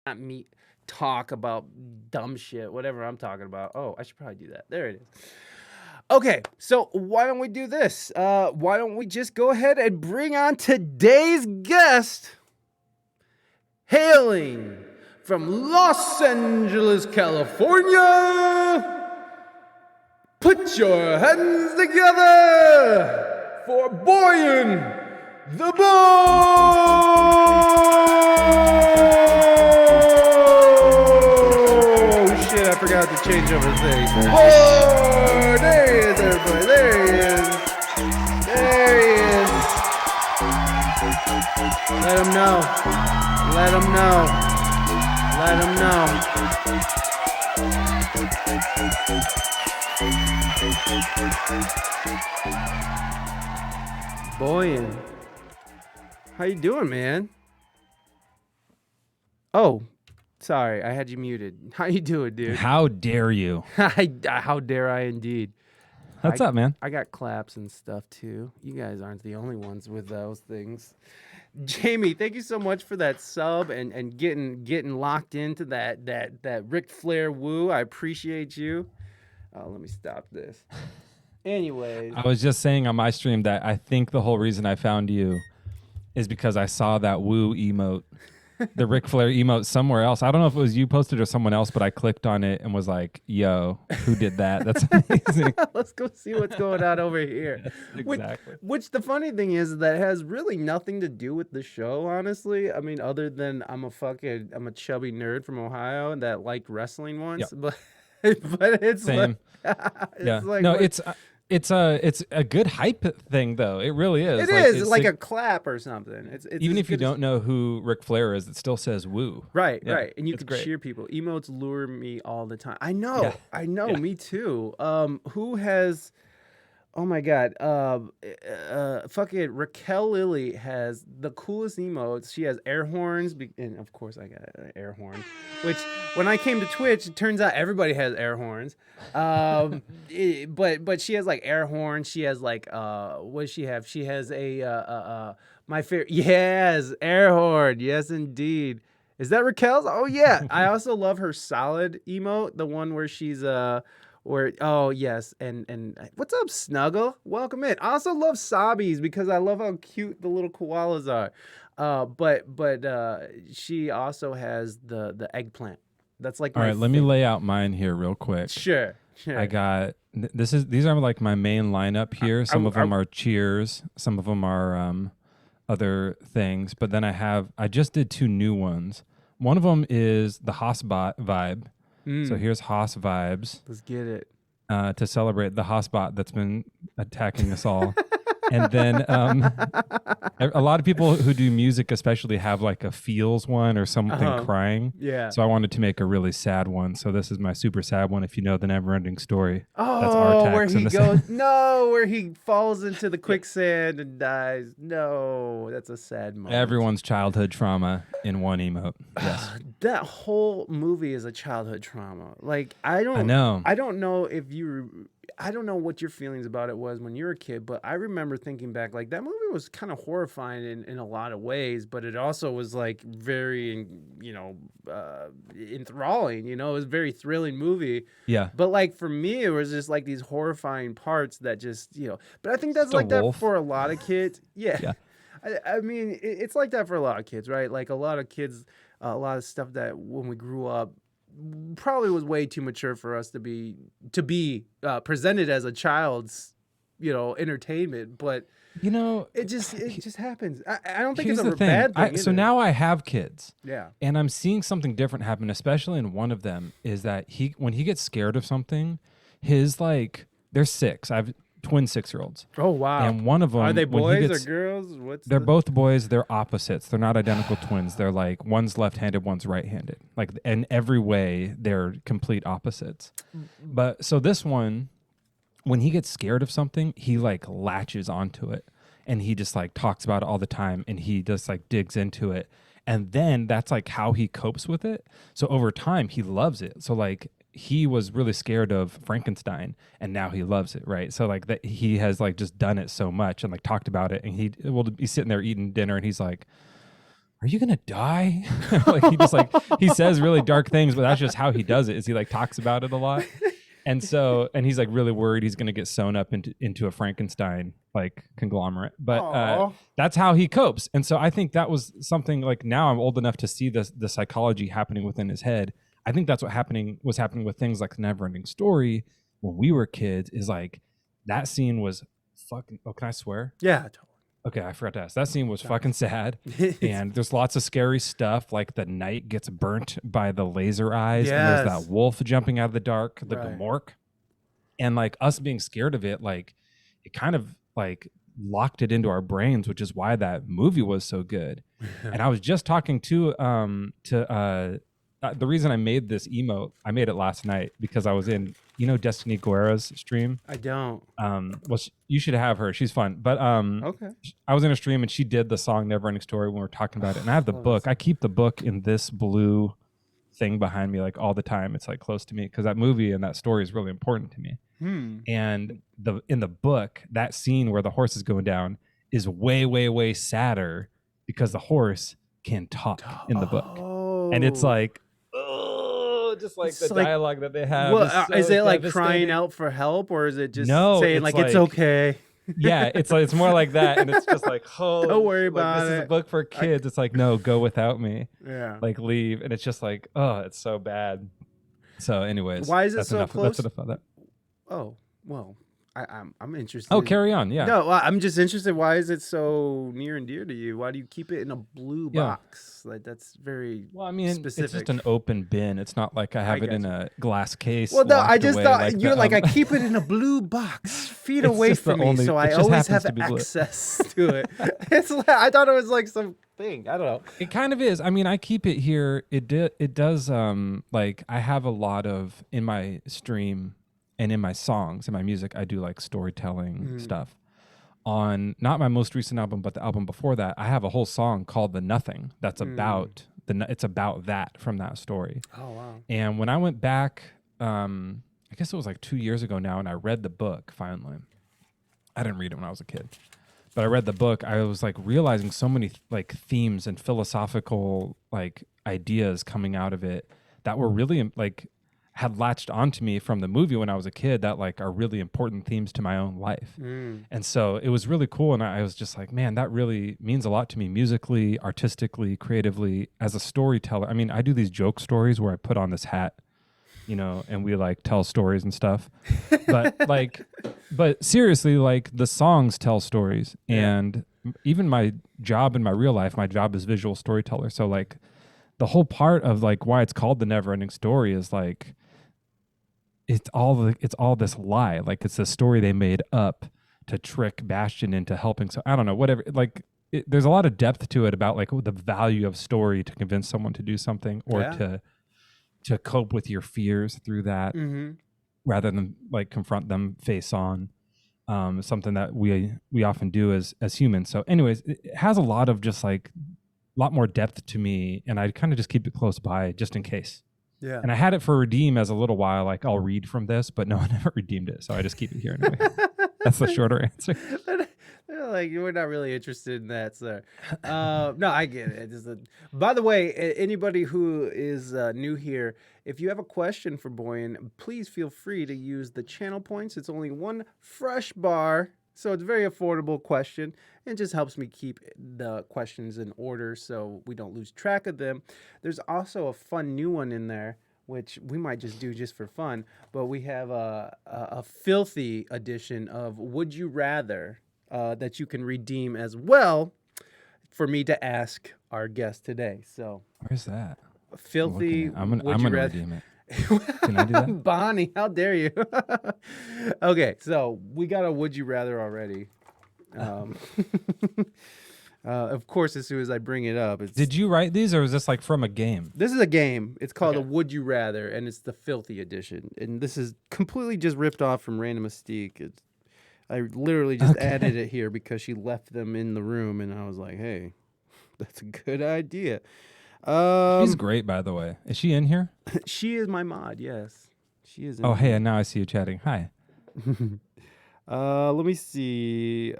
not me talk about dumb shit, whatever I'm talking about. Oh, I should probably do that. There it is. Okay, so why don't we do this? Why don't we just go ahead and bring on today's guest, hailing from Los Angeles, California. Put your hands together for Boyan The Bard. Oh shit, I forgot to change over things. Bard! There he is, everybody. There he is. There he is. Let him know. Let him know. Let him know. Boyan, how you doing, man? Oh, sorry, I had you muted. How you doing, dude? How dare you? How dare I indeed? What's up, man? I got claps and stuff too. You guys aren't the only ones with those things. Jamie, thank you so much for that sub and getting locked into that Ric Flair woo. I appreciate you. Let me stop this. Anyways, I was just saying on my stream that I think the whole reason I found you is because I saw that woo emote, the Ric Flair emote somewhere else. I don't know if it was you posted or someone else, but I clicked on it and was like, yo, who did that? That's amazing. Let's go see what's going on over here. Yes, exactly. Which the funny thing is that has really nothing to do with the show, honestly. I mean, other than I'm a chubby nerd from Ohio and that liked wrestling once, Yep. but it's Same. it's like no, what- it's a good hype thing though. It really is. it's like a clap or something. It's even as if you good as- don't know who Ric Flair is, it still says woo. Right, Yeah, right. And you it's can great. cheer people. Emotes lure me all the time. I know. Yeah. Me too. Who has oh my god. Fucking Raquel Lilly has the coolest emotes. She has air horns and of course I got an air horn, which when I came to Twitch, it turns out everybody has air horns. But she has like air horns. She has like what does she have? She has a my favorite. Yes, air horn. Yes, indeed. Is that Raquel's? Oh yeah. I also love her solid emote, the one where she's where oh yes, and what's up, Snuggle? Welcome in. I also love Sabi's because I love how cute the little koalas are. But she also has the eggplant. That's like All my right, let me lay out mine here real quick. Sure. I got these are like my main lineup here. Some of them are cheers, some of them are other things, but then I just did two new ones. One of them is the Haas vibe. So here's Haas vibes Let's get it. to celebrate the Haas bot that's been attacking us all. And then a lot of people who do music especially have like a feels one or something crying. Yeah. So I wanted to make a really sad one. So this is my super sad one. If you know the never ending story. Oh, that's Artax where in he the goes. No, where he falls into the quicksand and dies. No, that's a sad moment. Everyone's childhood trauma in one emote. Yes. That whole movie is a childhood trauma. Like I don't know. I don't know if you I don't know what your feelings about it was when you were a kid, but I remember thinking back, like that movie was kind of horrifying in a lot of ways, but it also was like very, enthralling. You know, it was a very thrilling movie. Yeah. But like for me, it was just like these horrifying parts that just, But I think that's Just a like that wolf. for a lot of kids. Yeah. Yeah. I mean, it's like that for a lot of kids, right? Like a lot of kids, a lot of stuff that when we grew up probably was way too mature for us to be presented as a child's, entertainment. But it just happens. I don't think Here's it's a the thing. bad thing. So now I have kids. Yeah. And I'm seeing something different happen, especially in one of them, is that when he gets scared of something, they're 6. I have twin 6-year-olds. Oh wow. And one of them, are they when he boys or girls? They're both boys. They're opposites. They're not identical twins. They're like one's left-handed, one's right-handed. Like in every way, they're complete opposites. But so this one, when he gets scared of something, he like latches onto it, and he just like talks about it all the time, and he just like digs into it, and then that's like how he copes with it. So over time, he loves it. So like he was really scared of Frankenstein, and now he loves it, right? So like that he has like just done it so much and like talked about it, and he will be sitting there eating dinner, and he's like, are you gonna die? Like he says really dark things, but that's just how he does it. Is he like talks about it a lot, and he's like really worried he's gonna get sewn up into a Frankenstein like conglomerate. But that's how he copes. And so I think that was something like now I'm old enough to see the psychology happening within his head. I think that's what was happening with things like the Neverending Story when we were kids. Is like that scene was fucking. Oh, can I swear? Yeah. Okay, I forgot to ask. That scene was fucking sad, and there's lots of scary stuff. Like the knight gets burnt by the laser eyes, and there's that wolf jumping out of the dark, the Gamork, and like us being scared of it, like it kind of like locked it into our brains, which is why that movie was so good. And I was just talking to the reason I made this emote, I made it last night because I was in, Destiny Guerra's stream. I don't. Well, you should have her. She's fun. But okay. I was in a stream and she did the song Neverending Story when we were talking about it. And I have the book. I keep the book in this blue thing behind me like all the time. It's like close to me because that movie and that story is really important to me. And in the book, that scene where the horse is going down is way, way, way sadder because the horse can talk in the book. And it's like, just like the dialogue that they have. Well, is it like crying out for help, or is it just saying like it's okay? Yeah, it's more like that, and it's just like, oh, don't worry about it. This is a book for kids. It's like, no, go without me. Yeah, like leave, and it's just like, oh, it's so bad. So, anyways, why is it so close? That's enough of that. Oh well, I'm interested. Oh, carry on. Yeah. No, I'm just interested. Why is it so near and dear to you? Why do you keep it in a blue box? Like that's very specific. It's just an open bin. It's not like I have it in a glass case. Well, no, I just thought you're like I keep it in a blue box, feet away from me, so I always have access to it. I thought it was like some thing. I don't know. It kind of is. I mean, I keep it here. It does. Like I have a lot of in my stream. And in my songs, in my music, I do like storytelling stuff. On not my most recent album, but the album before that, I have a whole song called "The Nothing" that's about it's about that from that story. Oh wow! And when I went back, I guess it was like 2 years ago now, and I read the book finally. I didn't read it when I was a kid, but I read the book. I was like realizing so many like themes and philosophical like ideas coming out of it that were really like. Had latched onto me from the movie when I was a kid that like are really important themes to my own life. And so it was really cool. And I was just like, man, that really means a lot to me musically, artistically, creatively, as a storyteller. I mean, I do these joke stories where I put on this hat, and we like tell stories and stuff. But seriously, like the songs tell stories. And even my job in my real life, my job is visual storyteller. So like the whole part of like why it's called the Neverending Story is like, it's all this lie. Like it's a story they made up to trick Bastion into helping. So I don't know, whatever. Like there's a lot of depth to it about like the value of story to convince someone to do something or to cope with your fears through that rather than like confront them face on. Something that we often do as humans. So anyways, it has a lot of just like a lot more depth to me, and I kind of just keep it close by just in case. Yeah. And I had it for redeem as a little while, like I'll read from this, but no, I never redeemed it, so I just keep it here anyway. That's the shorter answer. Like we're not really interested in that, sir. No, I get it. By the way, anybody who is new here, if you have a question for Boyan, please feel free to use the channel points. It's only one fresh bar. So it's a very affordable question. It just helps me keep the questions in order so we don't lose track of them. There's also a fun new one in there, which we might just do just for fun. But we have a filthy edition of Would You Rather that you can redeem as well for me to ask our guest today. So where's that? Filthy. I'm gonna redeem it. Can I do that? Bonnie, how dare you? Okay, so we got a Would You Rather already. Of course, as soon as I bring it up, Did you write these, or was this like from a game? This is a game. It's called a Would You Rather, and it's the filthy edition. And this is completely just ripped off from Reina Mystique. I literally just added it here because she left them in the room, and I was like, hey, that's a good idea. She's great, by the way. Is she in here? She is my mod, yes. She is in here. Hey, and now I see you chatting. Hi. Let me see.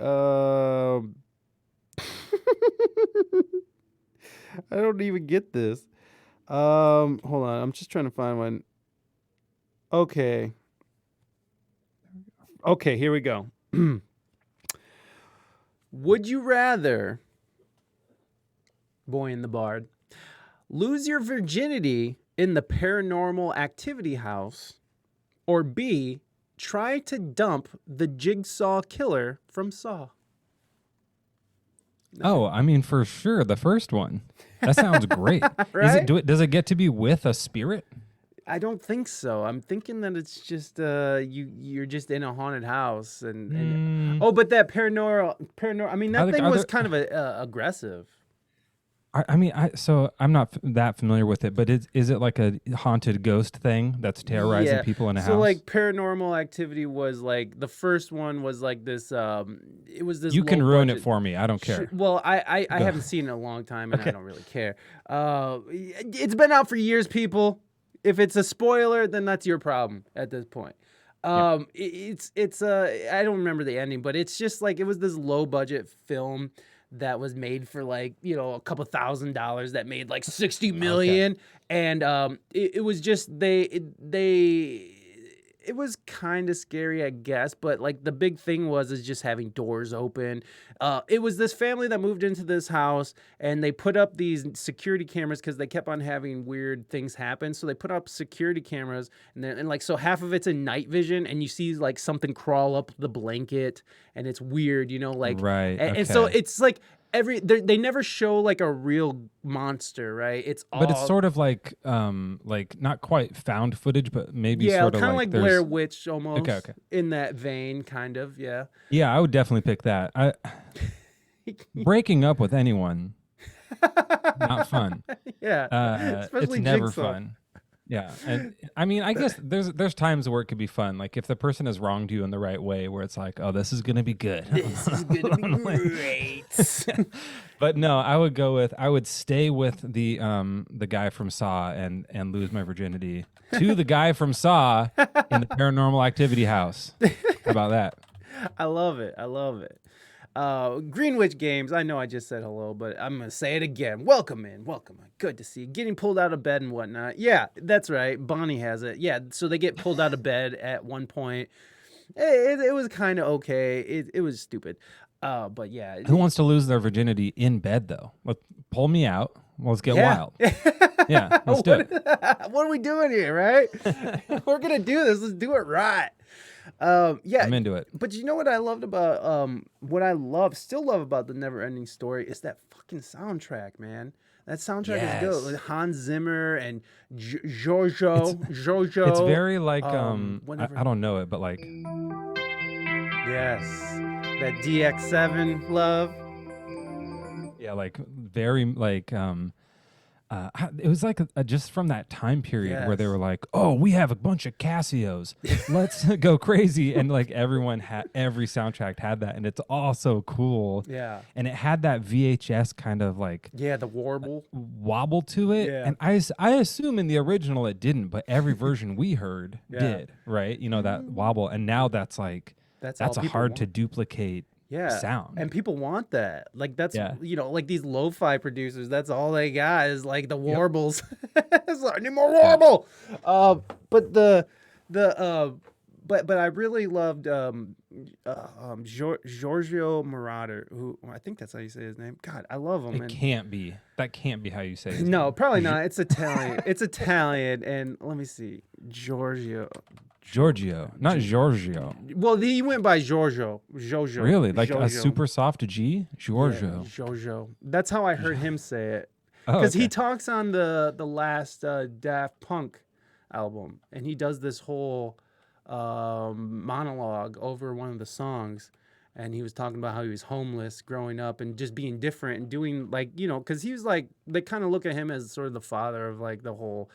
I don't even get this. Hold on. I'm just trying to find one. Okay. Okay, here we go. Would you rather, Boyan the Bard, lose your virginity in the paranormal activity house, or B, try to dump the jigsaw killer from Saw? Oh, I mean, for sure, the first one. That sounds great. Right? Does it get to be with a spirit? I don't think so. I'm thinking that it's just you're just in a haunted house and oh, but that paranormal. I mean, that thing was kind of aggressive. So I'm not that familiar with it, but is it like a haunted ghost thing that's terrorizing people in a house? So like Paranormal Activity was like the first one was like this. It was this. You can ruin budget. It for me. I don't care. Well, I haven't seen it in a long time, and I don't really care. It's been out for years, people. If it's a spoiler, then that's your problem at this point. It's I don't remember the ending, but it's just like it was this low budget film that was made for like, you know, a couple $1,000 that made like 60 million. Okay. And it was just it was kind of scary, I guess, but like the big thing is just having doors open. It was this family that moved into this house and they put up these security cameras because they kept on having weird things happen. So they put up security cameras and like, so half of it's in night vision and you see like something crawl up the blanket and it's weird, you know, like, right. And so it's like, they never show like a real monster, right? It's all, but it's sort of like not quite found footage, but maybe sort of kind of like Blair Witch almost. Okay. In that vein, kind of, yeah. Yeah, I would definitely pick that. Breaking up with anyone, not fun. Yeah, it's never fun. Yeah, and I mean, I guess there's times where it could be fun, like if the person has wronged you in the right way, where it's like, oh, this is gonna be good. This is gonna be great. But no, I would stay with the guy from Saw and lose my virginity to the guy from Saw in the Paranormal Activity house. How about that? I love it. Greenwich Games, I know I just said hello, but I'm going to say it again. Welcome in. Good to see you. Getting pulled out of bed and whatnot. Yeah, that's right. Bonnie has it. Yeah, so they get pulled out of bed at one point. It was kind of okay. It was stupid. But yeah. Who wants to lose their virginity in bed, though? Pull me out. Let's get wild. Yeah, let's do it. What are we doing here, right? We're going to do this. Let's do it right. Yeah, I'm into it. But you know what I loved about still love about the Never Ending Story is that fucking soundtrack, man. That soundtrack is good. Like Hans Zimmer and Giorgio. It's very like I don't know it, but like yes, that DX7 love. Yeah, like very like it was like just from that time period where they were like, oh, we have a bunch of Casios, let's go crazy. And like every soundtrack had that, and it's all so cool. Yeah. And it had that VHS kind of like the warble wobble to it. Yeah. And I assume in the original it didn't, but every version we heard did, right? You know, that wobble. And now that's like that's a hard to duplicate sound. And people want that. Like that's you know, like these lo-fi producers, that's all they got is like the warbles. It's like, I need more warble. But but I really loved Giorgio Moroder, who I think that's how you say his name. God, I love him. That can't be how you say his name. No, probably not. It's Italian. It's Italian, and let me see. Giorgio, not Giorgio. Well, he went by Giorgio. Really? Like a super soft G? Giorgio. Yeah, Giorgio. That's how I heard him say it. Because he talks on the last Daft Punk album, and he does this whole monologue over one of the songs. And he was talking about how he was homeless growing up and just being different and doing like, you know, because he was like, they kind of look at him as sort of the father of like that whole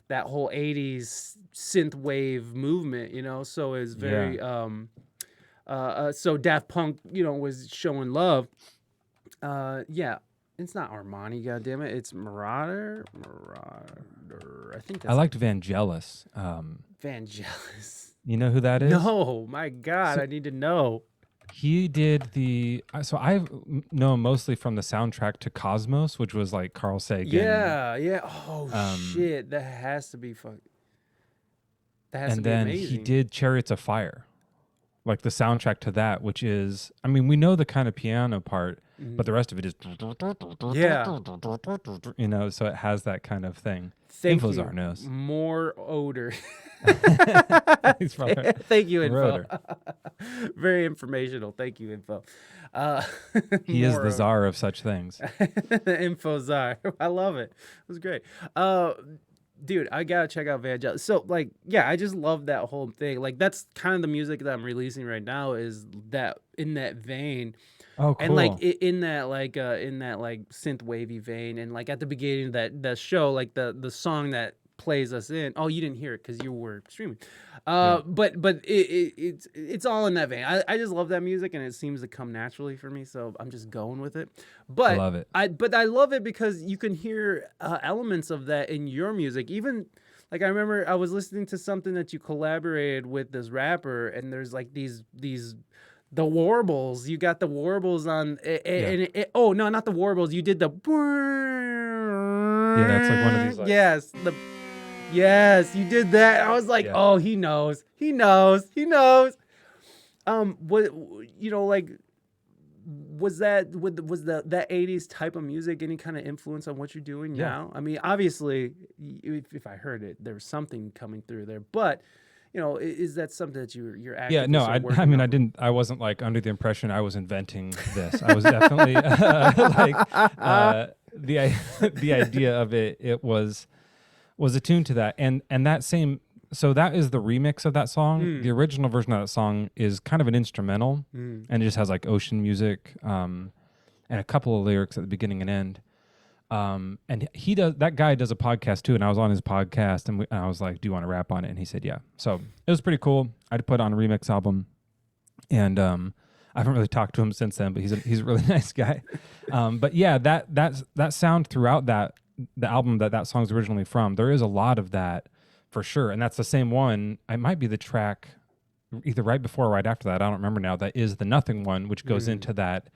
80s synth wave movement, you know? So it's very, so Daft Punk, you know, was showing love. It's not Armani, goddammit. It's Moroder. I think that's... I liked Vangelis. Vangelis. You know who that is? No, my God, I need to know. He did so I know him mostly from the soundtrack to Cosmos, which was like Carl Sagan. Yeah. Oh Um, shit, that has to be fun. That has to and be then he amazing. did Chariots of Fire, like the soundtrack to that, which is, I mean, we know the kind of piano part, but the rest of it is, Yeah. so it has that kind of thing. Thank Infozar you. knows. More odor. He's probably Thank you, Info. Rotor. Very informational. Thank you, Info. Uh, He is more the odor. czar of such things. Info czar. I love it. It was great. Dude, I gotta check out Vangelis. So, like, yeah, I just love that whole thing. Like, that's kind of the music that I'm releasing right now. Is that in that vein? Oh, And like cool. in that like synth wavy vein, and like at the beginning of that show, like the song that plays us in. Oh, you didn't hear it because you were streaming. Yeah. But it's all in that vein. I just love that music, and it seems to come naturally for me, so I'm just going with it. I But love it. I love it because you can hear elements of that in your music, even. Like I remember I was listening to something that you collaborated with this rapper, and there's like these the warbles. You got the warbles on, oh no, not the warbles. You did the Yeah, it's like one of these, like, yes, you did that. I was like, yeah. oh, he knows. What like was that that 80s type of music any kind of influence on what you're doing Yeah. now? I mean, obviously, if I heard it, there was something coming through there, but is that something that you're actively Yeah, no, still I working mean, on? I wasn't like under the impression I was inventing this. I was definitely like the idea of it was attuned to that, and that same. So that is the remix of that song. The original version of that song is kind of an instrumental, and it just has like ocean music, and a couple of lyrics at the beginning and end. And that guy does a podcast too, and I was on his podcast, and I was like, "Do you want to rap on it?" And he said, "Yeah." So it was pretty cool. I'd put on a remix album, and I haven't really talked to him since then, but he's a really nice guy. But yeah, that sound throughout the album that song's originally from, there is a lot of that for sure, and that's the same one. It might be the track either right before or right after that. I don't remember now. That is the Nothing one, which goes into that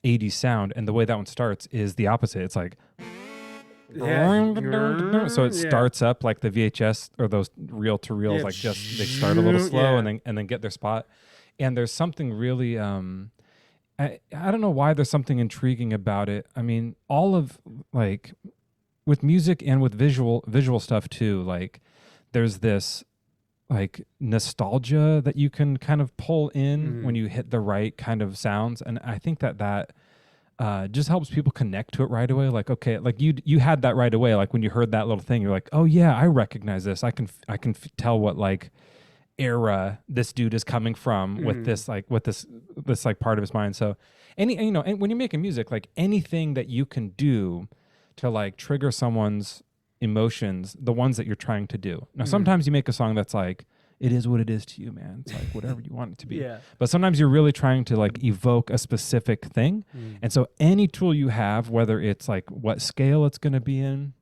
80s sound, and the way that one starts is the opposite. It's like, so it starts up like the VHS or those reel to reels, like just they start a little slow and then get their spot. And there's something really I don't know why there's something intriguing about it. I mean, all of like with music and with visual stuff too, like there's this like nostalgia that you can kind of pull in when you hit the right kind of sounds, and I think that just helps people connect to it right away. Like, okay, like you had that right away. Like when you heard that little thing, you're like, oh yeah, I recognize this. I can tell what like era this dude is coming from with this like part of his mind. So and when you're making music, like anything that you can do to like trigger someone's emotions, the ones that you're trying to do. Now, sometimes you make a song that's like, it is what it is to you, man. It's like whatever you want it to be. Yeah. But sometimes you're really trying to like evoke a specific thing. And so any tool you have, whether it's like what scale it's going to be in,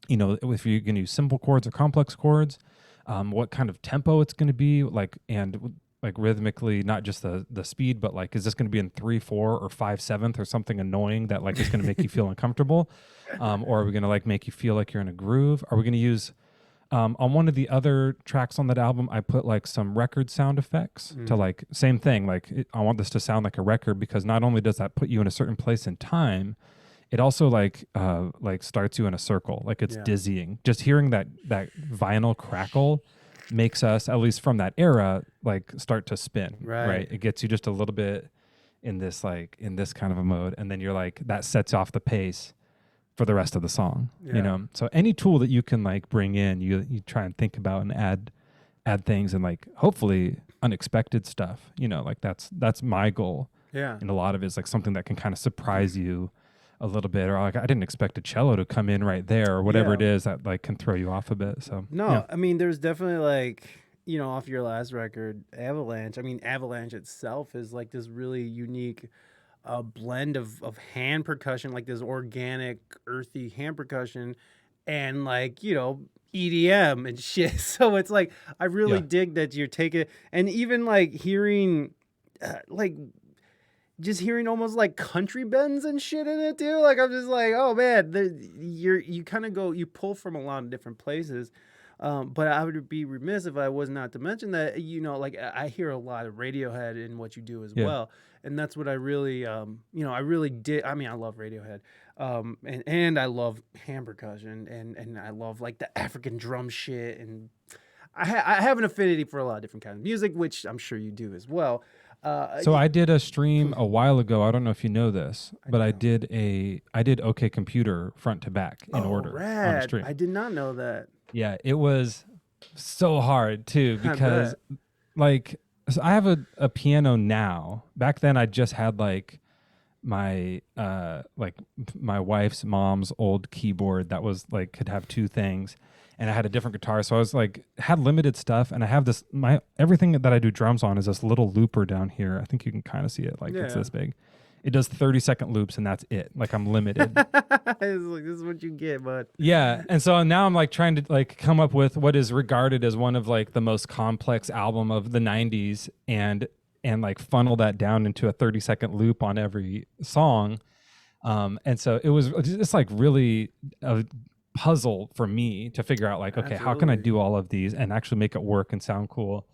if you're going to use simple chords or complex chords, what kind of tempo it's going to be, like, and like rhythmically, not just the speed, but like, is this going to be in 3/4 or 5/7 or something annoying that like is going to make you feel uncomfortable? Or are we going to like make you feel like you're in a groove? Are we going to use on one of the other tracks on that album, I put like some record sound effects to like same thing. Like I want this to sound like a record, because not only does that put you in a certain place in time, it also like starts you in a circle. Like it's dizzying. Just hearing that vinyl crackle makes us, at least from that era, like start to spin. Right. It gets you just a little bit in this kind of a mode, and then you're like, that sets off the pace for the rest of the song. So any tool that you can like bring in, you try and think about and add things, and like hopefully unexpected stuff, like that's my goal. And a lot of it is like something that can kind of surprise you a little bit, or like I didn't expect a cello to come in right there, or whatever it is that like can throw you off a bit. So I mean, there's definitely like, off your last record, Avalanche. I mean, Avalanche itself is like this really unique blend of hand percussion, like this organic, earthy hand percussion, and like, EDM and shit. So it's like, I really dig that you're taking, and even like hearing, like just hearing almost like country bends and shit in it too. Like I'm just like, oh man, you kind of go, you pull from a lot of different places. But I would be remiss if I was not to mention that, like I hear a lot of Radiohead in what you do as Yeah. well, and that's what I really, I really did. I mean, I love Radiohead, and I love hand percussion, and I love like the African drum shit, and I have an affinity for a lot of different kinds of music, which I'm sure you do as well. So I did a stream a while ago. I don't know if you know this, but I don't. did OK Computer front to back in order on a Rad! stream. I did not know that. Yeah, it was so hard too I because bet. like so I have a piano now. Back then I just had like my my wife's mom's old keyboard that was like could have two things, and I had a different guitar, so I was like had limited stuff, and I have this my everything that I do drums on is this little looper down here. I think you can kind of see it, like it's Yeah. this big. It does 30-second loops and that's it. Like I'm limited. It's like, this is what you get, bud. Yeah, and so now I'm like trying to like come up with what is regarded as one of like the most complex album of the 90s and like funnel that down into a 30-second loop on every song. And so it was just like really a puzzle for me to figure out like, okay, how can I Absolutely. do all of these and actually make it work and sound cool?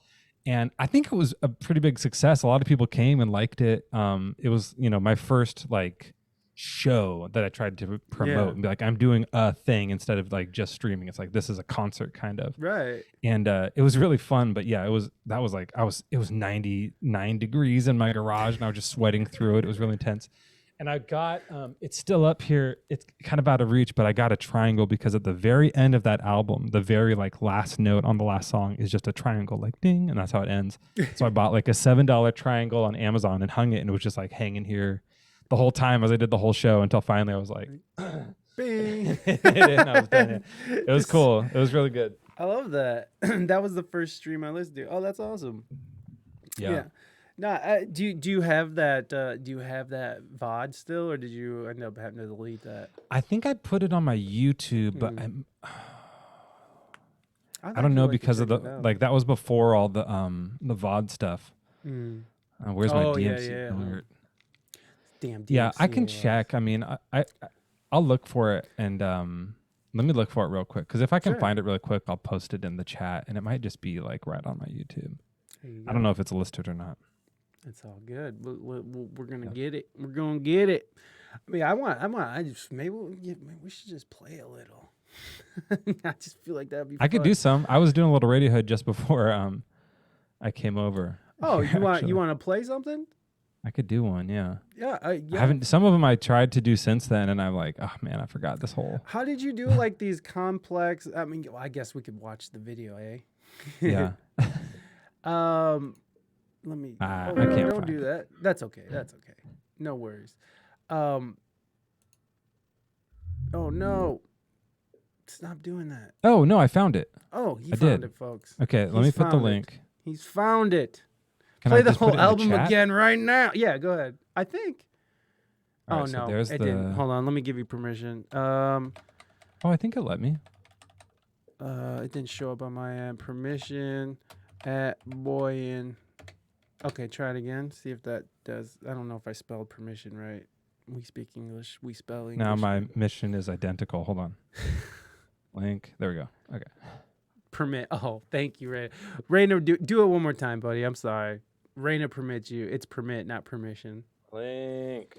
And I think it was a pretty big success. A lot of people came and liked it. It was, my first like show that I tried to promote Yeah. and be like, I'm doing a thing instead of like just streaming. It's like, this is a concert kind of. Right. And it was really fun. But yeah, it was 99 degrees in my garage and I was just sweating through it. It was really intense. And I got, it's still up here. It's kind of out of reach, but I got a triangle because at the very end of that album, the very like last note on the last song is just a triangle, like ding, and that's how it ends. So I bought like a $7 triangle on Amazon and hung it, and it was just like hanging here the whole time as I did the whole show until finally I was like, Bing. and I was done. It was cool. It was really good. I love that. That was the first stream I listened to. Oh, that's awesome. Yeah. No, do you have that? Do you have that VOD still, or did you end up having to delete that? I think I put it on my YouTube, but I don't know because of the like that was before all the VOD stuff. Where's my DMC alert? Damn DMC. Yeah, I can check. I mean, I'll look for it and let me look for it real quick because if I can find it really quick, I'll post it in the chat, and it might just be like right on my YouTube. I don't know if it's listed or not. It's all good. We're gonna get it. We're gonna get it. I mean, I just maybe we should just play a little. I just feel like that'd be. I could do some. I was doing a little Radiohead just before I came over. Oh, here, you want to play something? I could do one. Yeah. Yeah. I haven't. Some of them I tried to do since then, and I'm like, oh man, I forgot this whole. How did you do like these complex? I mean, I guess we could watch the video, eh? Yeah. Let me. I can't. Don't do that. That's okay. That's okay. No worries. Oh no! Stop doing that. Oh no, I found it. Oh, he I found did. it, folks. Okay, let me put the link. He's found it. Can Play I the just put whole it in the album chat? again right now. Yeah, go ahead. I think. All Oh right, so no, there's it the. didn't. Hold on, let me give you permission. Oh, I think it let me. It didn't show up on my end. Permission at Boyan. Okay, try it again. See if that does. I don't know if I spelled permission right. We speak English. We spell English. Now my mission is identical. Hold on. Link. There we go. Okay. Permit. Oh, thank you, Reina. Reina, do it one more time, buddy. I'm sorry. Reina permits you. It's permit, not permission. Link.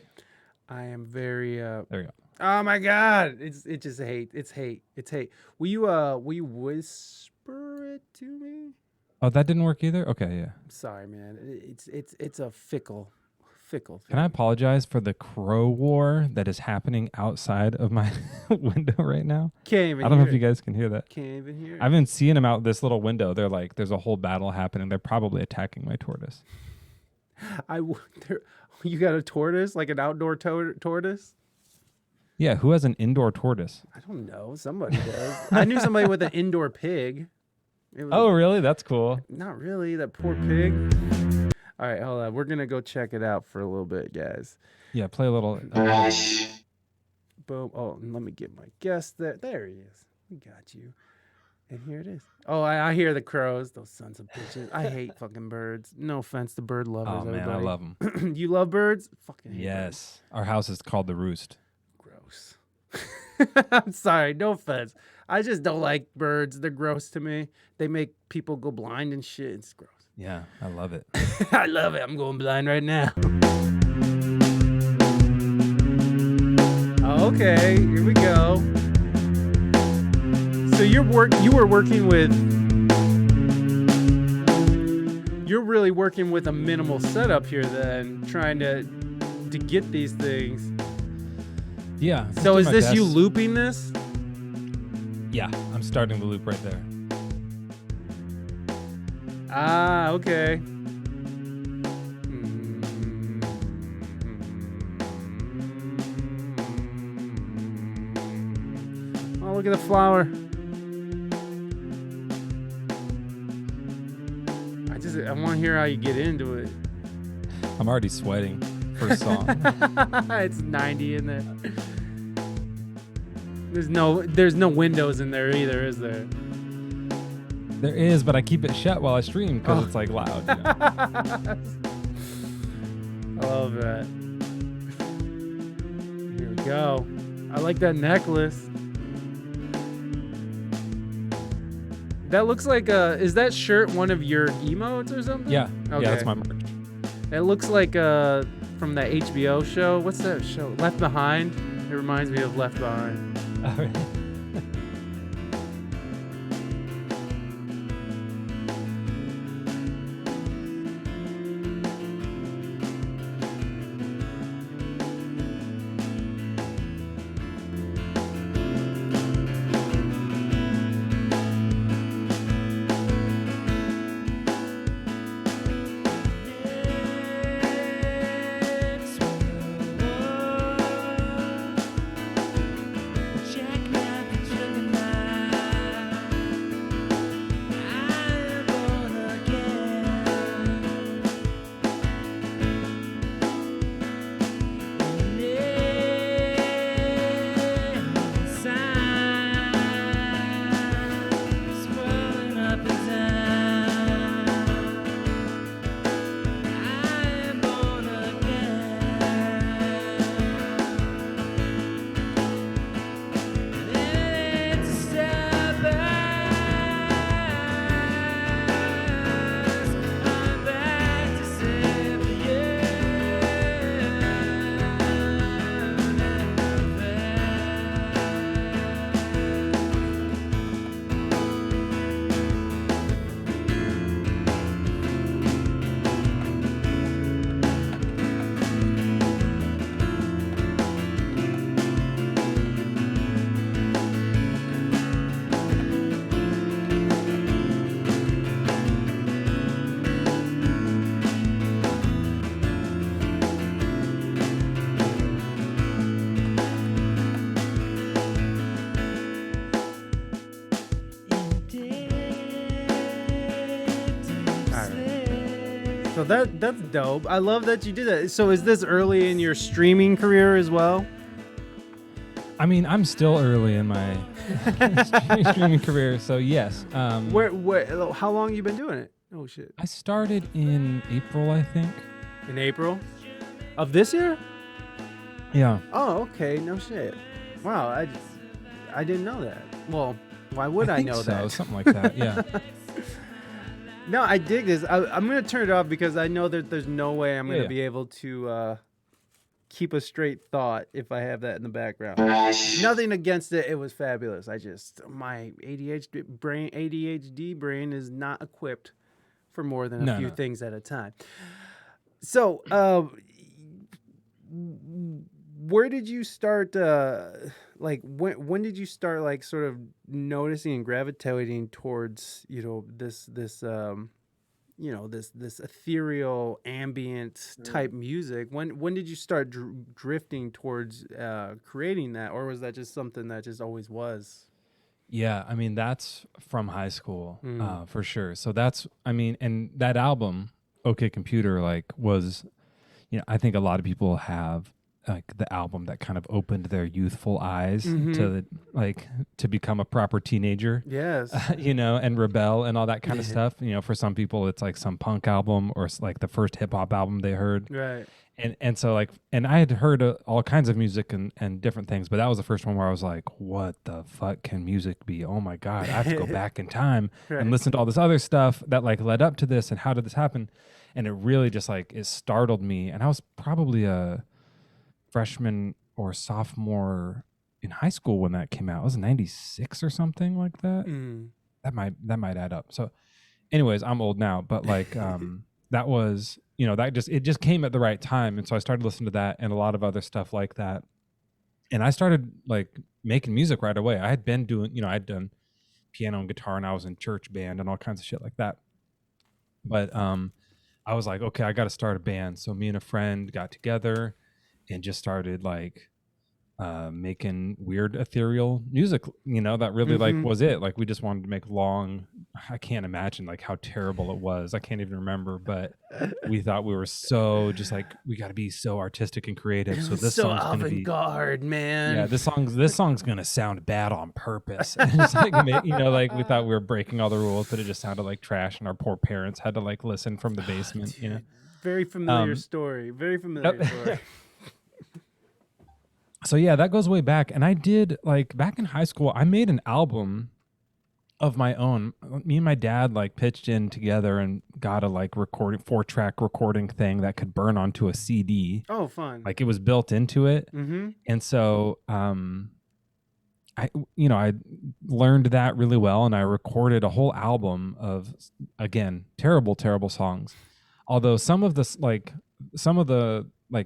I am very. There we go. Oh my God! It's just hate. It's hate. It's hate. Will you whisper it to me? Oh, that didn't work either. Okay, yeah. I'm sorry, man. It's a fickle thing. Can I apologize for the crow war that is happening outside of my window right now? Can't even. I don't know hear if you it. guess can hear that. Can't even hear. I've been seeing them out this little window. They're like, there's a whole battle happening. They're probably attacking my tortoise. You got a tortoise, like an outdoor tortoise? Yeah, who has an indoor tortoise? I don't know. Somebody does. I knew somebody with an indoor pig. Oh, really? That's cool. Not really. That poor pig. All right, hold on. We're gonna go check it out for a little bit, guys. Yeah, play a little. Boom. Oh, and let me get my guest there. There he is. We got you. And here it is. Oh, I hear the crows. Those sons of bitches. I hate fucking birds. No offense to bird lovers, Oh man, everybody. I love them. You love birds? Fucking hate birds. Yes, our house is called the Roost. Gross. I'm sorry. No offense. I just don't like birds. They're gross to me. They make people go blind and shit. It's gross. Yeah, I love it. I love it. I'm going blind right now. Okay, here we go. So you were working with. You're really working with a minimal setup here, then, trying to get these things. Yeah. So is this you looping this? Yeah, I'm starting the loop right there. Ah, okay. Oh, look at the flower. I want to hear how you get into it. I'm already sweating. First song. It's 90 in there. There's no windows in there either, is there? There is, but I keep it shut while I stream because it's like loud. You know? I love that. Here we go. I like that necklace. That looks like is that shirt one of your emotes or something? Yeah. Okay. Yeah, that's my merch. It looks like from that HBO show. What's that show? Left Behind. It reminds me of Left Behind. All right. So that's dope. I love that you did that. So is this early in your streaming career as well? I mean, I'm still early in my streaming career, so yes. Where? How long you been doing it? Oh shit! I started in April, I think. In April of this year? Yeah. Oh, okay. No shit. Wow, I didn't know that. Well, why would I know that? Something like that. Yeah. No, I dig this. I'm gonna turn it off because I know that there's no way I'm gonna be able to keep a straight thought if I have that in the background. Nothing against it. It was fabulous. My ADHD brain is not equipped for more than a few things at a time. So, where did you start? When did you start like sort of noticing and gravitating towards this ethereal ambient type music? When did you start drifting towards creating that, or was that just something that just always was? Yeah, I mean that's from high school for sure. So and that album, OK Computer, like was, I think a lot of people have like the album that kind of opened their youthful eyes Mm-hmm. to like to become a proper teenager, Yes. you know, and rebel and all that kind of stuff. You know, for some people it's like some punk album or like the first hip hop album they heard. Right. And so like, and I had heard all kinds of music and different things, but that was the first one where I was like, what the fuck can music be? Oh my God, I have to go back in time Right. and listen to all this other stuff that like led up to this. And how did this happen? And it really just like, it startled me. And I was probably a freshman or sophomore in high school when that came out. It was 96 or something like that. Mm. That might add up. So anyways, I'm old now, but like that was, you know, that it just came at the right time. And so I started listening to that and a lot of other stuff like that. And I started like making music right away. I had been doing, you know, I'd done piano and guitar and I was in church band and all kinds of shit like that. But I was like, okay, I got to start a band. So me and a friend got together and just started like making weird ethereal music, you know, that really like was it. Like we just wanted to make long, I can't imagine like how terrible it was. I can't even remember, but we thought we were so just like, we got to be so artistic and creative. So this so song's going to be, avant-garde, man. yeah, this song's going to sound bad on purpose. And just like, you know, like we thought we were breaking all the rules, but it just sounded like trash. And our poor parents had to like listen from the basement, you know? Very familiar story. Very familiar story. So yeah, that goes way back. And I did like back in high school, I made an album of my own. Me and my dad like pitched in together and got a like recording 4-track recording thing that could burn onto a CD. Oh, fun. Like it was built into it. Mm-hmm. And so I learned that really well and I recorded a whole album of, again, terrible songs. Although some of the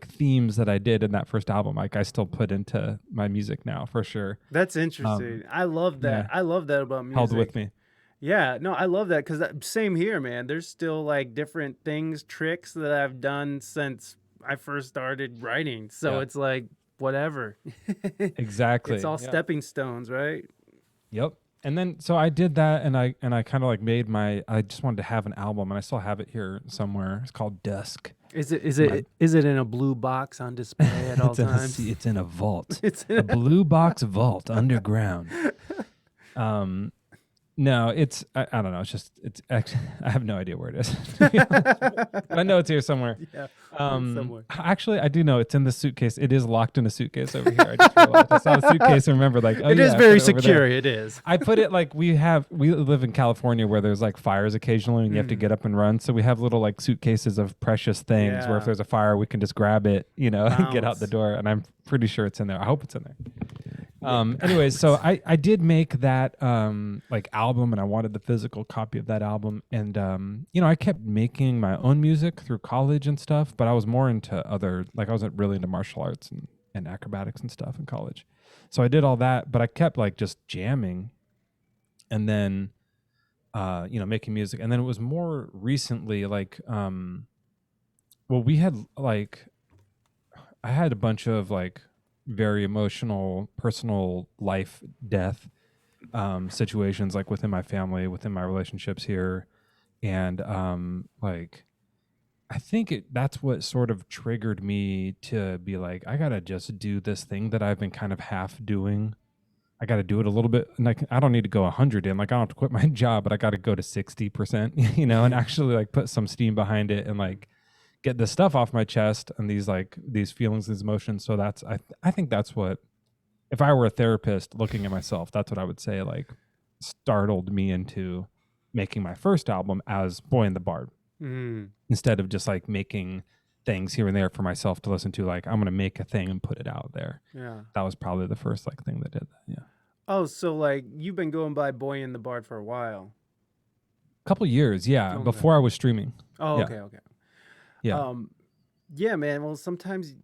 themes that I did in that first album, like I still put into my music now for sure. That's interesting. I love that. Yeah. I love that about music. Held with me. Yeah, no, I love that because same here, man. There's still like different things, tricks that I've done since I first started writing. So it's like whatever. Exactly. It's all stepping stones, right? Yep. And then so I did that and I kind of like made I just wanted to have an album and I still have it here somewhere. It's called Dusk. Is it in a blue box on display at all times? It's in a vault. It's in a blue box vault underground. No, it's I don't know. It's actually, I have no idea where it is. I know it's here somewhere. Yeah, somewhere. Actually, I do know it's in the suitcase. It is locked in a suitcase over here. I just realized. I saw the suitcase and remember like, oh, it is very secure. It is. I put it like we live in California where there's like fires occasionally and you have to get up and run. So we have little like suitcases of precious things where if there's a fire, we can just grab it, you know, and get out the door. And I'm pretty sure it's in there. I hope it's in there. Anyways, so I did make that like album and I wanted the physical copy of that album. And, you know, I kept making my own music through college and stuff, but I was more into I wasn't really into martial arts and acrobatics and stuff in college. So I did all that, but I kept like just jamming and then, you know, making music. And then it was more recently like, we had like, I had a bunch of like, very emotional personal life death situations like within my family, within my relationships here, and like I think that's what sort of triggered me to be like, I gotta just do this thing that I've been kind of half doing. I gotta do it a little bit, like I don't need to go 100 in, like I don't have to quit my job, but I gotta go to 60%, you know, and actually like put some steam behind it and like get this stuff off my chest and these feelings, these emotions. So that's, I think that's what, if I were a therapist looking at myself, that's what I would say, like startled me into making my first album as Boyan The Bard, instead of just like making things here and there for myself to listen to. Like I'm going to make a thing and put it out there. Yeah. That was probably the first like thing that did that. Yeah. Oh, so like you've been going by Boyan The Bard for a while. Couple years. Yeah. Okay. Before I was streaming. Oh, yeah. Okay. Yeah. Yeah, man. Well, sometimes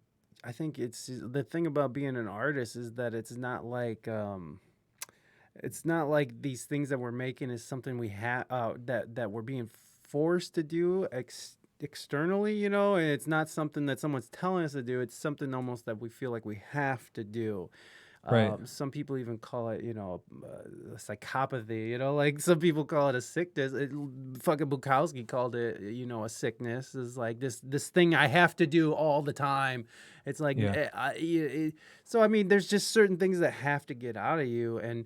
I think it's the thing about being an artist is that it's not like these things that we're making is something we have that we're being forced to do externally, you know, and it's not something that someone's telling us to do. It's something almost that we feel like we have to do. Right. Some people even call it, a psychopathy. Like some people call it a sickness. Fucking Bukowski called it, a sickness. Is like this thing I have to do all the time. It's like, Yeah. so I mean, there's just certain things that have to get out of you, and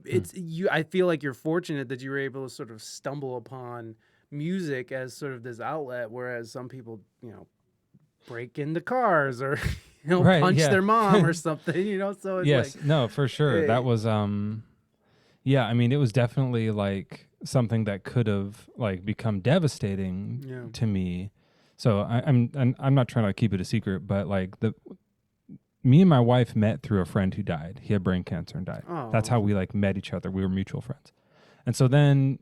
it's you. I feel like you're fortunate that you were able to sort of stumble upon music as sort of this outlet, whereas some people, break into cars or Right. punch Yeah. their mom or something, so it's Yes. like No, for sure. That eh, was yeah, I mean, it was definitely like something that could have like become devastating yeah. to me. So I'm not trying to keep it a secret, but like me and my wife met through a friend who died. He had brain cancer and died. That's Oh, how we like met each other. We were mutual friends. And so then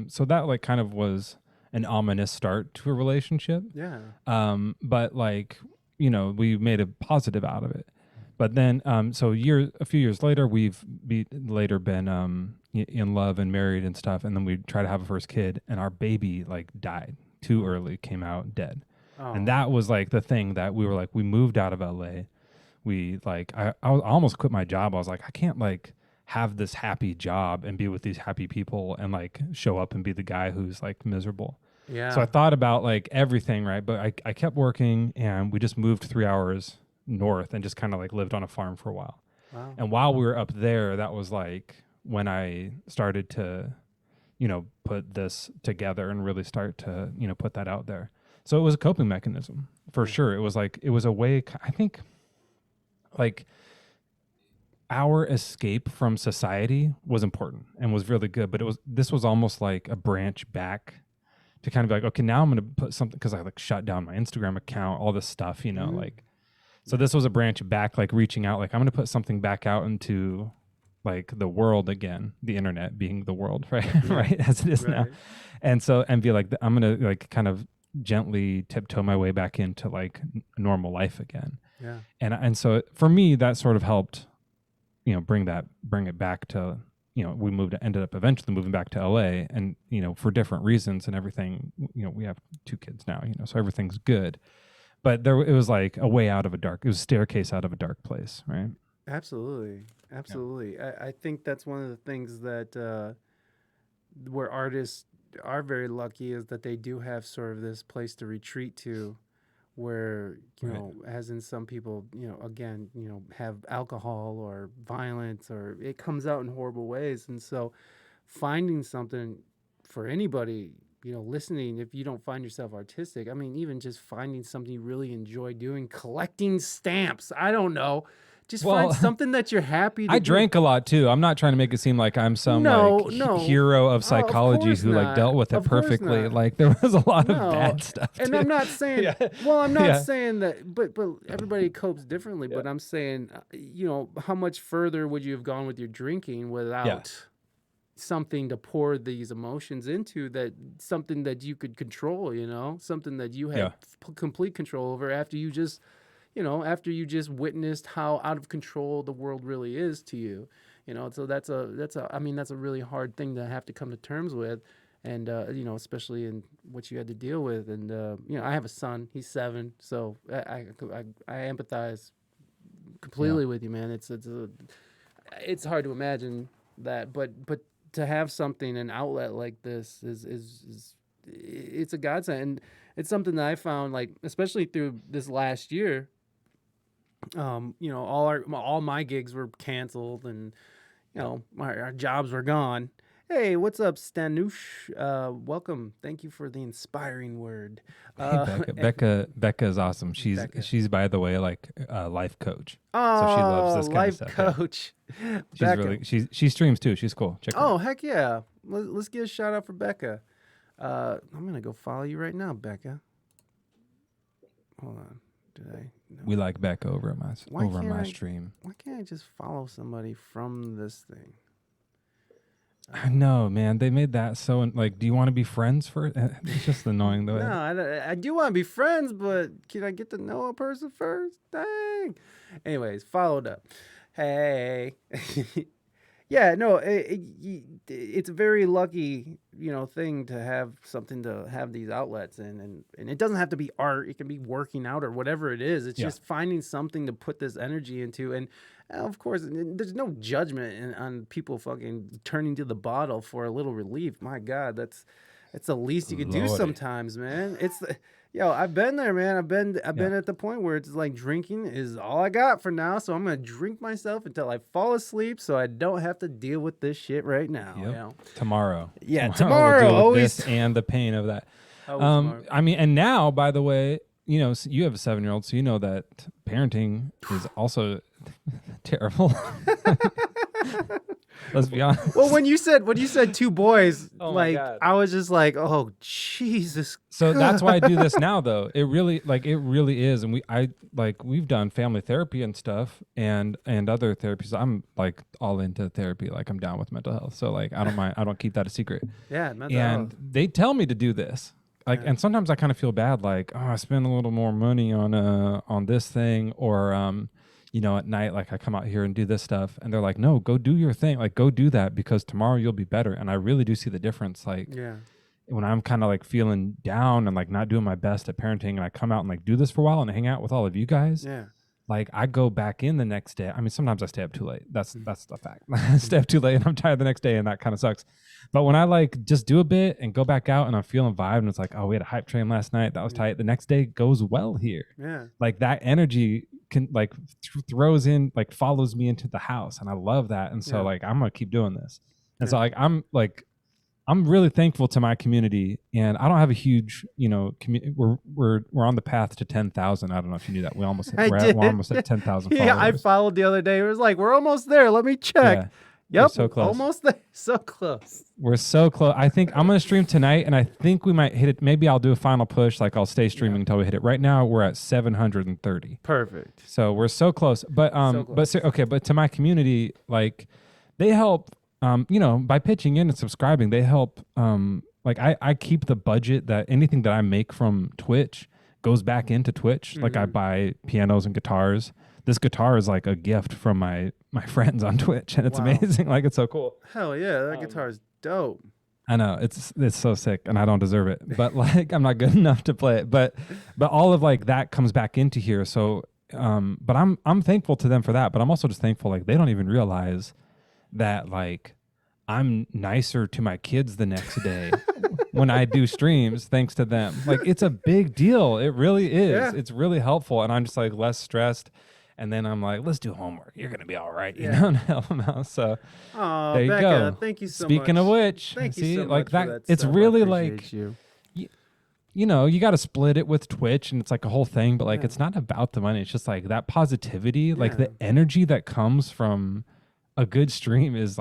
so that like kind of was an ominous start to a relationship. yeah. But like, we made a positive out of it. But then, so a few years later, we've later been in love and married and stuff, and then we try to have a first kid, and our baby like died too early, came out dead, and Oh, that was like the thing that we were like, we moved out of LA. We like, I almost quit my job. I was like, I can't like have this happy job and be with these happy people and like show up and be the guy who's like miserable. So I yeah. thought about like everything, right? But I kept working, and we just moved 3 hours north and just kind of like lived on a farm for a while. Wow. And while we were up there, that was like when I started to, put this together and really start to, put that out there. So it was a coping mechanism for Yeah. sure. It was like, it was a way, I think, like our escape from society was important and was really good. But this was almost like a branch back to kind of be like, okay, now I'm going to put something, because I like shut down my Instagram account, all this stuff, Mhm. like, so this was a branch back, like reaching out, like I'm going to put something back out into like the world again, the internet being the world, right? Yeah. Right. As it is now. Right. And so, and be like, I'm going to like kind of gently tiptoe my way back into like normal life again. Yeah. And so for me, that sort of helped, bring it back to, we ended up eventually moving back to LA, and, for different reasons and everything, we have 2 kids now, so everything's good. But it was like a way out of it was a staircase out of a dark place, right? Absolutely. Yeah. Absolutely. I think that's one of the things that where artists are very lucky is that they do have sort of this place to retreat to where, Right. as in some people, again, have alcohol or violence, or it comes out in horrible ways. And so finding something for anybody, listening, if you don't find yourself artistic, I mean, even just finding something you really enjoy doing, collecting stamps, I don't know. Just find Well, something that you're happy to I do. drank a lot too. I'm not trying to make it seem like I'm some No, like no. hero of Of psychology course who like not. dealt with it Of course perfectly. not. Like there was a lot of No, bad stuff and too. I'm not saying. Yeah. Well, I'm not Yeah. saying that, but everybody copes differently. Yeah. But I'm saying, how much further would you have gone with your drinking without something to pour these emotions into, that something that you could control, something that you had complete control over after you just witnessed how out of control the world really is to you, so that's a really hard thing to have to come to terms with. And especially in what you had to deal with. And I have a son, he's 7, so I empathize completely with you, man. It's hard to imagine that, but to have something, an outlet like this is it's a godsend. And it's something that I found, like, especially through this last year. All my gigs were canceled, and our jobs were gone. Hey, what's up, Stanush? Welcome. Thank you for the inspiring word. Hey, Becca is awesome. Becca. She's by the way like a life coach. Oh, So she loves this kind of life stuff. Yeah. coach. She's Becca. really she streams too. She's cool. Check her out. Oh, heck yeah. Let's give a shout out for Becca. I'm gonna go follow you right now, Becca. Hold on. Did I? No. We like Becca over on my stream. Why can't I just follow somebody from this thing? I know, man. They made that so like. Do you want to be friends for it? It's just annoying the way. No, I do want to be friends, but can I get to know a person first? Dang. Anyways, followed up. Hey. Yeah, no, it's very lucky thing to have something to have these outlets in, and it doesn't have to be art. It can be working out or whatever it is. It's just finding something to put this energy into, and of course, there's no judgment on people fucking turning to the bottle for a little relief. My God, that's the least you could do sometimes, man. I've been there, man. I've been at the point where it's like drinking is all I got for now, so I'm gonna drink myself until I fall asleep, so I don't have to deal with this shit right now. Tomorrow. Yeah, tomorrow. We'll deal with Always this and the pain of that. tomorrow. I mean, and now, by the way, you have a 7-year-old, so you know that parenting is also terrible. Let's be honest. Well, when you said 2 boys, Oh my like God. I was just like, oh Jesus. So that's why I do this now, though. It really is, and we've done family therapy and stuff, and other therapies. I'm like all into therapy. Like I'm down with mental health, so like I don't mind. I don't keep that a secret. Yeah, mental And health. they tell me to do this. Like, and sometimes I kind of feel bad, like, oh, I spend a little more money on this thing, or at night, like I come out here and do this stuff, and they're like, no, go do your thing, like go do that, because tomorrow you'll be better. And I really do see the difference, like when I'm kind of like feeling down and like not doing my best at parenting, and I come out and like do this for a while and hang out with all of you guys. Yeah. Like I go back in the next day. I mean, sometimes I stay up too late. That's the fact. I stay up too late and I'm tired the next day, and that kind of sucks. But when I like just do a bit and go back out and I'm feeling vibe, and it's like, oh, we had a hype train last night, that was tight. The next day goes well here. Yeah. Like that energy can like throws in, like follows me into the house, and I love that. And so like I'm gonna keep doing this. And so I'm really thankful to my community, and I don't have a huge, we're on the path to 10,000. I don't know if you knew that. We're almost at 10,000 followers. Yeah, I followed the other day. It was like, we're almost there. Let me check. Yeah, yep, so close. Almost there. So close. We're so close. I think I'm going to stream tonight, and I think we might hit it. Maybe I'll do a final push. Like I'll stay streaming until we hit it. Right now, we're at 730. Perfect. So we're so close. But but to my community, like they help. By pitching in and subscribing, they help. Like I keep the budget that anything that I make from Twitch goes back into Twitch. Like I buy pianos and guitars. This guitar is like a gift from my friends on Twitch, and it's amazing. Like it's so cool. Hell yeah, that guitar is dope. I know it's so sick, and I don't deserve it, but like I'm not good enough to play it. But all of like that comes back into here. So, but I'm thankful to them for that. But I'm also just thankful, like they don't even realize that like I'm nicer to my kids the next day when I do streams thanks to them. Like it's a big deal. It really is. Yeah. It's really helpful, and I'm just like less stressed. And then I'm like, let's do homework. You're gonna be all right, you know, and help them out. So there you Becca, go. Thank you so much. Speaking of which, thank you so like much that. It's really like you got to split it with Twitch, and it's like a whole thing. But like, it's not about the money. It's just like that positivity, like the energy that comes from a good stream is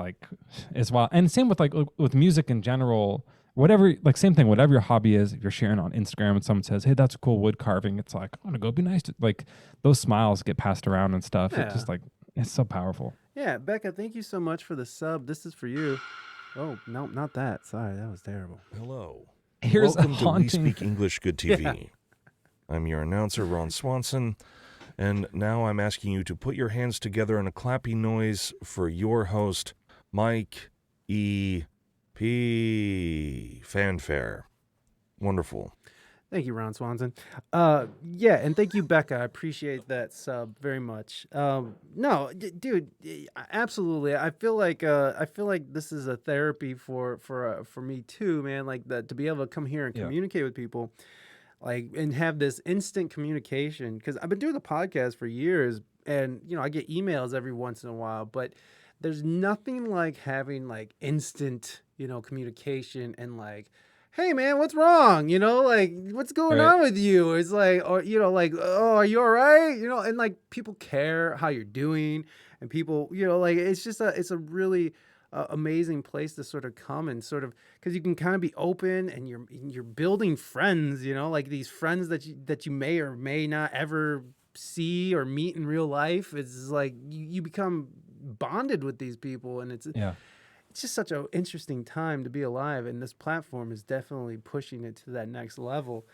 wild. And same with like with music in general. Whatever, like same thing, whatever your hobby is, if you're sharing on Instagram and someone says, hey, that's a cool wood carving, it's like, I'm gonna go be nice to, like those smiles get passed around and stuff. It's just like, it's so powerful. Yeah, Becca, thank you so much for the sub. This is for you. Oh, no, not that. Sorry, that was terrible. Hello. Here's Welcome a to haunting... We Speak English Good TV. I'm your announcer, Ron Swanson, and now I'm asking you to put your hands together in a clappy noise for your host, Mike E. P. Fanfare. Wonderful. Thank you, Ron Swanson. And thank you, Becca. I appreciate that sub very much. No, dude, absolutely. I feel like this is a therapy for me too, man. Like that, to be able to come here and communicate with people, like, and have this instant communication. Because I've been doing the podcast for years, and I get emails every once in a while, but there's nothing like having like instant communication and like, hey man, what's wrong? Like what's going on with you? It's like, or like, oh, are you all right? And like people care how you're doing, and people, like it's just it's a really amazing place to sort of come and sort of, because you can kind of be open, and you're building friends, like these friends that you may or may not ever see or meet in real life. It's like you become bonded with these people, and it's just such an interesting time to be alive, and this platform is definitely pushing it to that next level.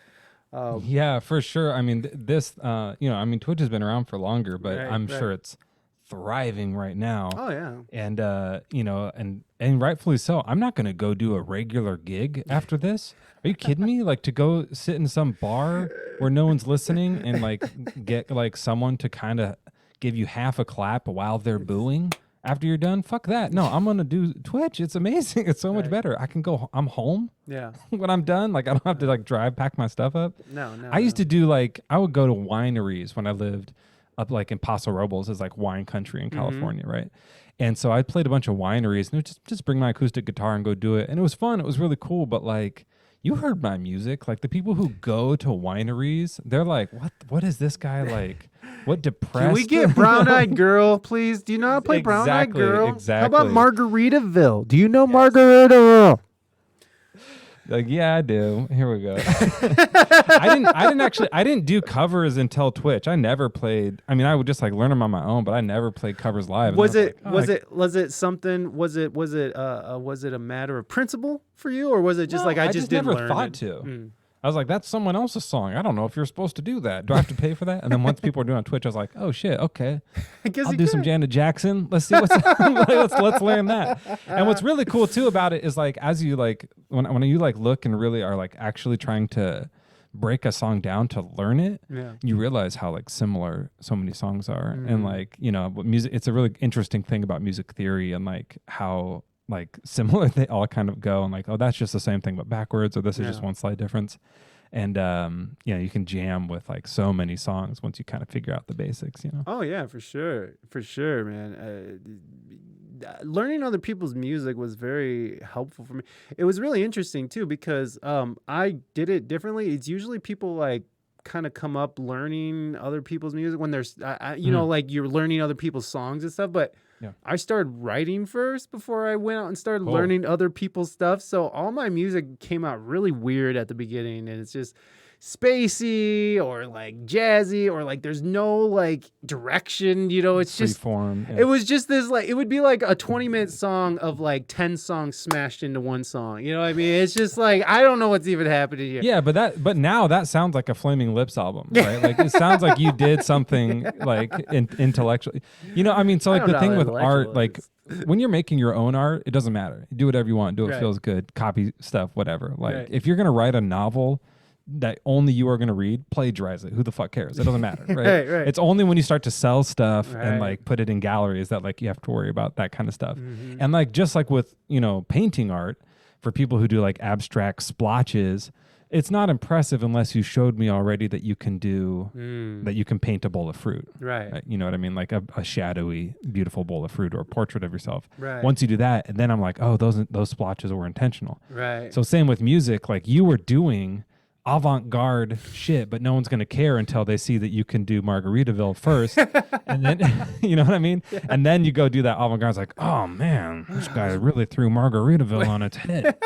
Yeah, for sure. I mean, Twitch has been around for longer, but I'm sure it's thriving right now. Oh yeah. And you know, and rightfully so. I'm not going to go do a regular gig after this. Are you kidding me? Like to go sit in some bar where no one's listening and like get like someone to kind of give you half a clap while they're booing after you're done? Fuck that. No, I'm going to do Twitch. It's amazing. It's so much better. I can go, I'm home Yeah. when I'm done. Like I don't have to like drive, pack my stuff up. No. I used to do like, I would go to wineries when I lived up like in Paso Robles, is like wine country in California, right? And so I played a bunch of wineries and it would just bring my acoustic guitar and go do it. And it was fun. It was really cool. But like, you heard my music. Like the people who go to wineries, they're like, what is this guy like? What depressed? Can we get Brown Eyed Girl, please? Do you know how to play Brown Eyed Girl? Exactly. How about Margaritaville? Do you know Margaritaville? Like, yeah, I do. Here we go. I didn't do covers until Twitch. I never played. I mean, I would just like learn them on my own, but I never played covers live. Was it a matter of principle for you, or was it just like I just didn't never learn thought it? to. I was like, that's someone else's song. I don't know if you're supposed to do that. Do I have to pay for that? And then once people are doing it on Twitch, I was like, oh shit, okay. I guess I'll do some Janet Jackson. Let's see what's let's learn that. And what's really cool too about it is like as you like when you like look and really are like actually trying to break a song down to learn it, you realize how like similar so many songs are. And like, you know, music, it's a really interesting thing about music theory and like how like similar they all kind of go, and like, oh, that's just the same thing but backwards, or this is just one slight difference. And you know, you can jam with like so many songs once you kind of figure out the basics, you know. Oh yeah, for sure, man. Learning other people's music was very helpful for me. It was really interesting too because I did it differently. It's usually people like kind of come up learning other people's music when there's you know, like you're learning other people's songs and stuff, but I started writing first before I went out and started learning other people's stuff. So all my music came out really weird at the beginning, and it's just spacey or like jazzy or like there's no like direction, you know. It's just form. It was just this like, it would be like a 20-minute song of like 10 songs smashed into one song, you know what I mean? It's just like I don't know what's even happening here. Yeah, but now that sounds like a Flaming Lips album, right? Like it sounds like you did something like intellectually, you know. I mean, so like the thing with art, like when you're making your own art, it doesn't matter. Do whatever you want, do what feels good, copy stuff, whatever. Like if you're gonna write a novel that only you are going to read, plagiarize it. Who the fuck cares? It doesn't matter, right? Right. It's only when you start to sell stuff and like put it in galleries that like you have to worry about that kind of stuff. And like just like with, you know, painting art, for people who do like abstract splotches, it's not impressive unless you showed me already that you can do that you can paint a bowl of fruit. Right. You know what I mean? Like a shadowy, beautiful bowl of fruit or a portrait of yourself. Right. Once you do that, and then I'm like, oh, those splotches were intentional. Right. So same with music, like you were doing avant-garde shit, but no one's going to care until they see that you can do Margaritaville first. And then, you know what I mean? Yeah. And then you go do that avant-garde. It's like, oh man, this guy really threw Margaritaville on its head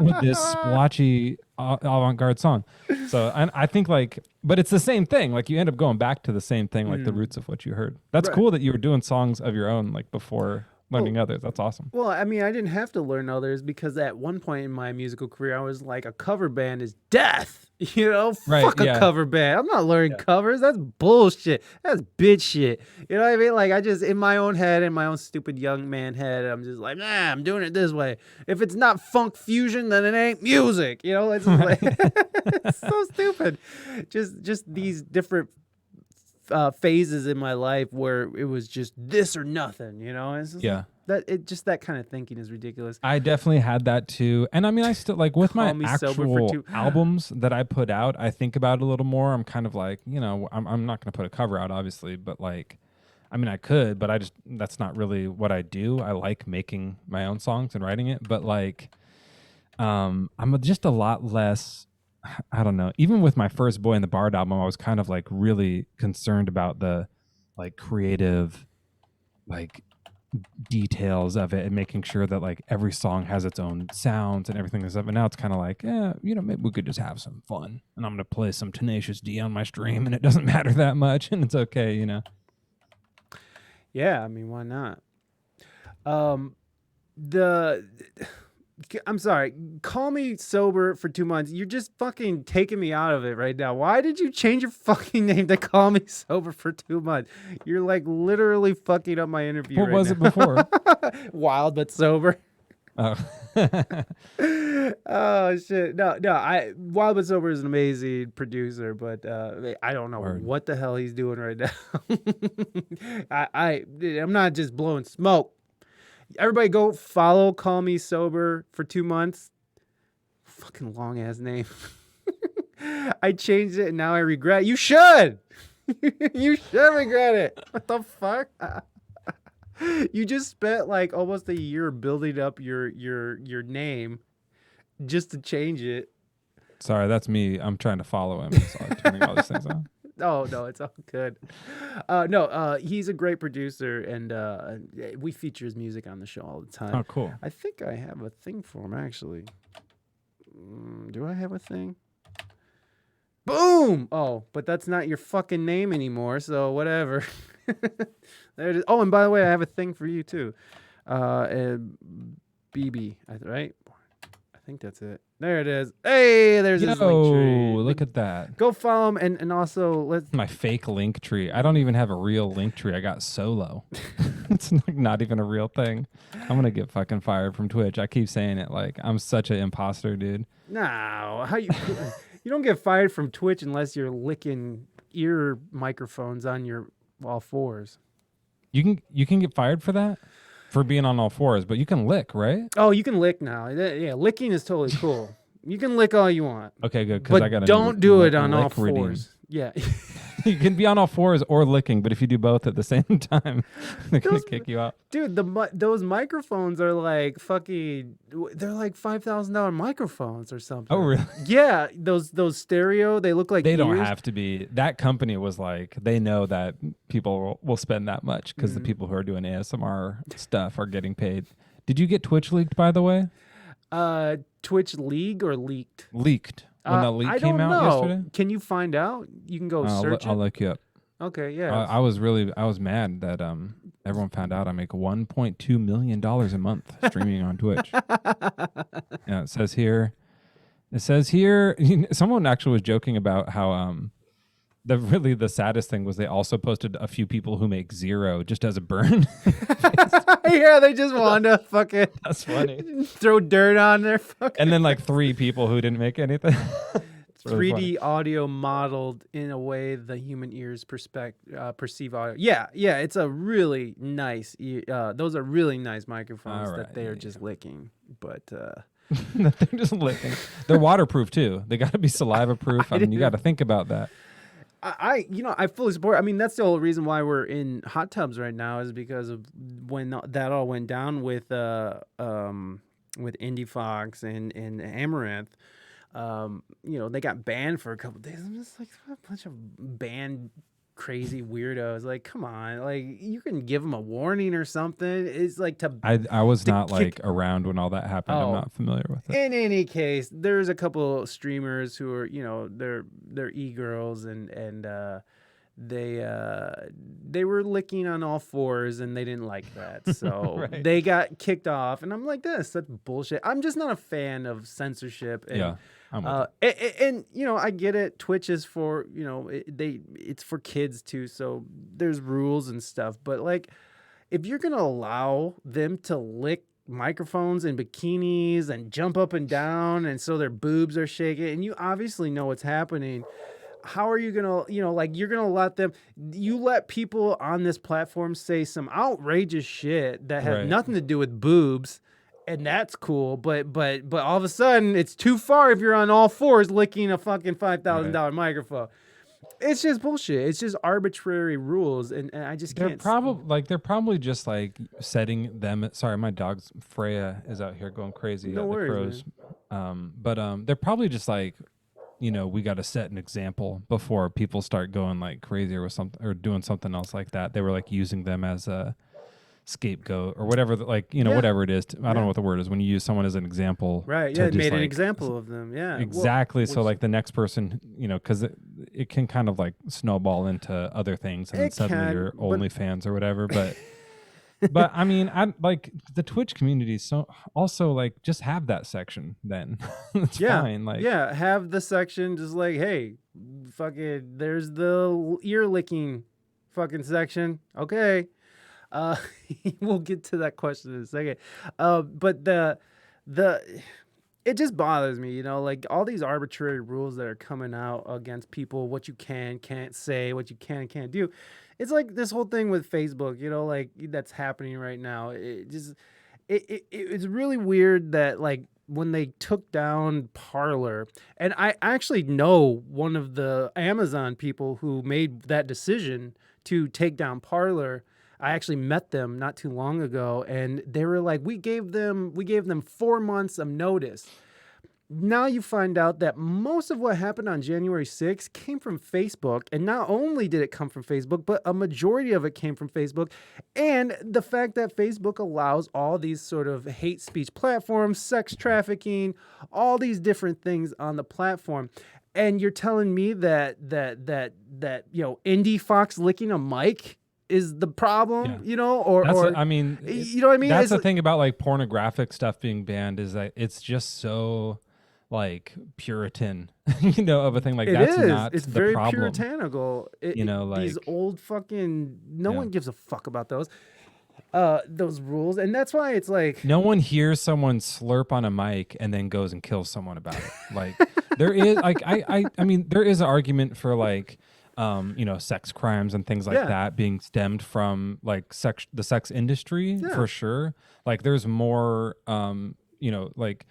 with this splotchy avant-garde song. So I think like, but it's the same thing. Like you end up going back to the same thing, like the roots of what you heard. That's cool that you were doing songs of your own, like before learning others. That's awesome. Well, I mean, I didn't have to learn others because at one point in my musical career, I was like, a cover band is death. You know, fuck a cover band. I'm not learning covers. That's bullshit. That's bitch shit. You know what I mean? Like, I just, in my own head, in my own stupid young man head, I'm just like, nah, I'm doing it this way. If it's not funk fusion, then it ain't music. You know, it's just like, it's so stupid. Just these different phases in my life where it was just this or nothing, you know. It's just that kind of thinking is ridiculous. I definitely had that too, and I mean, I still like with my actual albums that I put out, I think about it a little more. I'm kind of like, you know, I'm not going to put a cover out, obviously, but like, I mean, I could, but that's not really what I do. I like making my own songs and writing it, but like, I'm just a lot less. I don't know. Even with my first Boyan The Bard album, I was kind of like really concerned about the like creative like details of it and making sure that like every song has its own sounds and everything and stuff. And now it's kind of like, you know, maybe we could just have some fun. And I'm going to play some Tenacious D on my stream and it doesn't matter that much and it's okay, you know. Yeah, I mean, why not? I'm sorry. Call me sober for 2 months. You're just fucking taking me out of it right now. Why did you change your fucking name to call me sober for 2 months? You're like literally fucking up my interview. What right was now. it before? Wild but sober. Oh. Oh shit! No. I Wild but Sober is an amazing producer, but I don't know Word. what the hell he's doing right now. I'm not just blowing smoke. Everybody, go follow Call Me Sober for 2 months. Fucking long ass name. I changed it and now I regret. You should. You should regret it. What the fuck? You just spent like almost a year building up your name just to change it. Sorry, that's me. I'm trying to follow him. So I'm turning all these things on. Oh no, it's all good. No, he's a great producer, and we feature his music on the show all the time. Oh, cool. I think I have a thing for him actually. Do I have a thing? Boom! Oh, but that's not your fucking name anymore, so whatever. There it is. Oh, and by the way, I have a thing for you too. BB, right? I think that's it. There it is. Hey, there's his link tree. Look at that. Go follow him, and also let's. My fake link tree. I don't even have a real link tree. I got solo. It's like not even a real thing. I'm gonna get fucking fired from Twitch. I keep saying it like I'm such an imposter, dude. No, how you don't get fired from Twitch unless you're licking ear microphones on your all fours. You can get fired for that? For being on all fours, but you can lick, right? Oh, you can lick now. Yeah, licking is totally cool. You can lick all you want. Okay, good. Because But I got don't do it on all lick fours. redeem. Yeah. You can be on all fours or licking, but if you do both at the same time, they're gonna Those- kick you out. Dude, those microphones are like fucking. They're like $5,000 microphones or something. Oh, really? Yeah, those stereo. They look like They don't ears. have to be. That company was like, they know that people will spend that much because the people who are doing ASMR stuff are getting paid. Did you get Twitch leaked, by the way? Twitch League or leaked? Leaked when the leak I came don't out know. yesterday. Can you find out? You can go search I'll it. look you up. Okay, yeah. I was mad that everyone found out I make $1.2 million a month streaming on Twitch. Yeah, it says here. Someone actually was joking about how the saddest thing was they also posted a few people who make zero just as a burn. Yeah, they just wanted to fucking That's funny. throw dirt on their fucking And then like 3 people who didn't make anything. It's really 3D funny. audio modeled in a way the human ears perceive audio. Yeah, it's a really nice. Those are really nice microphones All that they are right. just licking. But They're just licking. They're waterproof too. They got to be saliva proof. I mean, you got to think about that. I fully support. I mean, that's the whole reason why we're in hot tubs right now is because of when that all went down with Indie Fox and Amaranth. They got banned for a couple days. I'm just like a bunch of banned crazy weirdos. Like, come on, like you can give them a warning or something. It's like to. I was to not kick- like around when all that happened. Oh. I'm not familiar with it. In any case, there's a couple streamers who are, they're e-girls and they were licking on all fours and they didn't like that. So Right. they got kicked off and I'm like, that's bullshit. I'm just not a fan of censorship. And, Yeah, I'm with and I get it. Twitch is for, it's for kids too. So there's rules and stuff, but like, if you're going to allow them to lick microphones in bikinis and jump up and down and so their boobs are shaking and you obviously know what's happening, how are you gonna you're gonna let people on this platform say some outrageous shit that has Right. nothing to do with boobs, and that's cool, but all of a sudden it's too far if you're on all fours licking a fucking $5,000 microphone. It's just bullshit. It's just arbitrary rules, and I just They're can't. they're probably just like setting them. Sorry, my dog's Freya is out here going crazy. No at worries, the crows. But they're probably just like, we got to set an example before people start going like crazy or something or doing something else like that. They were like using them as a scapegoat or whatever. Whatever it is. I don't know what the word is when you use someone as an example. Right? to Yeah, just, made an like, example of them. Yeah, well, Exactly. So which- like the next person, because it can kind of like snowball into other things, and then It suddenly can, you're but- OnlyFans or whatever. But But I mean, I like the Twitch community. So also like just have that section then. It's Yeah, fine. Like yeah, have the section just like, hey, fucking, there's the ear licking fucking section. Okay. Uh, we'll get to that question in a second. But the it just bothers me, like all these arbitrary rules that are coming out against people, what you can't say, what you can and can't do. It's like this whole thing with Facebook, like that's happening right now. It just it's really weird that like when they took down Parler, and I actually know one of the Amazon people who made that decision to take down Parler. I actually met them not too long ago, and they were like, we gave them 4 months of notice. Now you find out that most of what happened on January 6th came from Facebook. And not only did it come from Facebook, but a majority of it came from Facebook. And the fact that Facebook allows all these sort of hate speech platforms, sex trafficking, all these different things on the platform. And you're telling me that Indie Fox licking a mic is the problem, I mean, you know what I mean? That's It's the like, thing about like pornographic stuff being banned is that it's just so Puritan, of a thing. Like that's not it's the very problem. puritanical. These like old fucking, no one gives a fuck about those rules. And that's why it's like, no one hears someone slurp on a mic and then goes and kills someone about it. Like there is like I mean there is an argument for like sex crimes and things like that being stemmed from like the sex industry for sure. Like there's more like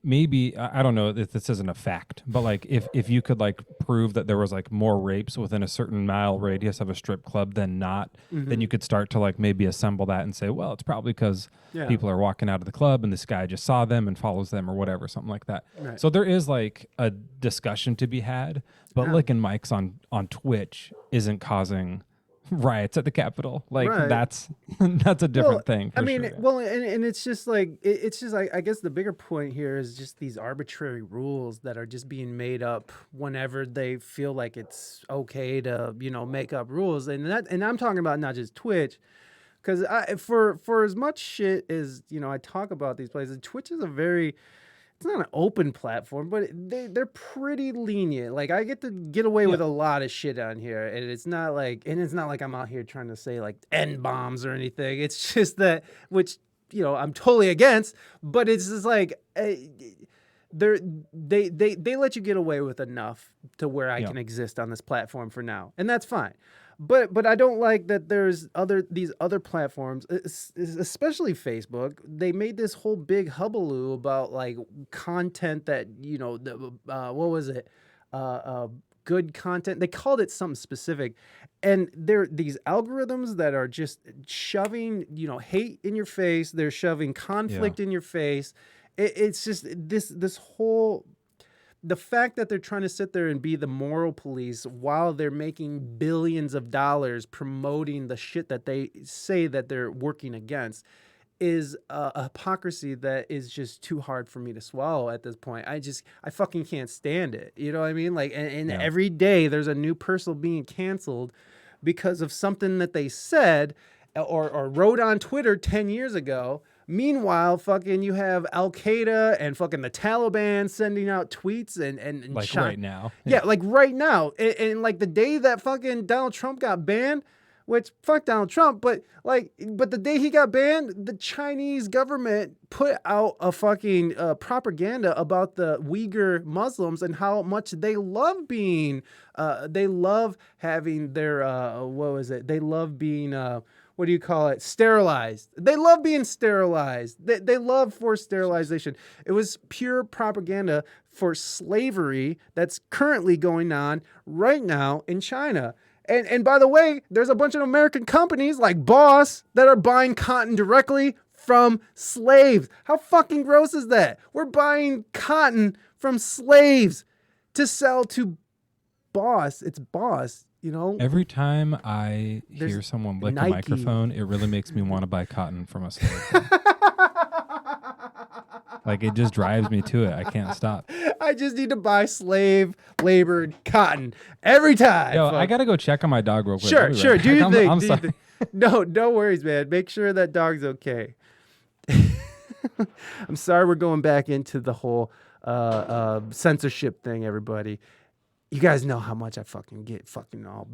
maybe I don't know if this isn't a fact, but like if you could like prove that there was like more rapes within a certain mile radius of a strip club than not, then you could start to like maybe assemble that and say, well, it's probably because people are walking out of the club and this guy just saw them and follows them or whatever, something like that. Right. So there is like a discussion to be had, but licking mics on Twitch isn't causing riots at the Capitol. Like that's a different thing. For sure. And it's just like I guess the bigger point here is just these arbitrary rules that are just being made up whenever they feel like it's okay to make up rules, and I'm talking about not just Twitch, because for as much shit as I talk about these places, Twitch is it's not an open platform, but they're pretty lenient. Like I get to get away with a lot of shit on here, and it's not like I'm out here trying to say like N bombs or anything. It's just that, which I'm totally against, but it's just like they let you get away with enough to where I can exist on this platform for now, and that's fine. But I don't like that there's these other platforms, especially Facebook. They made this whole big hullabaloo about like content that what was it? Good content. They called it something specific, and they're these algorithms that are just shoving hate in your face. They're shoving conflict in your face. It's just this whole. The fact that they're trying to sit there and be the moral police while they're making billions of dollars promoting the shit that they say that they're working against is a hypocrisy that is just too hard for me to swallow at this point. I fucking can't stand it. You know what I mean? Like, and every day there's a new person being canceled because of something that they said or wrote on Twitter 10 years ago. Meanwhile, fucking you have Al Qaeda and fucking the Taliban sending out tweets and like right now. Yeah, like right now. And like the day that fucking Donald Trump got banned, which fuck Donald Trump, but the day he got banned, the Chinese government put out a fucking propaganda about the Uyghur Muslims and how much they love being, they love having their, They love being, what do you call it? Sterilized. They love being sterilized. They love forced sterilization. It was pure propaganda for slavery that's currently going on right now in China. And by the way, there's a bunch of American companies like Boss that are buying cotton directly from slaves. How fucking gross is that? We're buying cotton from slaves to sell to Boss. It's Boss. Every time I hear someone lick Nike. a microphone, it really makes me want to buy cotton from a slave. Like it just drives me to it. I can't stop. I just need to buy slave labored cotton every time. Yo, I gotta go check on my dog real quick. Sure. Do you think? No worries, man. Make sure that dog's okay. I'm sorry we're going back into the whole censorship thing, everybody. You guys know how much I fucking get fucking all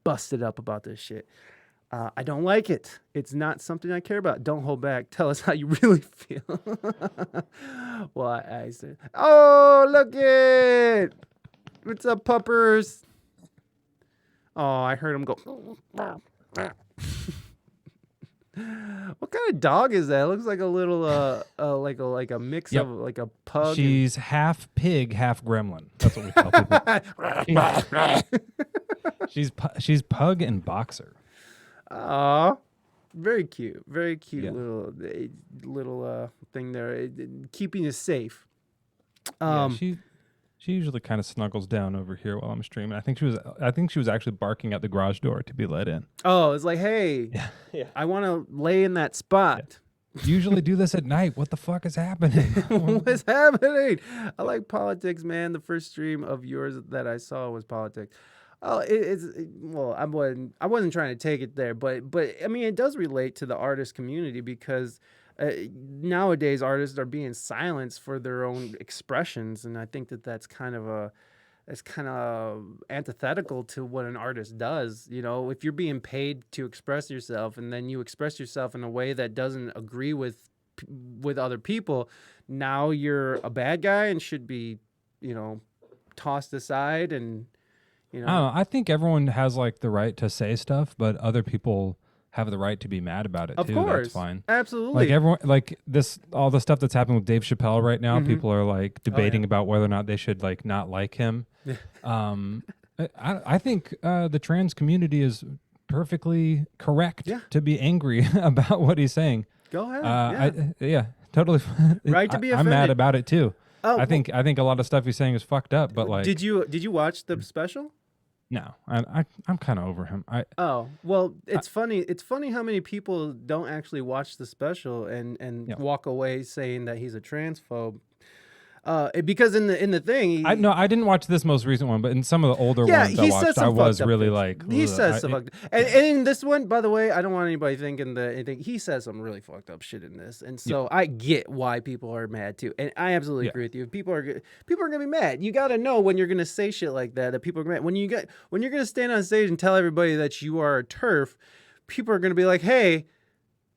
busted up about this shit. I don't like it. It's not something I care about. Don't hold back. Tell us how you really feel. Well, I said, oh, look it. What's up, puppers? Oh, I heard him go. What kind of dog is that? It looks like a little like a mix Yep. of like a pug. She's half pig, half gremlin. That's what we tell people. She's pug and boxer. Aw, very cute, Yeah. little thing there, keeping you safe. Yeah, she usually kind of snuggles down over here while I'm streaming. I think she was actually barking at the garage door to be let in. Oh, it's like, hey, Yeah. I want to lay in that spot. Usually do this at night. What the fuck is happening? What's happening? I like politics, man. The first stream of yours that I saw was politics. Oh, well, I wasn't trying to take it there, but I mean, it does relate to the artist community because nowadays artists are being silenced for their own expressions, and I think that's kind of antithetical to what an artist does. You know, if you're being paid to express yourself and then you express yourself in a way that doesn't agree with other people, now you're a bad guy and should be, tossed aside and. I don't know. I think everyone has like the right to say stuff, but other people have the right to be mad about it Of too. course, That's fine. absolutely. Like everyone, like all the stuff that's happening with Dave Chappelle right now. People are like debating about whether or not they should like not like him. I think the trans community is perfectly correct to be angry about what he's saying. Go ahead. Totally. Right to be I'm mad offended. about it too. Oh, I think a lot of stuff he's saying is fucked up. But like, did you watch the special? No, I'm kind of over him. Oh, well, it's funny. It's funny how many people don't actually watch the special and walk away saying that he's a transphobe. Because in the thing, I didn't watch this most recent one, but in some of the older ones I watched, I was really like, he says some fucked up. And in this one, by the way, I don't want anybody thinking that anything. He says some really fucked up shit in this, and so I get why people are mad too, and I absolutely agree with you. People are gonna be mad. You gotta know when you're gonna say shit like that people are mad. When you're gonna stand on stage and tell everybody that you are a TERF, people are gonna be like, hey.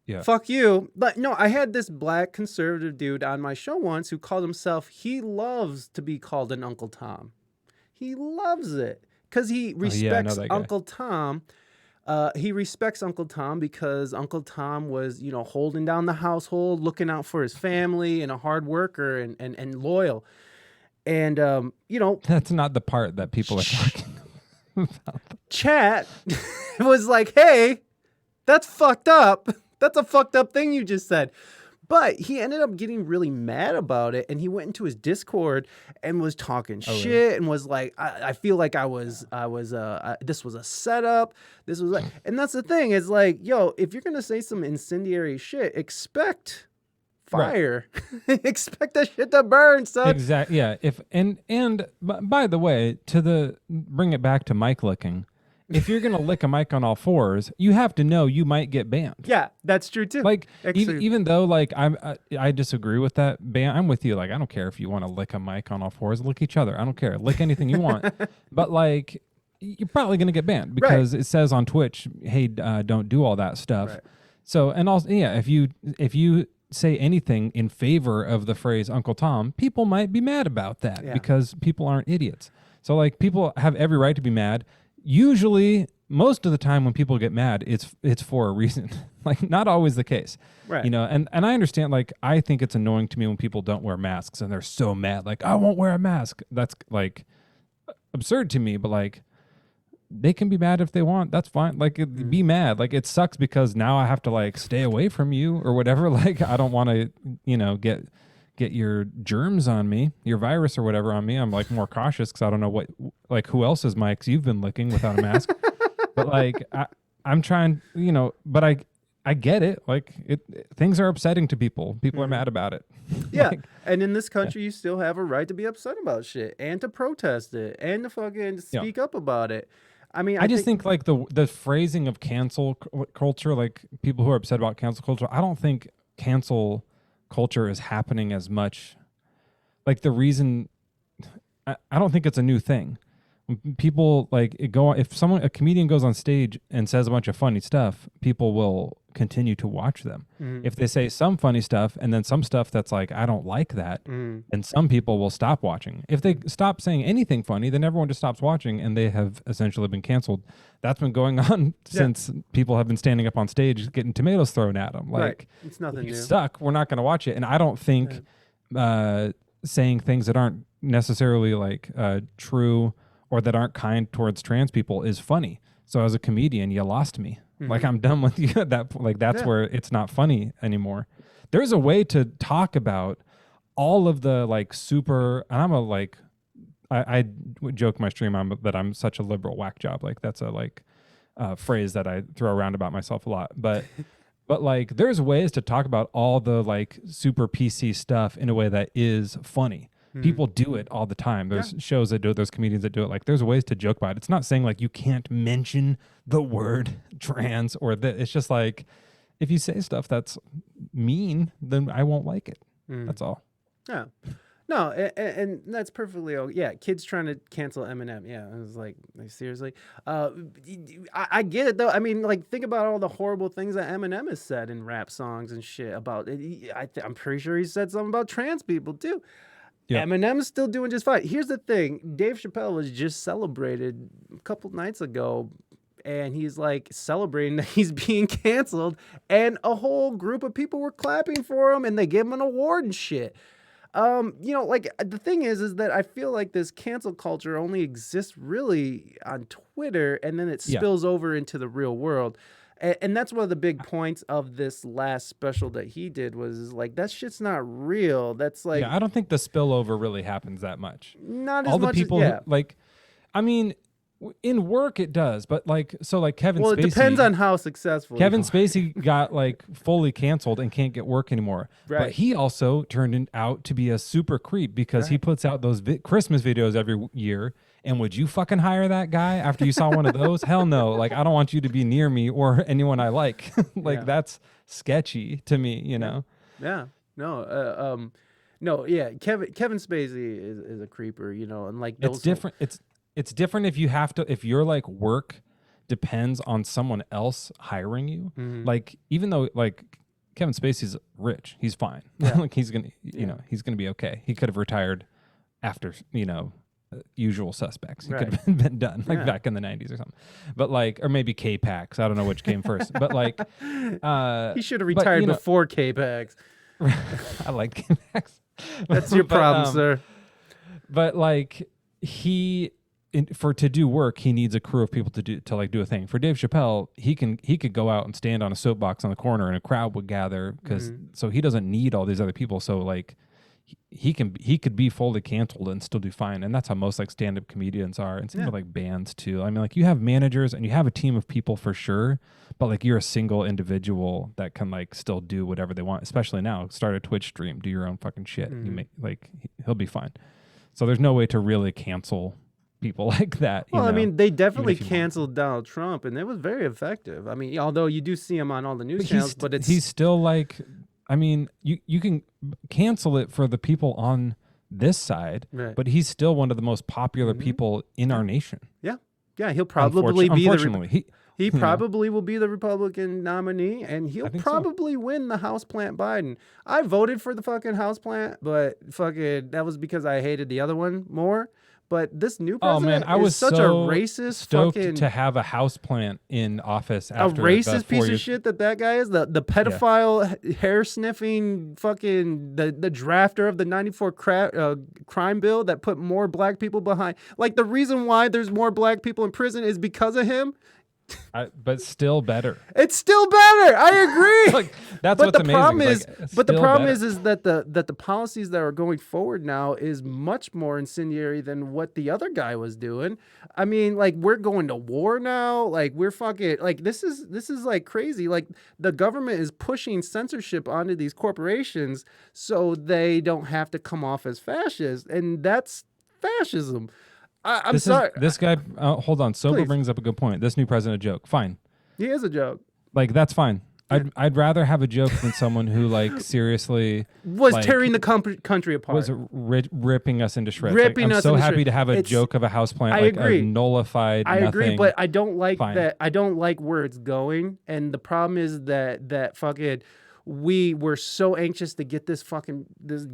Yeah. Fuck you. But no, I had this black conservative dude on my show once who called himself, he loves to be called an Uncle Tom. He loves it because he respects Uncle Tom. He respects Uncle Tom because Uncle Tom was, holding down the household, looking out for his family and a hard worker and loyal. And, that's not the part that people are talking about. Chat was like, hey, that's fucked up. That's a fucked up thing you just said. But he ended up getting really mad about it, and he went into his Discord and was talking shit really? And was like, I feel like I was this was a setup. This was like, and that's the thing is like, yo, if you're gonna say some incendiary shit, expect fire. Right. Expect that shit to burn, son. Exactly. Yeah. And by the way, bring it back to mic licking. If you're gonna lick a mic on all fours, you have to know you might get banned. Yeah, that's true too. Like even though like I disagree with that ban, I'm with you. Like I don't care if you want to lick a mic on all fours, lick each other. I don't care. Lick anything you want. But like you're probably gonna get banned because it says on Twitch, hey, don't do all that stuff. Right. So and also if you say anything in favor of the phrase Uncle Tom, people might be mad about that because people aren't idiots. So like people have every right to be mad. Usually, most of the time when people get mad, it's for a reason. Like not always the case, right? And I understand. Like I think it's annoying to me when people don't wear masks and they're so mad. Like I won't wear a mask. That's like absurd to me. But like they can be mad if they want. That's fine. Like be mad. Like it sucks because now I have to like stay away from you or whatever. Like I don't want to get your germs on me, your virus or whatever on me. I'm like more cautious because I don't know who else's mics you've been licking without a mask. But like I'm trying, but I get it. Like things are upsetting to people. People are mad about it. Yeah. And in this country, you still have a right to be upset about shit and to protest it and to fucking speak up about it. I mean, I just think like the phrasing of cancel culture, like people who are upset about cancel culture, I don't think cancel culture is happening as much. Like the reason, I don't think it's a new thing. When people like if a comedian goes on stage and says a bunch of funny stuff, people will continue to watch them. If they say some funny stuff and then some stuff that's like, I don't like that, and some people will stop watching. If they stop saying anything funny, then everyone just stops watching and they have essentially been canceled. That's been going on since people have been standing up on stage getting tomatoes thrown at them. Like, right. It's nothing if you new. suck, we're not going to watch it. And I don't think saying things that aren't necessarily like true or that aren't kind towards trans people is funny. So as a comedian, you lost me. Like I'm done with you at that point. Like that's where it's not funny anymore. There's a way to talk about all of the like super, and I'm a like, I would joke my stream on that I'm such a liberal whack job. Like that's a like phrase that I throw around about myself a lot. But but like there's ways to talk about all the like super PC stuff in a way that is funny. People do it all the time. There's shows that do it. There's comedians that do it. Like there's ways to joke about it. It's not saying like you can't mention the word trans or that. It's just like if you say stuff that's mean, then I won't like it. That's all. Yeah. No, and that's perfectly okay. Yeah, kids trying to cancel Eminem. Yeah, I was like seriously. I get it though. I mean, like think about all the horrible things that Eminem has said in rap songs and shit about. I'm pretty sure he said something about trans people too. Yep. Eminem's still doing just fine. Here's the thing. Dave Chappelle was just celebrated a couple nights ago, and he's like celebrating that he's being canceled, and a whole group of people were clapping for him, and they gave him an award and shit. You know, like the thing is that I feel like this cancel culture only exists really on Twitter, and then it spills over into the real world. And that's one of the big points of this last special that he did was like, that shit's not real. That's like... Yeah, I don't think the spillover really happens that much. Not as all much the people, as... like, I mean, in work it does, but like, so like Kevin Spacey... Well, it depends on how successful Kevin Spacey got like fully canceled and can't get work anymore. Right. But he also turned out to be a super creep because he puts out those Christmas videos every year. And would you fucking hire that guy after you saw one of those? Hell no. Like, I don't want you to be near me or anyone I like. Like, that's sketchy to me, you know? Yeah. No. No. Yeah. Kevin Spacey is a creeper, you know, and like it's different. It's different if you have to. If your like work depends on someone else hiring you. Like, even though like Kevin Spacey's rich, he's fine. Like he's gonna, you know, he's gonna be okay. He could have retired after, you know. Usual Suspects. He could have been done like back in the 90s or something, but like, or maybe K-Pax. I don't know which came first, but like, he should have retired before K-Pax. I like K-Pax. That's your problem, sir. But like, to do work, he needs a crew of people to do a thing. For Dave Chappelle, he could go out and stand on a soapbox on the corner, and a crowd would gather because so he doesn't need all these other people. So like. He could be fully canceled and still do fine, and that's how most like stand-up comedians are, and some of like bands too. I mean, like you have managers and you have a team of people for sure, but like you're a single individual that can like still do whatever they want. Especially now, start a Twitch stream, do your own fucking shit. You make like he'll be fine. So there's no way to really cancel people like that. Well, I mean, they definitely canceled Donald Trump, and it was very effective. I mean, although you do see him on all the news channels, but he's still like. I mean, you can cancel it for the people on this side, but he's still one of the most popular people in our nation. Yeah. Yeah, he'll probably be he know. probably will be the Republican nominee, and he'll probably win the houseplant Biden. I voted for the fucking houseplant, but fucking that was because I hated the other one more. But this new president I was such a racist stoked fucking... to have a houseplant in office after a racist piece of shit that guy is. The pedophile, hair-sniffing fucking... The drafter of the 94 crime bill that put more black people behind... Like, the reason why there's more black people in prison is because of him. But still better. It's still better. I agree. Like, that's what's amazing. But the problem is that the policies that are going forward now is much more incendiary than what the other guy was doing. I mean, like we're going to war now. Like we're fucking like this is like crazy. Like the government is pushing censorship onto these corporations so they don't have to come off as fascist, and that's fascism. I'm sorry. This guy, hold on. Sober Please. brings up a good point. This new president joke. Fine. He is a joke. Like, that's fine. I'd rather have a joke than someone who, like, seriously Was like, tearing the country apart. was ripping us into shreds. Ripping I'm us so into happy shreds. to have a joke of a houseplant, I like agree. a nullified I agree, nothing. but I don't like Fine. that. I don't like where it's going. And the problem is that fucking we were so anxious to get this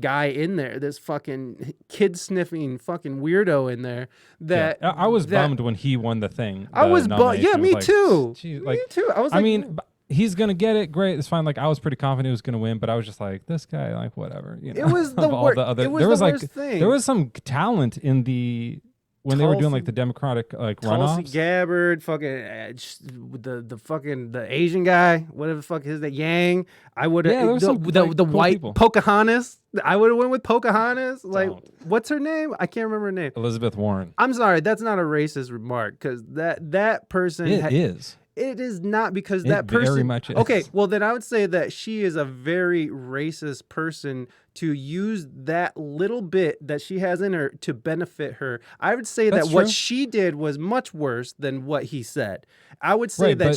guy in there, this fucking kid sniffing fucking weirdo in there. That yeah. I was bummed when he won the thing. I was bummed. Yeah, me too. Geez, Me too. I was. I mean, he's gonna get it. Great, it's fine. Like, I was pretty confident he was gonna win, but I was just like, this guy, like, whatever. You know, It was the all the other. It was there was the like worst thing. there was some talent in the when they were doing like the Democratic like Tulsi runoffs. Gabbard, fucking the Asian guy, whatever the fuck is that, Yang. I would have Yeah, there was some, the like, cool white people. Pocahontas. I would have went with Pocahontas. Like, Don't. what's her name? I can't remember her name. Elizabeth Warren. I'm sorry, that's not a racist remark because that person It is. It is not because It that person. very much is. Okay, well then I would say that she is a very racist person to use that little bit that she has in her to benefit her. I would say That's that what true. she did was much worse than what he said. I would say Right, that what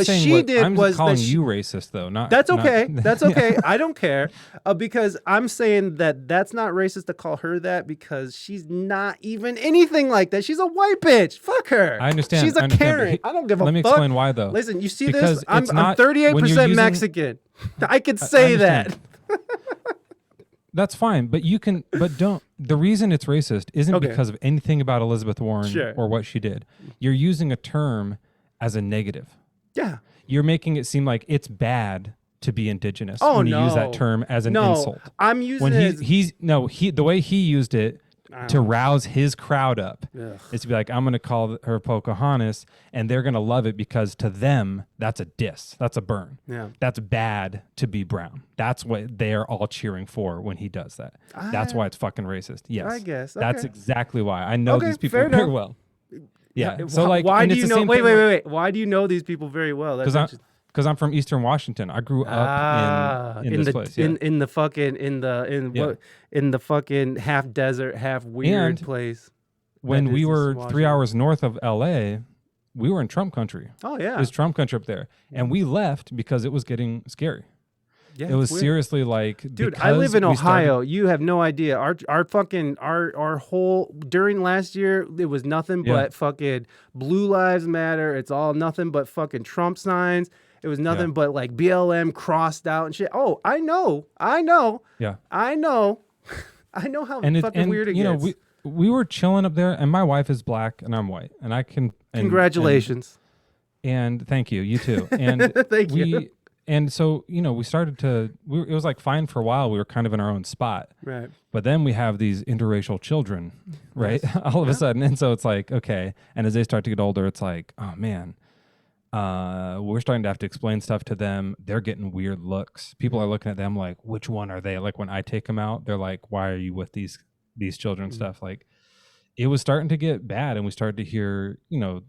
she did I'm was calling that you racist though. Not that's not- okay. That's okay. I don't care because I'm saying that that's not racist to call her that because she's not even anything like that. She's a white bitch. Fuck her. I understand. She's a I understand, but Karen. I don't give a Let me fuck. explain why though. Listen, you see Because this? I'm it's not- 38% when you're using- Mexican. I could say that. understand. That's fine, but you can, but don't. The reason it's racist isn't Okay. because of anything about Elizabeth Warren Sure. or what she did. You're using a term as a negative. Yeah. You're making it seem like it's bad to be indigenous Oh, when you use no. that term as an No, insult. I'm using When it the way he used it to rouse his crowd up Ugh. is to be like, I'm going to call her Pocahontas, and they're going to love it because to them that's a diss, that's a burn. Yeah. That's bad to be brown. That's what they're all cheering for when he does that. That's why it's fucking racist. Yes, I guess, that's okay. exactly why. I know Okay, these people fair very enough. well. Yeah. Yeah, So like, why and do it's you the know? same Wait, thing wait, with- wait, wait. Why do you know these people very well? That's interesting. Because I'm from Eastern Washington. I grew up in this the place. Yeah. in the fucking in the fucking half desert, half weird And place. when that we is were Washington. 3 hours north of LA, we were in Trump country. Oh yeah, It was Trump country up there. And we left because it was getting scary. yeah, It was it's weird. seriously like, Dude, I live in because we started- Ohio. You have no idea. Our whole during last year, it was nothing Yeah. but fucking Blue Lives Matter. It's all nothing but fucking Trump signs. It was nothing Yeah. but like BLM crossed out and shit. Oh, I know. Yeah. I know how And fucking weird it you know, gets. we were chilling up there, and my wife is black and I'm white, and I can Congratulations. and thank you, you too. And Thank you. And so, you know, we started to. It was like fine for a while. We were kind of in our own spot, Right. but then we have these interracial children, right? All of a sudden, and so it's like, okay. And as they start to get older, it's like, oh man, we're starting to have to explain stuff to them. They're getting weird looks. People are looking at them like, which one are they? Like when I take them out, they're like, why are you with these children? Stuff like, it was starting to get bad, and we started to hear, you know,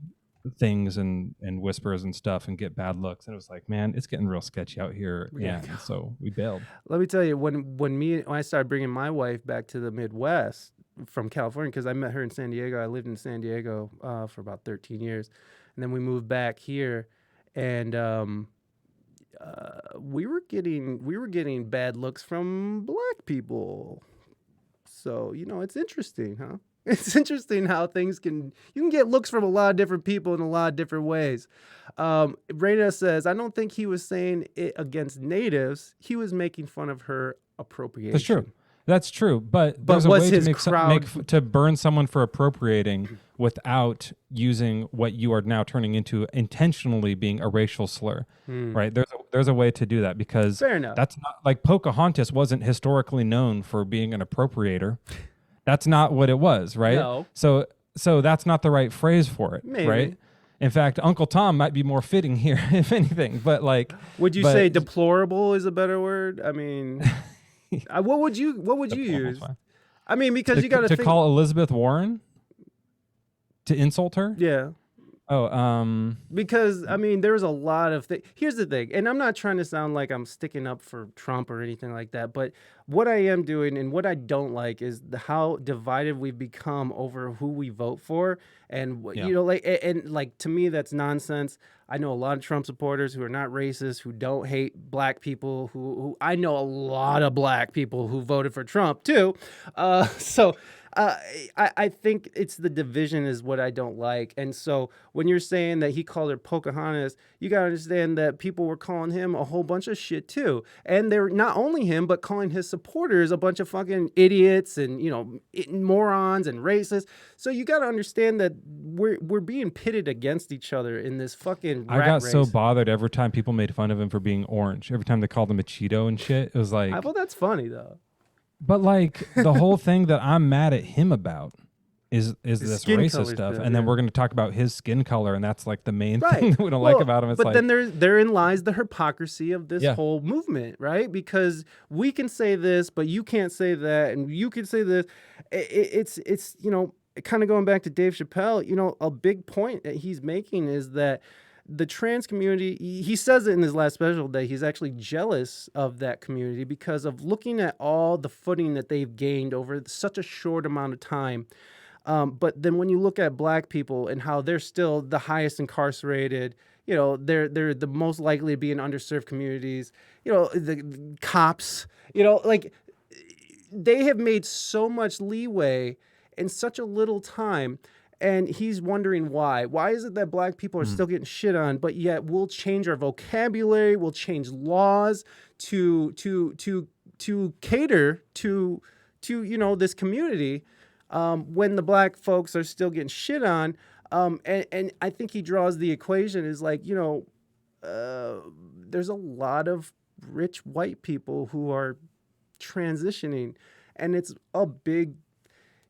things and whispers and stuff and get bad looks, and it was like, man, it's getting real sketchy out here. Yeah. And so we bailed. Let me tell you, when I started bringing my wife back to the Midwest from California, because I met her in San Diego. I lived in San Diego for about 13 years, and then we moved back here, and we were getting bad looks from black people. So you know, it's interesting, huh? It's interesting how you can get looks from a lot of different people in a lot of different ways. Reina says, I don't think he was saying it against natives. He was making fun of her appropriation. That's true. That's true. But there's a was way to his make crowd- to burn someone for appropriating without using what you are now turning into intentionally being a racial slur, right? There's a way to do that, because Fair enough. that's not like Pocahontas wasn't historically known for being an appropriator. That's not what it was, right? No. So that's not the right phrase for it, Maybe. right? In fact, Uncle Tom might be more fitting here, if anything. But like, Would you say deplorable is a better word? I mean, what would you use? fine. I mean, because you got to think. call Elizabeth Warren, to insult her. Yeah. Because I mean, there's a lot of things. Here's the thing, and I'm not trying to sound like I'm sticking up for Trump or anything like that, but what I am doing and what I don't like is how divided we've become over who we vote for, and you know, like to me, that's nonsense. I know a lot of Trump supporters who are not racist, who don't hate black people, who I know a lot of black people who voted for Trump too. I think it's the division is what I don't like. And so when you're saying that he called her Pocahontas, you got to understand that people were calling him a whole bunch of shit too. And they're not only him, but calling his supporters a bunch of fucking idiots and, you know, morons and racists. So you got to understand that we're being pitted against each other in this fucking rat I got race. so bothered every time people made fun of him for being orange. Every time they called him a Cheeto and shit, it was like... I thought that's funny though. But like the whole thing that I'm mad at him about is this racist stuff, and then we're going to talk about his skin color, and that's like the main thing that we don't like about him. It's but like, then therein lies the hypocrisy of this whole movement, right? Because we can say this, but you can't say that, and you can say this. It's you know, kind of going back to Dave Chappelle. You know, a big point that he's making is that the trans community, he says it in his last special that he's actually jealous of that community because of looking at all the footing that they've gained over such a short amount of time. But then when you look at black people and how they're still the highest incarcerated, you know, they're the most likely to be in underserved communities, you know, the cops, you know, like they have made so much leeway in such a little time. And he's wondering why. Why is it that black people are still getting shit on, but yet we'll change our vocabulary, we'll change laws to cater to you know, this community when the black folks are still getting shit on. And I think he draws the equation is like, you know, there's a lot of rich white people who are transitioning, and it's a big,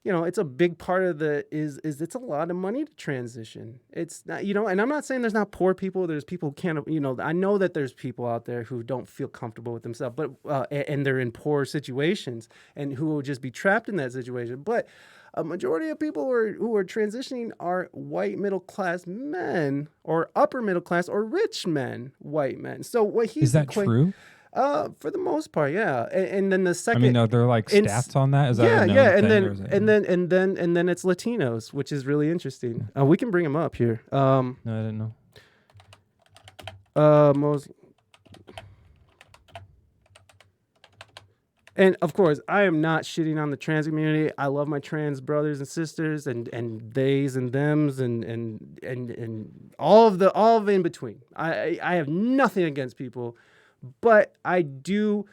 you know, it's a big part of the is it's a lot of money to transition. It's not, you know, and I'm not saying there's not poor people. There's people who can't, you know, I know that there's people out there who don't feel comfortable with themselves, but and they're in poor situations and who will just be trapped in that situation. But a majority of people who are transitioning are white middle class men or upper middle class or rich men, white men. So what he's is that true? For the most part, yeah. And then the second, I mean, are there like stats on that? Is that yeah, a known yeah. thing, And then it's Latinos, which is really interesting. We can bring them up here. No, I didn't know. Most, and of course, I am not shitting on the trans community. I love my trans brothers and sisters, and theys and thems, and all of in between. I have nothing against people. But I don't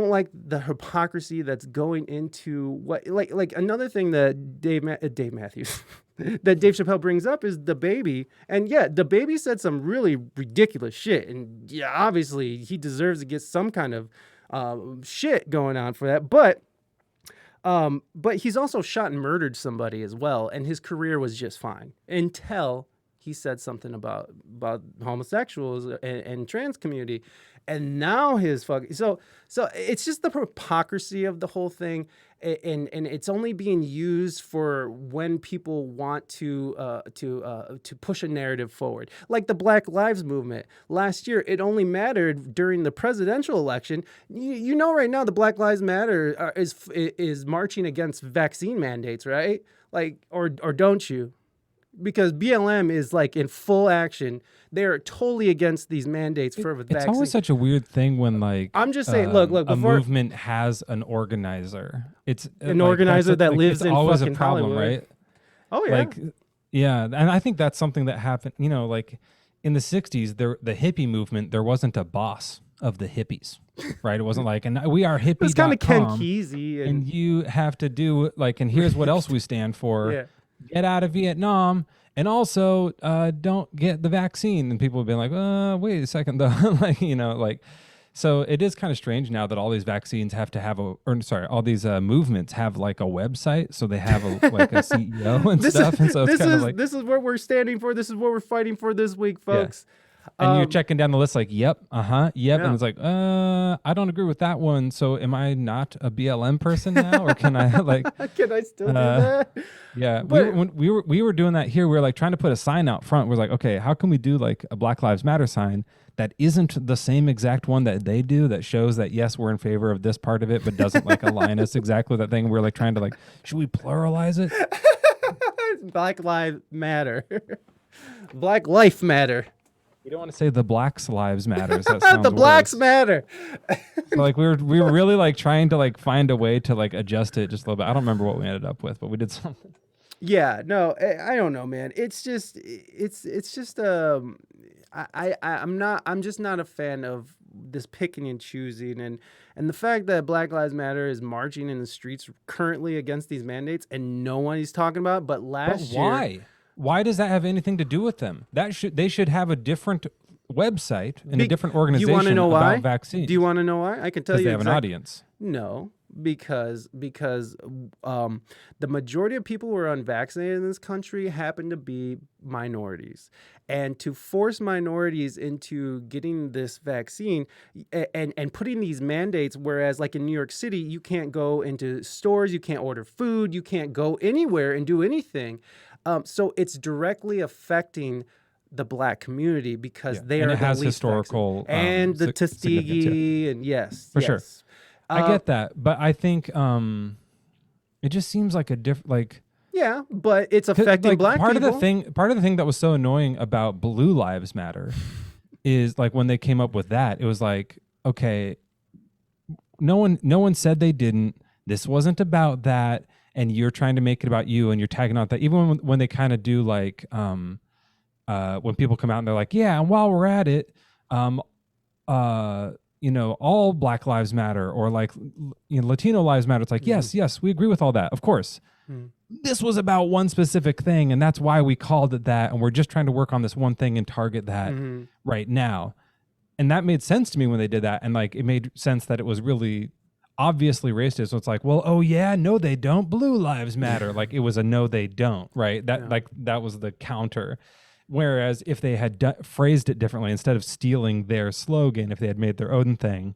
like the hypocrisy that's going into what like another thing that Dave Matthews that Dave Chappelle brings up is the baby. And yeah, the baby said some really ridiculous shit. And yeah, obviously he deserves to get some kind of shit going on for that. But he's also shot and murdered somebody as well, and his career was just fine until he said something about homosexuals and trans community, and now his fucking so it's just the hypocrisy of the whole thing, and it's only being used for when people want to push a narrative forward, like the Black Lives Movement last year. It only mattered during the presidential election. You know, right now the Black Lives Matter is marching against vaccine mandates, right? Like, or don't you? Because BLM is like in full action. They're totally against these mandates for vaccine. It's always such a weird thing when like I'm just saying, look, a movement has an organizer. It's an organizer that lives in always fucking a problem, Hollywood. right? Oh yeah, like yeah, and I think that's something that happened. You know, like in the '60s, the hippie movement, there wasn't a boss of the hippies, right? It wasn't like, and we are hippie. It's kind of Ken Kesey, and you have to do like, and here's what else we stand for. Yeah. Get out of Vietnam, and also don't get the vaccine. And people have been like, wait a second, though. Like, you know, like, so it is kind of strange now that all these vaccines have to have all these movements have like a website, so they have like a CEO and stuff. And so it's kind of like, this is what we're standing for. This is what we're fighting for this week, folks. And you're checking down the list like, yep, yep. Yeah. And it's like, I don't agree with that one. So am I not a BLM person now? Or can I like, Can I still do that? yeah, But- when we were doing that here. We were like trying to put a sign out front. We're like, okay, how can we do like a Black Lives Matter sign that isn't the same exact one that they do, that shows that yes, we're in favor of this part of it, but doesn't like align us exactly with that thing. We're like trying to like, should we pluralize it? Black Lives Matter. Black Life Matter. You don't want to say the Blacks' Lives Matters. That sounds The Blacks worse. Matter. So like we were really like trying to like find a way to like adjust it just a little bit. I don't remember what we ended up with, but we did something. Yeah, no, I don't know, man. It's just I'm just not a fan of this picking and choosing, and the fact that Black Lives Matter is marching in the streets currently against these mandates and no one is talking about it. But last year, Why? Why does that have anything to do with them? They should have a different website and a different organization you want to know why? about vaccines. Do you want to know why? I can tell Because you. they have an audience. No, because the majority of people who are unvaccinated in this country happen to be minorities, and to force minorities into getting this vaccine and putting these mandates, whereas like in New York City, you can't go into stores, you can't order food, you can't go anywhere and do anything. So it's directly affecting the Black community because they and are it has the least historical and the significance, Tuskegee and yes, For sure. yes. I get that, but I think it just seems like a different like. Yeah, but it's 'Cause, affecting like, Black part people. Part of the thing that was so annoying about Blue Lives Matter is like when they came up with that, it was like, okay, no one said they didn't. This wasn't about that, and you're trying to make it about you, and you're tagging on that. Even when they kind of do like when people come out and they're like, yeah, and while we're at it, all Black Lives Matter, or like Latino lives matter. It's like, yes, we agree with all that, of course. This was about one specific thing, and that's why we called it that, and we're just trying to work on this one thing and target that right now. And that made sense to me when they did that, and like it made sense that it was really obviously racist. So it's like, well, oh yeah, no they don't, Blue Lives Matter. Like it was a no they don't, right? That was the counter. Whereas if they had phrased it differently, instead of stealing their slogan, if they had made their own thing,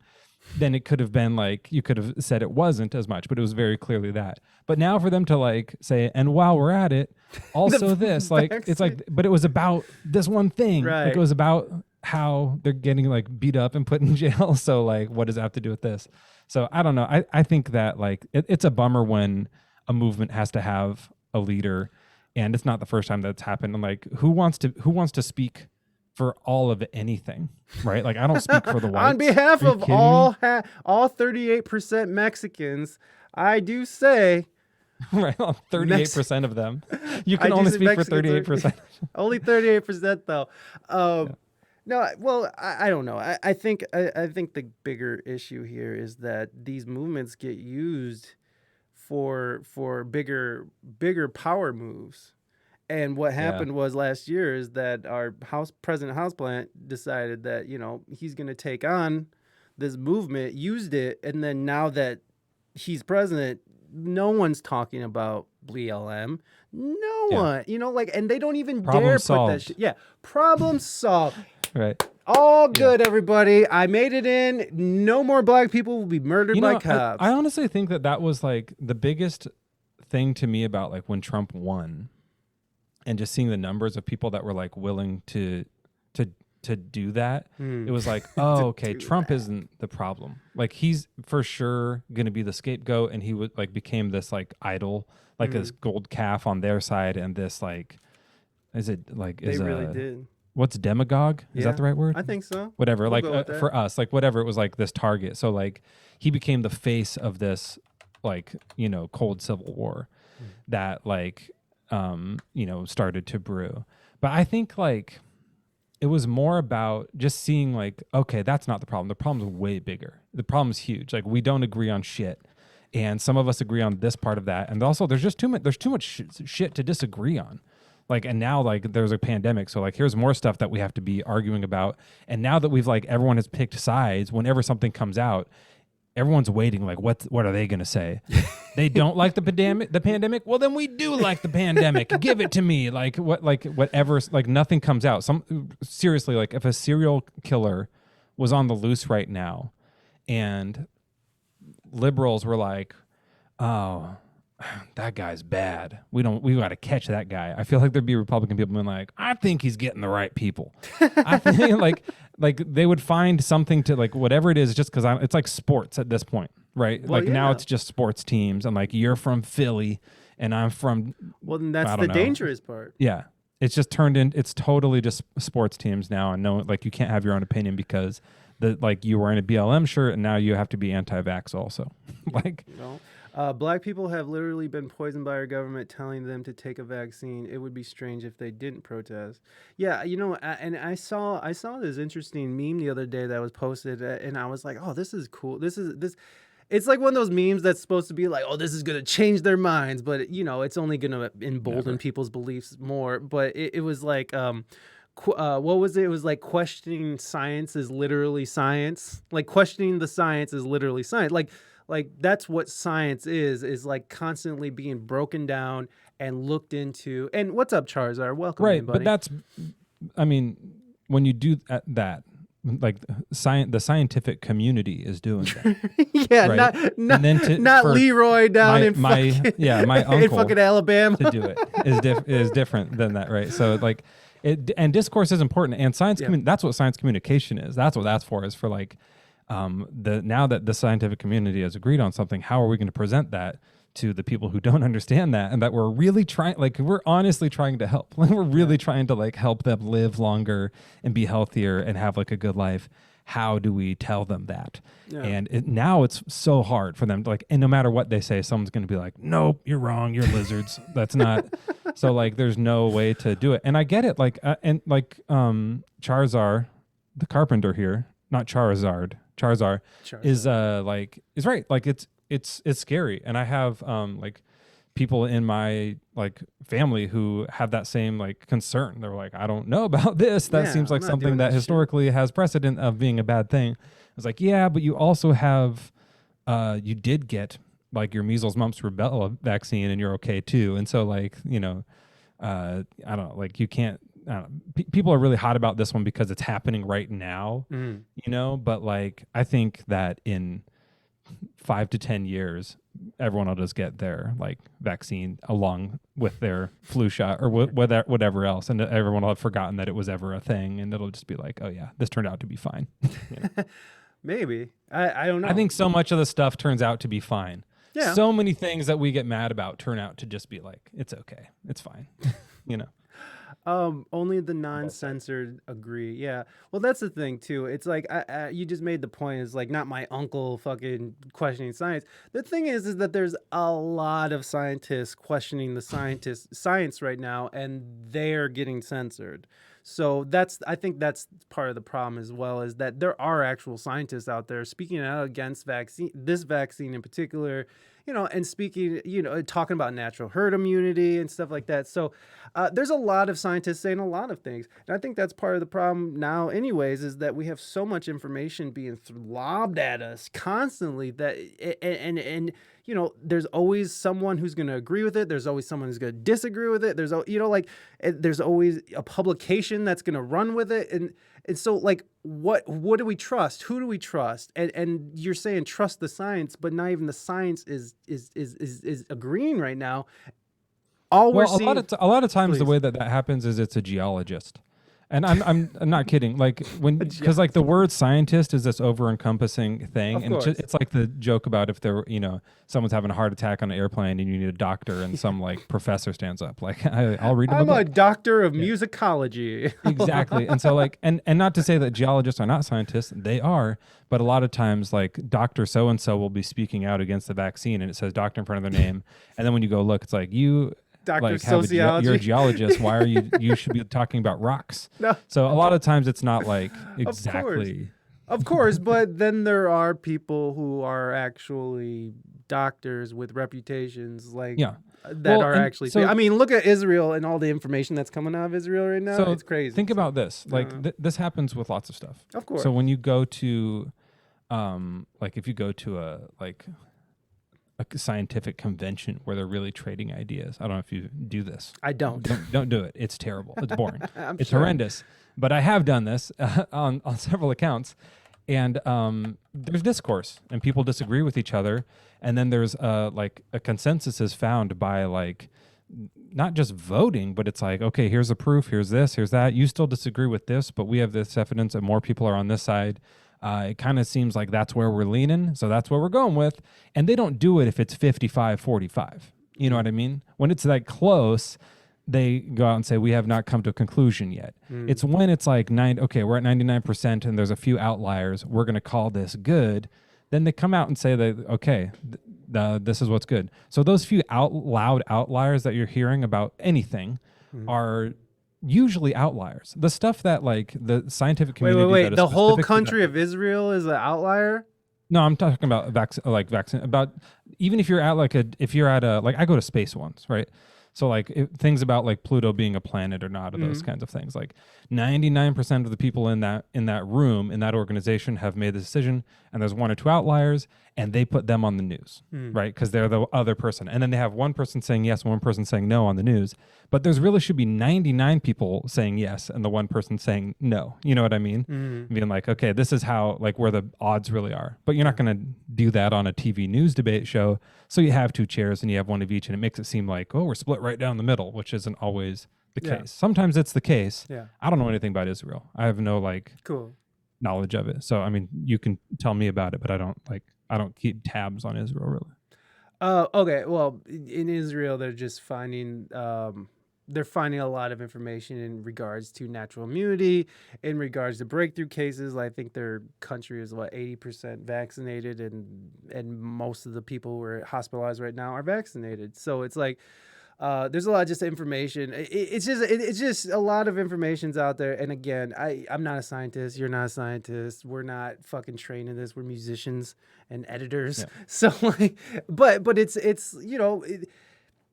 then it could have been like, you could have said it wasn't as much, but it was very clearly that. But now for them to like say, and while we're at it, also this, like, it's like, but it was about this one thing. Right. Like it was about how they're getting like beat up and put in jail. So like, what does that have to do with this? So I don't know. I think that like, it's a bummer when a movement has to have a leader, and it's not the first time that's happened. And like, who wants to speak for all of anything, right? Like I don't speak for the whites. On behalf Are you of kidding all me? all 38% Mexicans, I do say Right, 38% of them. You I can do only say speak for Mexicans are- 38%. only 38% though. No, well, I don't know. I think the bigger issue here is that these movements get used for bigger power moves. And what happened was last year is that our President Houseplant decided that, he's going to take on this movement, used it, and then now that he's president, no one's talking about BLM. No one, and they don't even Problem dare solved. put that shit. Yeah, problem solved. Right. All good, everybody. I made it in. No more Black people will be murdered by cops. I honestly think that was like the biggest thing to me about like when Trump won, and just seeing the numbers of people that were like willing to do that. It was like, oh, okay, Trump isn't the problem. Like he's for sure going to be the scapegoat, and he would like became this like idol, like this gold calf on their side, and this like, is it like they really did. What's demagogue? Is that the right word? I think so. Whatever. We'll Like go with that. for us, like whatever, it was like this target. So like he became the face of this like, cold civil war that like, started to brew. But I think like it was more about just seeing like, okay, that's not the problem. The problem's way bigger. The problem's huge. Like we don't agree on shit. And some of us agree on this part of that. And also there's just too much shit to disagree on. Like, and now like there's a pandemic. So like, here's more stuff that we have to be arguing about. And now that we've like, everyone has picked sides, whenever something comes out, everyone's waiting. Like what are they going to say? They don't like the pandemic. Well, then we do like the pandemic. Give it to me. Like whatever. Like nothing comes out. Seriously, like if a serial killer was on the loose right now, and liberals were like, "Oh, that guy's bad. We got to catch that guy." I feel like there'd be Republican people being like, "I think he's getting the right people." I think like they would find something to like whatever it is, just because it's like sports at this point. Right. Well, like now it's just sports teams and like you're from Philly and I'm from. Well, then that's I the don't know. dangerous part. Yeah. It's just it's totally just sports teams now. And no, like you can't have your own opinion because like you were in a BLM shirt and now you have to be anti-vax also. Like, black people have literally been poisoned by our government telling them to take a vaccine. It would be strange if they didn't protest. Yeah, and I saw this interesting meme the other day that was posted, and I was like, oh, this is cool. This. It's like one of those memes that's supposed to be like, oh, this is going to change their minds, but it's only going to embolden people's beliefs more. But it was like, what was it? It was like questioning science is literally science. Like questioning the science is literally science. Like that's what science is like constantly being broken down and looked into. And what's up, Charizard? Welcome, right. in, buddy. But when you do that, like the scientific community is doing that. Yeah, right? not Leroy down my uncle in fucking Alabama to do it is different than that, right? So like and discourse is important, and science that's what science communication is. That's what that's for. Is for like now that the scientific community has agreed on something, how are we going to present that to the people who don't understand that, and that we're really trying, like we're honestly trying to help. Like we're really trying to like help them live longer and be healthier and have like a good life. How do we tell them that? Yeah. And now it's so hard for them to like, and no matter what they say, someone's going to be like, nope, you're wrong. You're lizards. That's not. So like, there's no way to do it. And I get it. Like, Charizard, the carpenter here, not Charizard is right. Like it's scary. And I have like people in my like family who have that same like concern. They're like, I don't know about this. That seems like something that historically has precedent of being a bad thing. I was like, yeah, but you also have you did get like your measles, mumps, rubella vaccine and you're okay too. And so like, I don't know, like you can't, people are really hot about this one because it's happening right now, but like, I think that in 5 to 10 years, everyone will just get their like vaccine along with their flu shot or whatever else. And everyone will have forgotten that it was ever a thing. And it'll just be like, oh yeah, this turned out to be fine. Maybe. I don't know. I think so much of the stuff turns out to be fine. Yeah. So many things that we get mad about turn out to just be like, it's okay. It's fine. Only the non-censored agree. Yeah. Well, that's the thing too. It's like you just made the point. It's like not my uncle fucking questioning science. The thing is that there's a lot of scientists questioning the science right now, and they're getting censored. So I think that's part of the problem as well, is that there are actual scientists out there speaking out against this vaccine in particular, and speaking, talking about natural herd immunity and stuff like that. So there's a lot of scientists saying a lot of things. And I think that's part of the problem now anyways, is that we have so much information being lobbed at us constantly that, and there's always someone who's going to agree with it. There's always someone who's going to disagree with it. There's, there's always a publication that's going to run with it. And so like, what do we trust? Who do we trust? And you're saying trust the science, but not even the science is agreeing right now. A lot of times the way that happens is it's a geologist. And I'm not kidding. Like because like the word scientist is this over-encompassing thing, and it's like the joke about if there, someone's having a heart attack on an airplane and you need a doctor, and some like professor stands up, like I'll read. I'm a doctor of musicology. Exactly, and so like and not to say that geologists are not scientists, they are, but a lot of times like Dr. So and so will be speaking out against the vaccine, and it says doctor in front of their name, and then when you go look, it's like you. Dr. Sociology. You're a geologist. Why are you should be talking about rocks? No. So a lot of times it's not like exactly. Of course, but then there are people who are actually doctors with reputations actually. So, I mean, look at Israel and all the information that's coming out of Israel right now. So it's crazy. Think about this. Like this happens with lots of stuff. Of course. So when you go to, like if you go to a a scientific convention where they're really trading ideas. I don't know if you do this. I don't. Don't do it. It's terrible. It's boring. It's sure. horrendous. But I have done this on several accounts. And there's discourse, and people disagree with each other. And then there's like a consensus is found by like not just voting, but it's like, okay, here's the proof, here's this, here's that. You still disagree with this, but we have this evidence, and more people are on this side. It kind of seems like that's where we're leaning, so that's where we're going with. And they don't do it if it's 55-45. You know what I mean? When it's that close, they go out and say, we have not come to a conclusion yet. It's when it's like, okay, we're at 99% and there's a few outliers, we're going to call this good. Then they come out and say that, okay, this is what's good. So those few loud outliers that you're hearing about anything are usually outliers. The stuff that like the scientific community... Wait. The whole country of Israel is an outlier? No, I'm talking about vaccine. About even if you're at like I go to space once, right? So like things about like Pluto being a planet or not, or those kinds of things. Like 99% of the people in that room, in that organization have made the decision, and there's one or two outliers, and they put them on the news, right? Because they're the other person. And then they have one person saying yes, one person saying no on the news. But there's really should be 99 people saying yes and the one person saying no. You know what I mean? Being like, okay, this is how, like, where the odds really are. But you're not going to do that on a TV news debate show. So you have two chairs and you have one of each, and it makes it seem like, oh, we're split right down the middle, which isn't always the case. Sometimes it's the case. Yeah. I don't know anything about Israel. I have no knowledge of it. So I mean, you can tell me about it, but I don't keep tabs on Israel really. Okay. Well, in Israel, they're just finding a lot of information in regards to natural immunity, in regards to breakthrough cases. I think their country is 80% vaccinated, and most of the people who are hospitalized right now are vaccinated. So it's like there's a lot of just information. It's just a lot of information's out there. And again, I'm not a scientist. You're not a scientist. We're not fucking trained in this. We're musicians and editors. Yeah. So like, but it's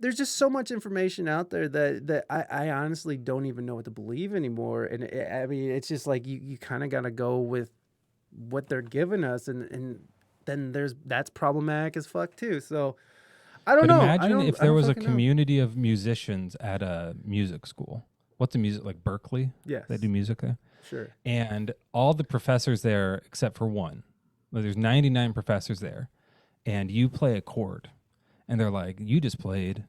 there's just so much information out there that I honestly don't even know what to believe anymore. And I mean, it's just like you kind of got to go with what they're giving us, and then that's problematic as fuck too. So I don't know. Imagine if there was a community of musicians at a music school. What's the music, like Berkeley? Yes. They do music there? Sure. And all the professors there, except for one, there's 99 professors there, and you play a chord. And they're like, you just played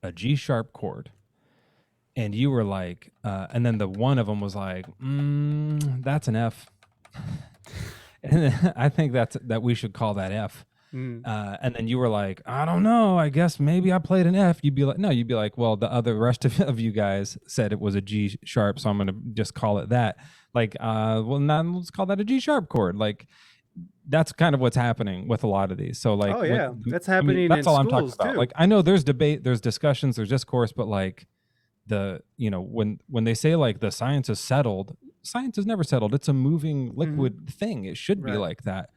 a G sharp chord. And you were like, and then the one of them was like, that's an F. And then I think that we should call that F. And then you were like, I don't know, I guess maybe I played an F. You'd be like, well, the rest of you guys said it was a G sharp, so I'm going to just call it that. Like, well, now let's call that a G sharp chord. Like, that's kind of what's happening with a lot of these. So like, that's happening. That's in all I'm talking about. Too. Like, I know there's debate, there's discussions, there's discourse, but like when they say like the science is settled, science is never settled. It's a moving liquid thing. It should be like that.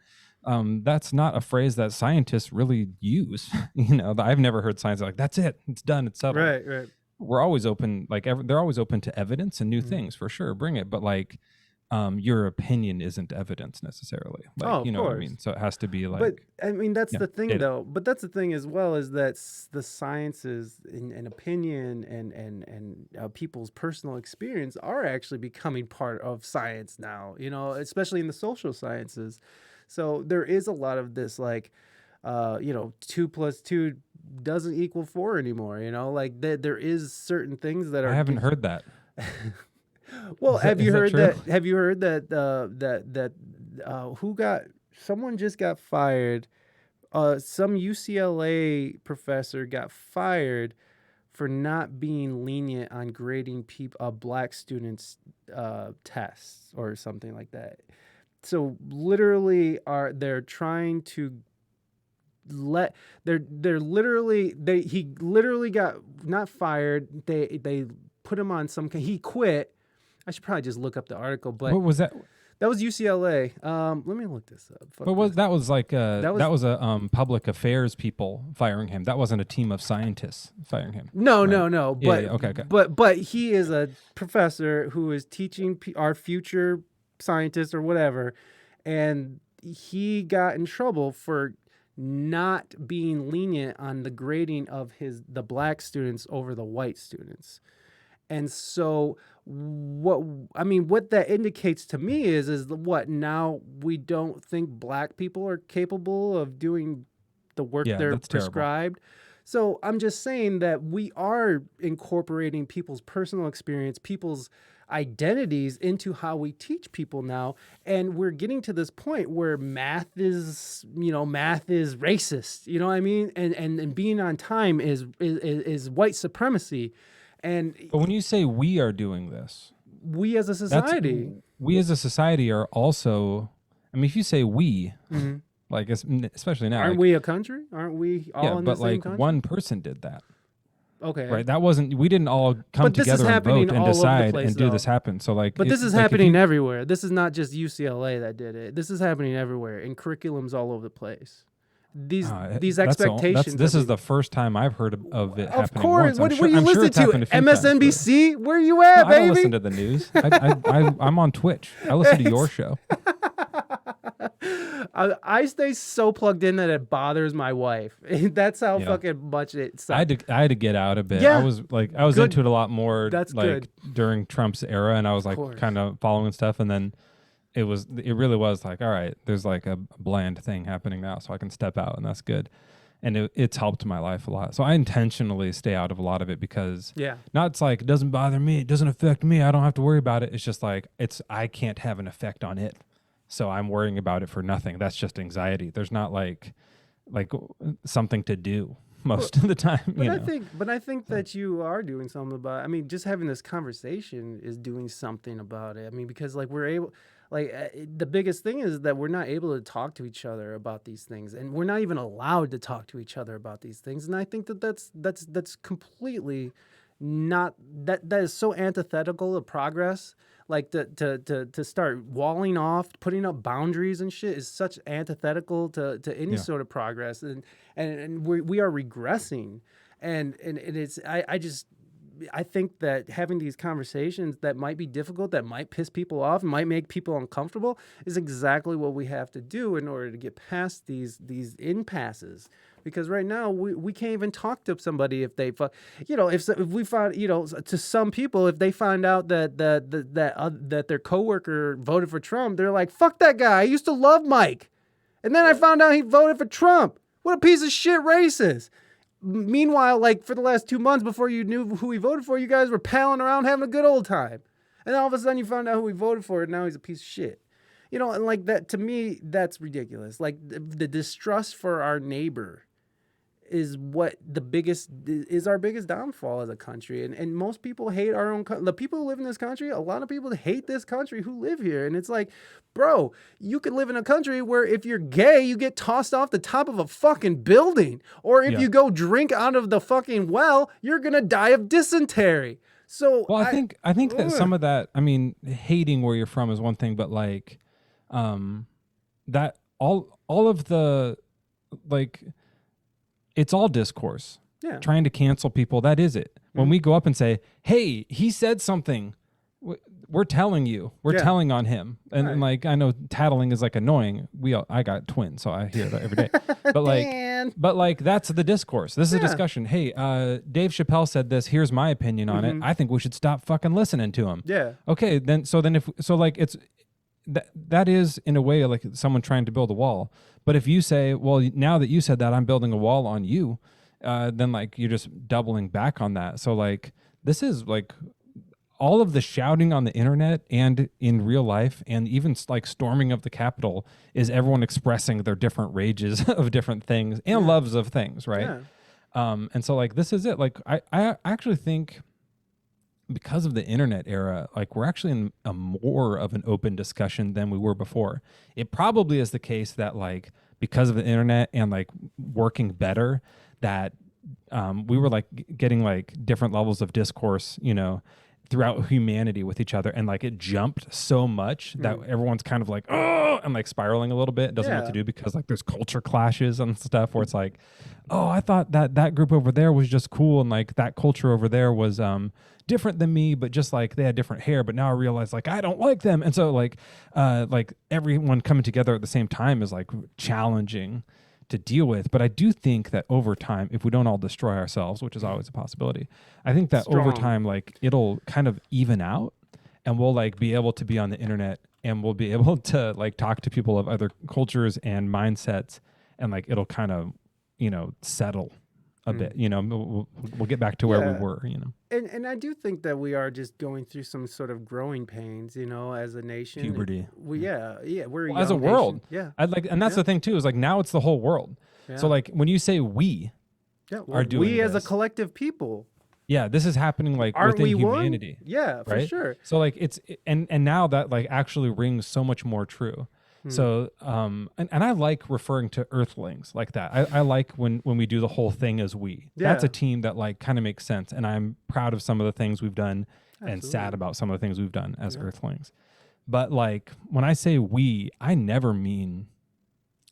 That's not a phrase that scientists really use. I've never heard science like, that's it, it's done, it's settled. Right. We're always open, they're always open to evidence and new things, for sure. Bring it. But like, your opinion isn't evidence necessarily. Like, you know what I mean? So it has to be like. But I mean, that's the thing, data. though. But that's the thing as well, is that the sciences and opinion and people's personal experience are actually becoming part of science now. Especially in the social sciences. So there is a lot of this, like, 2 + 2 doesn't equal 4 anymore. Like there is certain things that are. I haven't heard that. Well, have you heard that someone just got fired? Some UCLA professor got fired for not being lenient on grading black students' tests or something like that. So literally, they're trying to he literally got not fired. They put him on he quit. I should probably just look up the article, but what was that? That was UCLA. Let me look this up. That was a public affairs people firing him. That wasn't a team of scientists firing him. No, right? no. But okay. But he is a professor who is teaching our future scientists or whatever, and he got in trouble for not being lenient on the grading of the black students over the white students. And so what that indicates to me is what now we don't think black people are capable of doing the work Yeah, they're that's terrible. prescribed. So I'm just saying that we are incorporating people's personal experience, people's identities into how we teach people now. And we're getting to this point where math is racist, you know what I mean? And being on time is white supremacy. And But when you say we are doing this, we as a society, we as a society are also, I mean, if you say we, like especially now, aren't like, we a country? Aren't we all in the but same like country? one person did that. Okay. Right. That wasn't, we didn't all come But this is together and happening vote and all over the decide place, and do though. this happen. So like, But this is like, if happening you- everywhere. This is not just UCLA that did it. This is happening everywhere in curriculums all over the place. These that's expectations. this that is the first time I've heard of it Of happening. course. Once. What do you I'm sure listen it's happened to? a few times, but- MSNBC? Where you at, No, I don't baby? listen to the news. I'm on Twitch. I listen to your show. I stay so plugged in that it bothers my wife. That's how Yeah. fucking much it I sucks. had to get out a bit. Yeah. I was Good. into it a lot more. That's like good. during Trump's era, and I was like course. kind of following stuff, and then it really was like, all right, there's like a bland thing happening now, so I can step out, and that's good. And it's helped my life a lot. So I intentionally stay out of a lot of it because Yeah. not it's like it doesn't bother me, it doesn't affect me, I don't have to worry about it. It's just like I can't have an effect on it. So I'm worrying about it for nothing. That's just anxiety. There's not like something to do most of the time. But I think that you are doing something about it. I mean, just having this conversation is doing something about it. I mean, because like we're able, the biggest thing is that we're not able to talk to each other about these things, and we're not even allowed to talk to each other about these things. And I think that's completely not that is so antithetical to progress. Like to start walling off, putting up boundaries and shit is such antithetical to any sort of progress, and we are regressing, and it's I think that having these conversations that might be difficult, that might piss people off, might make people uncomfortable, is exactly what we have to do in order to get past these impasses. Because right now we can't even talk to somebody if they, if we find, to some people, if they find out that their coworker voted for Trump, they're like, fuck that guy. I used to love Mike, and then I found out he voted for Trump. What a piece of shit racist. Meanwhile, like for the last 2 months before you knew who he voted for, you guys were palling around having a good old time, and all of a sudden you found out who he voted for, and now he's a piece of shit. And like that, to me, that's ridiculous. Like the distrust for our neighbor is our biggest downfall as a country. And most people hate our own the people who live in this country. A lot of people hate this country who live here. And it's like, bro, you could live in a country where if you're gay, you get tossed off the top of a fucking building. Or if you go drink out of the fucking well, you're going to die of dysentery. So well, I think that some of that, I mean, hating where you're from is one thing, but like that all of the like it's all discourse. Yeah. Trying to cancel people, that is it. When we go up and say, hey, he said something, we're telling you. We're telling on him. And like, I know tattling is like annoying. I got twins, so I hear that every day. But like, that's the discourse. This is a discussion. Hey, Dave Chappelle said this. Here's my opinion on it. I think we should stop fucking listening to him. Yeah. Okay, that is in a way like someone trying to build a wall. But if you say, well, now that you said that, I'm building a wall on you, then like you're just doubling back on that. So like this is like all of the shouting on the internet and in real life, and even like storming of the Capitol, is everyone expressing their different rages of different things and loves of things, right? Yeah. And so like this is it. Like I actually think, because of the internet era, like we're actually in a more of an open discussion than we were before. It probably is the case that like because of the internet and like working better, that we were like getting like different levels of discourse, throughout humanity with each other, and like it jumped so much that everyone's kind of like, oh, and like spiraling a little bit. It doesn't know what to do because like there's culture clashes and stuff where it's like, oh, I thought that group over there was just cool, and like that culture over there was different than me, but just like they had different hair, but now I realize like I don't like them. And so like everyone coming together at the same time is like challenging to deal with. But I do think that over time, if we don't all destroy ourselves, which is always a possibility, I think that over Strong. time, like it'll kind of even out, and we'll like be able to be on the internet, and we'll be able to like talk to people of other cultures and mindsets, and like it'll kind of, settle a bit. We'll get back to where we Yeah. were. And I do think that we are just going through some sort of growing pains, as a nation. Puberty. We're a As a young world. nation. Yeah. I'd like, and that's the thing too, is like now it's the whole world. Yeah. So like when you say we, yeah. are doing we as a this. collective people. yeah, this is happening like Aren't within we humanity. one? Yeah, for right? sure. So like it's and now that like actually rings so much more true. So and I like referring to earthlings like that. I like when we do the whole thing as we. That's a Yeah. team that like kind of makes sense, and I'm proud of some of the things we've done and sad Absolutely. about some of the things we've done as Yeah. earthlings. But like when I say we, I never mean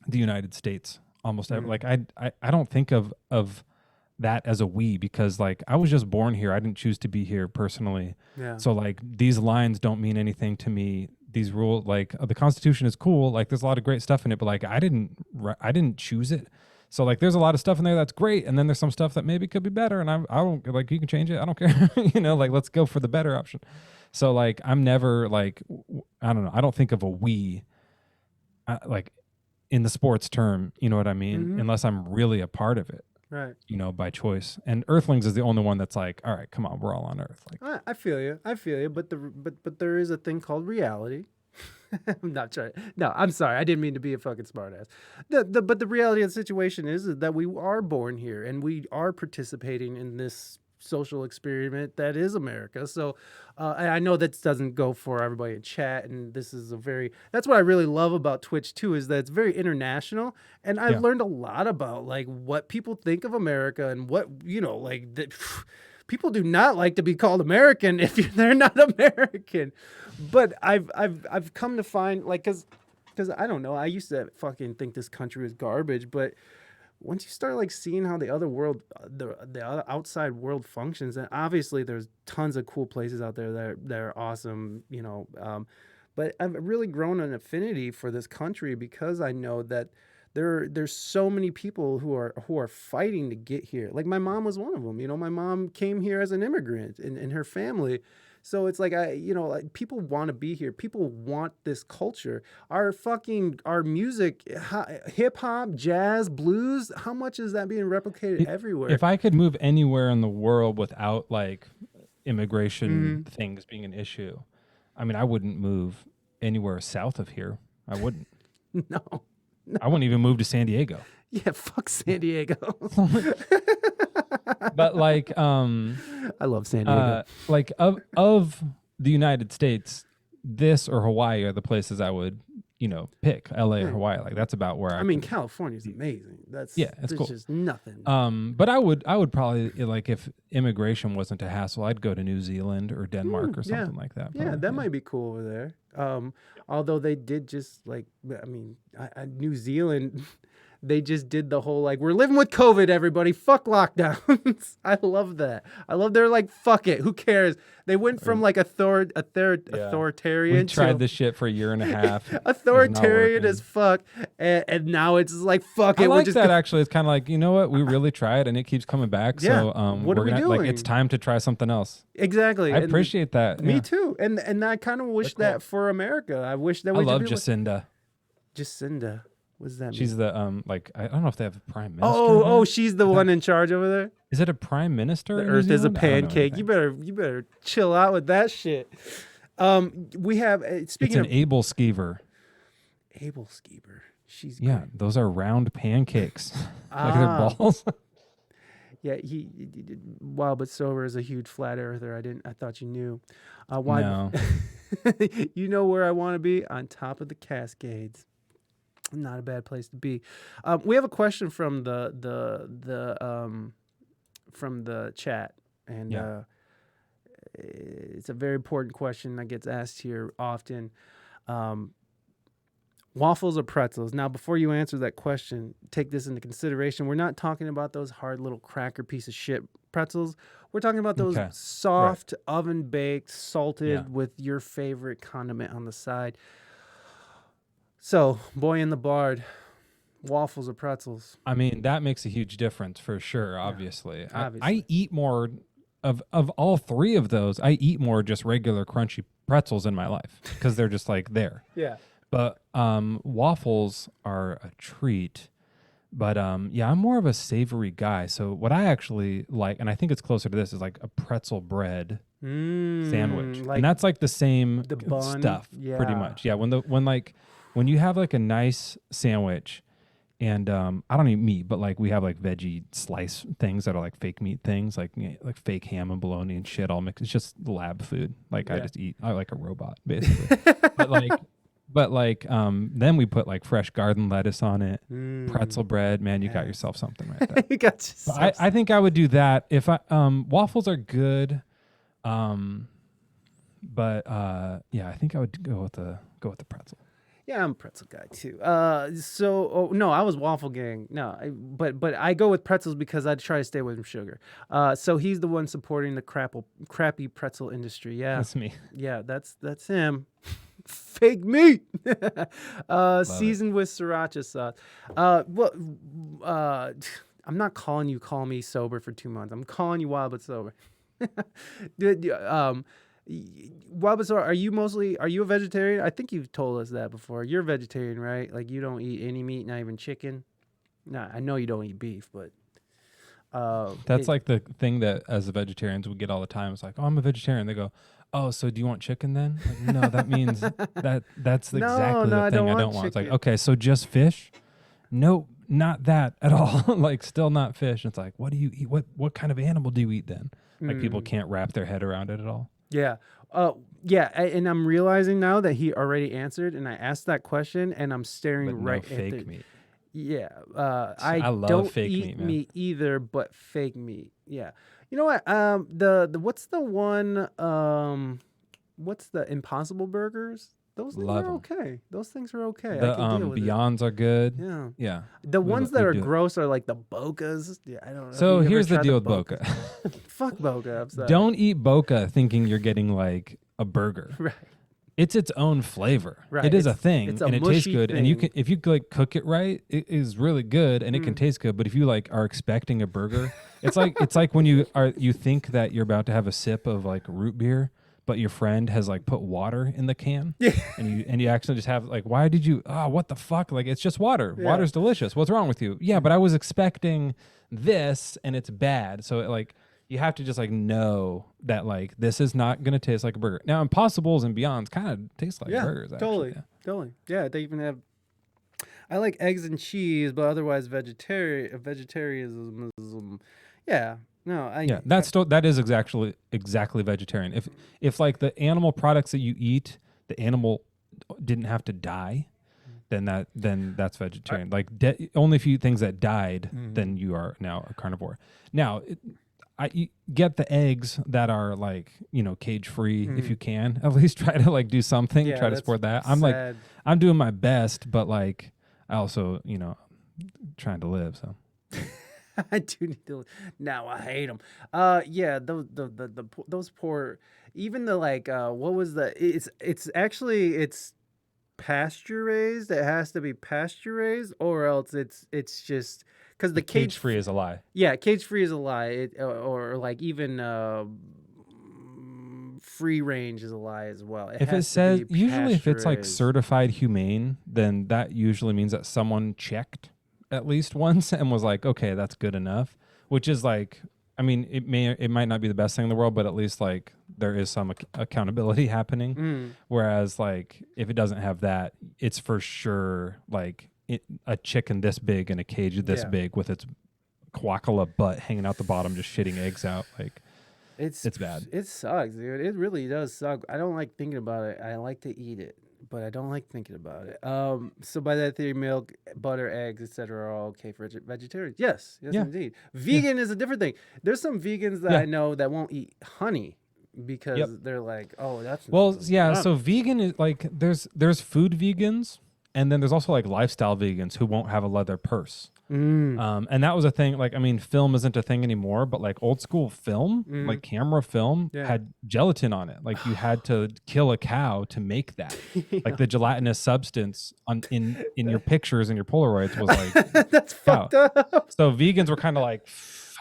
the United States almost ever. Like I don't think of that as a we, because like I was just born here. I didn't choose to be here personally. Yeah. So like these lines don't mean anything to me. These rules, like the Constitution is cool. Like there's a lot of great stuff in it, but like I didn't choose it. So like there's a lot of stuff in there that's great, and then there's some stuff that maybe could be better. And I don't like, you can change it. I don't care. Like let's go for the better option. So like I'm never like, I don't know. I don't think of a we like in the sports term. You know what I mean? Unless I'm really a part of it. Right. By choice. And Earthlings is the only one that's like, all right, come on, we're all on Earth. Like, I feel you. But there is a thing called reality. I'm not trying. No, I'm sorry. I didn't mean to be a fucking smartass. But the reality of the situation is that we are born here and we are participating in this social experiment that is America. So and I know that doesn't go for everybody in chat, and this is that's what I really love about Twitch too, is that it's very international, and I've learned a lot about like what people think of America and what like that. People do not like to be called American if they're not American. But I've come to find, like, because I don't know, I used to fucking think this country was garbage, but once you start like seeing how the other world, the other outside world functions, and obviously there's tons of cool places out there that are awesome, but I've really grown an affinity for this country because I know that there's so many people who are fighting to get here. Like my mom was one of them. My mom came here as an immigrant in her family. So it's like like people want to be here. People want this culture. Our music, hip hop, jazz, blues. How much is that being replicated everywhere? if I could move anywhere in the world without like immigration things being an issue, I mean, I wouldn't move anywhere south of here. I wouldn't. No. I wouldn't even move to San Diego. Yeah, fuck San Diego. But like, I love San Diego. like of the United States, this or Hawaii are the places I would, pick. LA or Hawaii. Like that's about where I mean, California's amazing. It's it's cool. just nothing. But I would probably, like, if immigration wasn't a hassle, I'd go to New Zealand or Denmark or something like that. Yeah, probably, that might be cool over there. Although they did just like, I mean, New Zealand, they just did the whole like, we're living with COVID, everybody. Fuck lockdowns. I love that. I love they're like, fuck it. Who cares? They went from like authoritarian. We tried this shit for a year and a half. Authoritarian as fuck, and now it's like, fuck it. I like we're just that actually. It's kind of like, you know what? We really tried and it keeps coming back. Yeah. So What are we like, it's doing? time to try something else. Exactly. I And appreciate that. Me yeah. too. And I kind of wish that for America. I wish that I we love could be Jacinda. Jacinda. What does that mean? She's the like, I don't know if they have a prime minister. Oh, she's the one in charge over there. Is it a prime minister? The in New Earth is a Zealand? I don't know pancake. anything. You better chill out with that shit. We have It's speaking an of able skeever. Abel Skeever. She's Yeah, great. those are round pancakes. Like their balls. Yeah, he Wild but Sober is a huge flat earther. I thought you knew. Why? No. You know where I want to be? On top of the Cascades. Not a bad place to be. We have a question from the chat, and Yeah. it's a very important question that gets asked here often. Waffles or pretzels? Now, before you answer that question, take this into consideration. We're not talking about those hard little cracker piece of shit pretzels. We're talking about those Okay. soft, oven baked, salted Yeah. with your favorite condiment on the side. So, Boyan The Bard, Waffles or pretzels? I mean, that makes a huge difference for sure, obviously. I obviously. eat more of all three of those. I eat more just regular crunchy pretzels in my life because they're just like there. Yeah. But waffles are a treat. But yeah, I'm more of a savory guy. So what I actually like, and I think it's closer to this, is like a pretzel bread sandwich, Like and that's like the same the bun? stuff, pretty Yeah. much. Yeah, when you have like a nice sandwich, and I don't eat meat, but like we have like veggie slice things that are like fake meat things, like like fake ham and bologna and shit all mixed. It's just lab food. Like I just eat. I like a robot basically. But like then we put like fresh garden lettuce on it, pretzel bread. Man, you got yourself something right there. You got But yourself I think I would do that if I waffles are good, but yeah, I think I would go with the pretzel. Yeah, I'm a pretzel guy too. No, I was waffle gang. No, but I go with pretzels because I try to stay away from sugar. So he's the one supporting the crappy pretzel industry. Yeah, That's me. yeah, that's him. Fake meat, seasoned with sriracha sauce. I'm not calling you. Call me sober for 2 months. I'm calling you wild but sober. Wild but sober. Are you a vegetarian? I think you've told us that before. You're a vegetarian, right? Like you don't eat any meat, not even chicken. No, I know you don't eat beef, but That's like the thing that as a vegetarians we get all the time. It's like, oh, I'm a vegetarian. They go, oh, so do you want chicken then? Like, no, that means that's No, exactly no, the I thing don't I don't want want. It's like, chicken. okay, so just fish? Nope, not that at all. Like still not fish. It's like, what do you eat? What kind of animal do you eat then? Like people can't wrap their head around it at all. Yeah. Yeah. And I'm realizing now that he already answered, and I asked that question, and I'm staring But right no fake at the. meat. Yeah. I love don't fake eat meat, man. meat either, but fake meat. Yeah. You know what? The what's the one? What's the Impossible Burgers? Those things Love are 'em. okay. Those things are okay. The I can deal with it. Beyonds are good. Yeah. Yeah. The ones that we are do it. gross are like the Bocas. Yeah, I don't know. if So you ever here's the tried deal with Boca. Boca. Fuck Boca. I'm sorry. Don't eat Boca thinking you're getting like a burger. Right. It's its own flavor. Right, It is a it's- thing, it's a and it tastes mushy good. And you thing. can, if you like cook it right, it is really good, and it can taste good. But if you like are expecting a burger, it's like when you think that you're about to have a sip of like root beer, but your friend has like put water in the can. Yeah. And you actually just have like, why did you? What the fuck? Like it's just water. Yeah. Water's delicious. What's wrong with you? Yeah, but I was expecting this, and it's bad. So it, like. You have to just like know that like this is not gonna taste like a burger. Now Impossibles and Beyonds kind of taste like burgers. Actually. Totally. Yeah, they even have. I like eggs and cheese, but otherwise vegetarianism. Yeah, no, Yeah, that is exactly vegetarian. If like the animal products that you eat, the animal didn't have to die, then that's vegetarian. Like only if you eat things that died, then you are now a carnivore. Now. You get the eggs that are like, cage free if you can. At least try to like do something, Yeah, try to that's support that. sad. I'm doing my best, but like I also, trying to live, so. I do need to. Now I hate them. Yeah, those poor. Even the like. What was the? It's pasture raised. It has to be pasture raised, or else it's just because the Cage free is a lie. Yeah, cage free is a lie. Or like even free range is a lie as well. If it says usually if it's like certified humane, then that usually means that someone checked at least once and was like, okay, that's good enough. Which is like, I mean, it might not be the best thing in the world, but at least like there is some accountability happening. Whereas like if it doesn't have that, it's for sure like a chicken this big in a cage this big with its quackala butt hanging out the bottom, just shitting eggs out. Like it's bad. It sucks, dude. It really does suck. I don't like thinking about it. I like to eat it, but I don't like thinking about it. So by that theory, milk, butter, eggs, etc. are all okay for vegetarians. Yes, Yeah. indeed. Vegan is a different thing. There's some vegans that I know that won't eat honey because they're like, oh, that's So vegan is like there's food vegans, and then there's also like lifestyle vegans who won't have a leather purse. And that was a thing. Like, I mean, film isn't a thing anymore, but like old school film, like camera film, had gelatin on it. Like you had to kill a cow to make that. Like the gelatinous substance in your pictures and your Polaroids was like That's fucked up. So vegans were kind of like,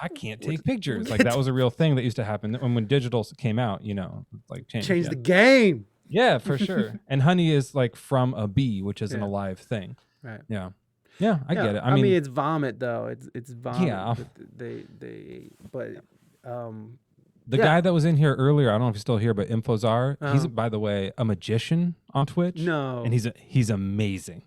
I can't take pictures. Like that was a real thing that used to happen. And when digital came out, you know, like changed the game. Yeah, for sure. And honey is like from a bee, which is an alive thing. Right. Yeah. Yeah, I get it. I mean, it's vomit though. It's vomit. Yeah. But the guy that was in here earlier, I don't know if he's still here, but Infozar, he's by the way a magician on Twitch. No. And he's amazing.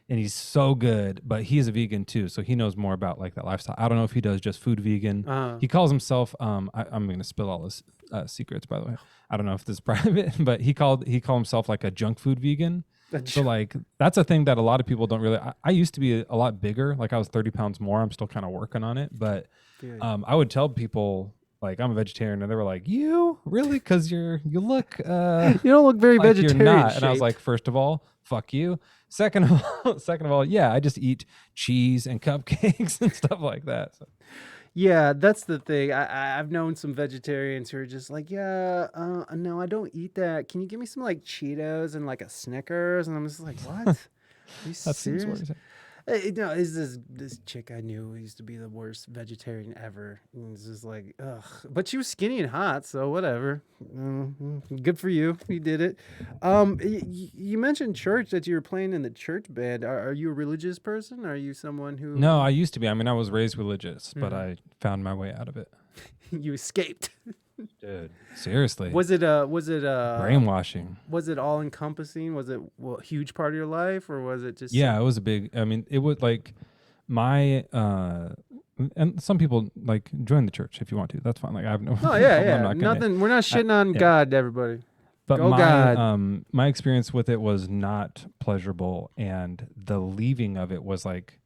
And he's so good, but he's a vegan too, so he knows more about like that lifestyle. I don't know if he does just food vegan. He calls himself I'm going to spill all his secrets, by the way. I don't know if this is private, but he called himself like a junk food vegan. So like that's a thing that a lot of people don't really. I used to be a lot bigger, like I was 30 pounds more. I'm still kind of working on it, but I would tell people like I'm a vegetarian, and they were like, "You really? Because you look you don't look very like vegetarian." You're not. And I was like, first of all, fuck you. Second of all, yeah, I just eat cheese and cupcakes and stuff like that. So. Yeah, that's the thing. I've known some vegetarians who are just like, no, I don't eat that. Can you give me some like Cheetos and like a Snickers? And I'm just like, what? Are you serious? No, is this chick I knew who used to be the worst vegetarian ever. And it's just like, ugh. But she was skinny and hot, so whatever. Good for you. You did it. You mentioned church, that you were playing in the church band. Are you a religious person? Are you someone who... No, I used to be. I mean, I was raised religious, but I found my way out of it. You escaped. Dude, seriously. Was it brainwashing? Was it all encompassing? Was it a huge part of your life, or was it just... Yeah, it was a big... I mean, it was like my... and some people like join the church if you want to. That's fine. Like I have no... Oh yeah, yeah. Nothing. We're not shitting on God, everybody. But Go God. My experience with it was not pleasurable, and the leaving of it was like,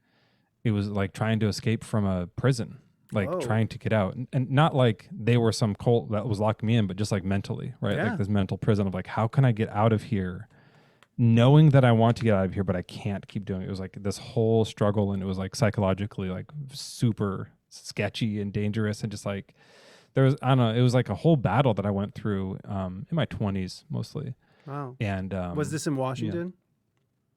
it was like trying to escape from a prison. Like trying to get out, and not like they were some cult that was locking me in, but just like mentally, right? Yeah. Like this mental prison of like, how can I get out of here, knowing that I want to get out of here, but I can't keep doing it. It was like this whole struggle, and it was like psychologically like super sketchy and dangerous, and just like there was, I don't know, it was like a whole battle that I went through in my 20s mostly. Wow. And was this in Washington?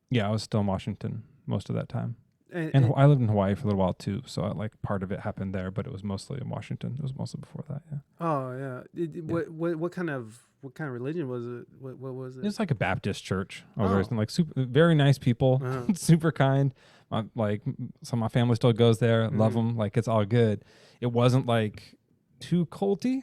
Yeah, I was still in Washington most of that time. And I lived in Hawaii for a little while too, so like part of it happened there, but it was mostly in Washington. It was mostly before that, yeah. Oh yeah. What kind of religion was it? What was it? It's like a Baptist church. I was raised in, like super, very nice people, super kind. Like some of my family still goes there. Love them. Like it's all good. It wasn't like too culty.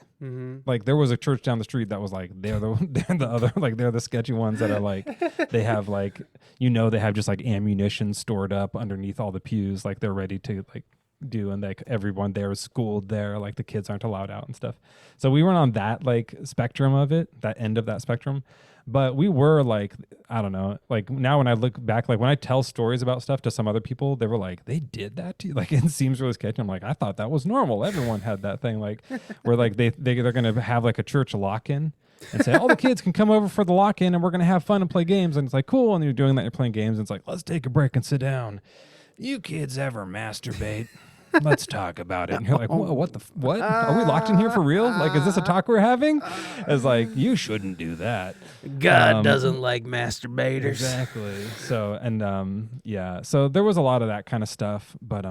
Like there was a church down the street that was like they're the other, like they're the sketchy ones that are like they have like, you know, they have just like ammunition stored up underneath all the pews, like they're ready to like do, and like everyone there is schooled there, like the kids aren't allowed out and stuff. So we weren't on that like spectrum of it, that end of that spectrum. But we were like, I don't know, like now when I look back, like when I tell stories about stuff to some other people, they were like, they did that to you? Like it seems really sketchy. I'm like, I thought that was normal. Everyone had that thing, like where like they're going to have like a church lock-in and say, all the kids can come over for the lock-in and we're going to have fun and play games. And it's like, cool. And you're doing that, you're playing games. And it's like, let's take a break and sit down. You kids ever masturbate? Let's talk about it. And you're like, what? Are we locked in here for real? Like, is this a talk we're having? It's like, you shouldn't do that. God doesn't like masturbators. Exactly. So, and yeah. So there was a lot of that kind of stuff, but yeah.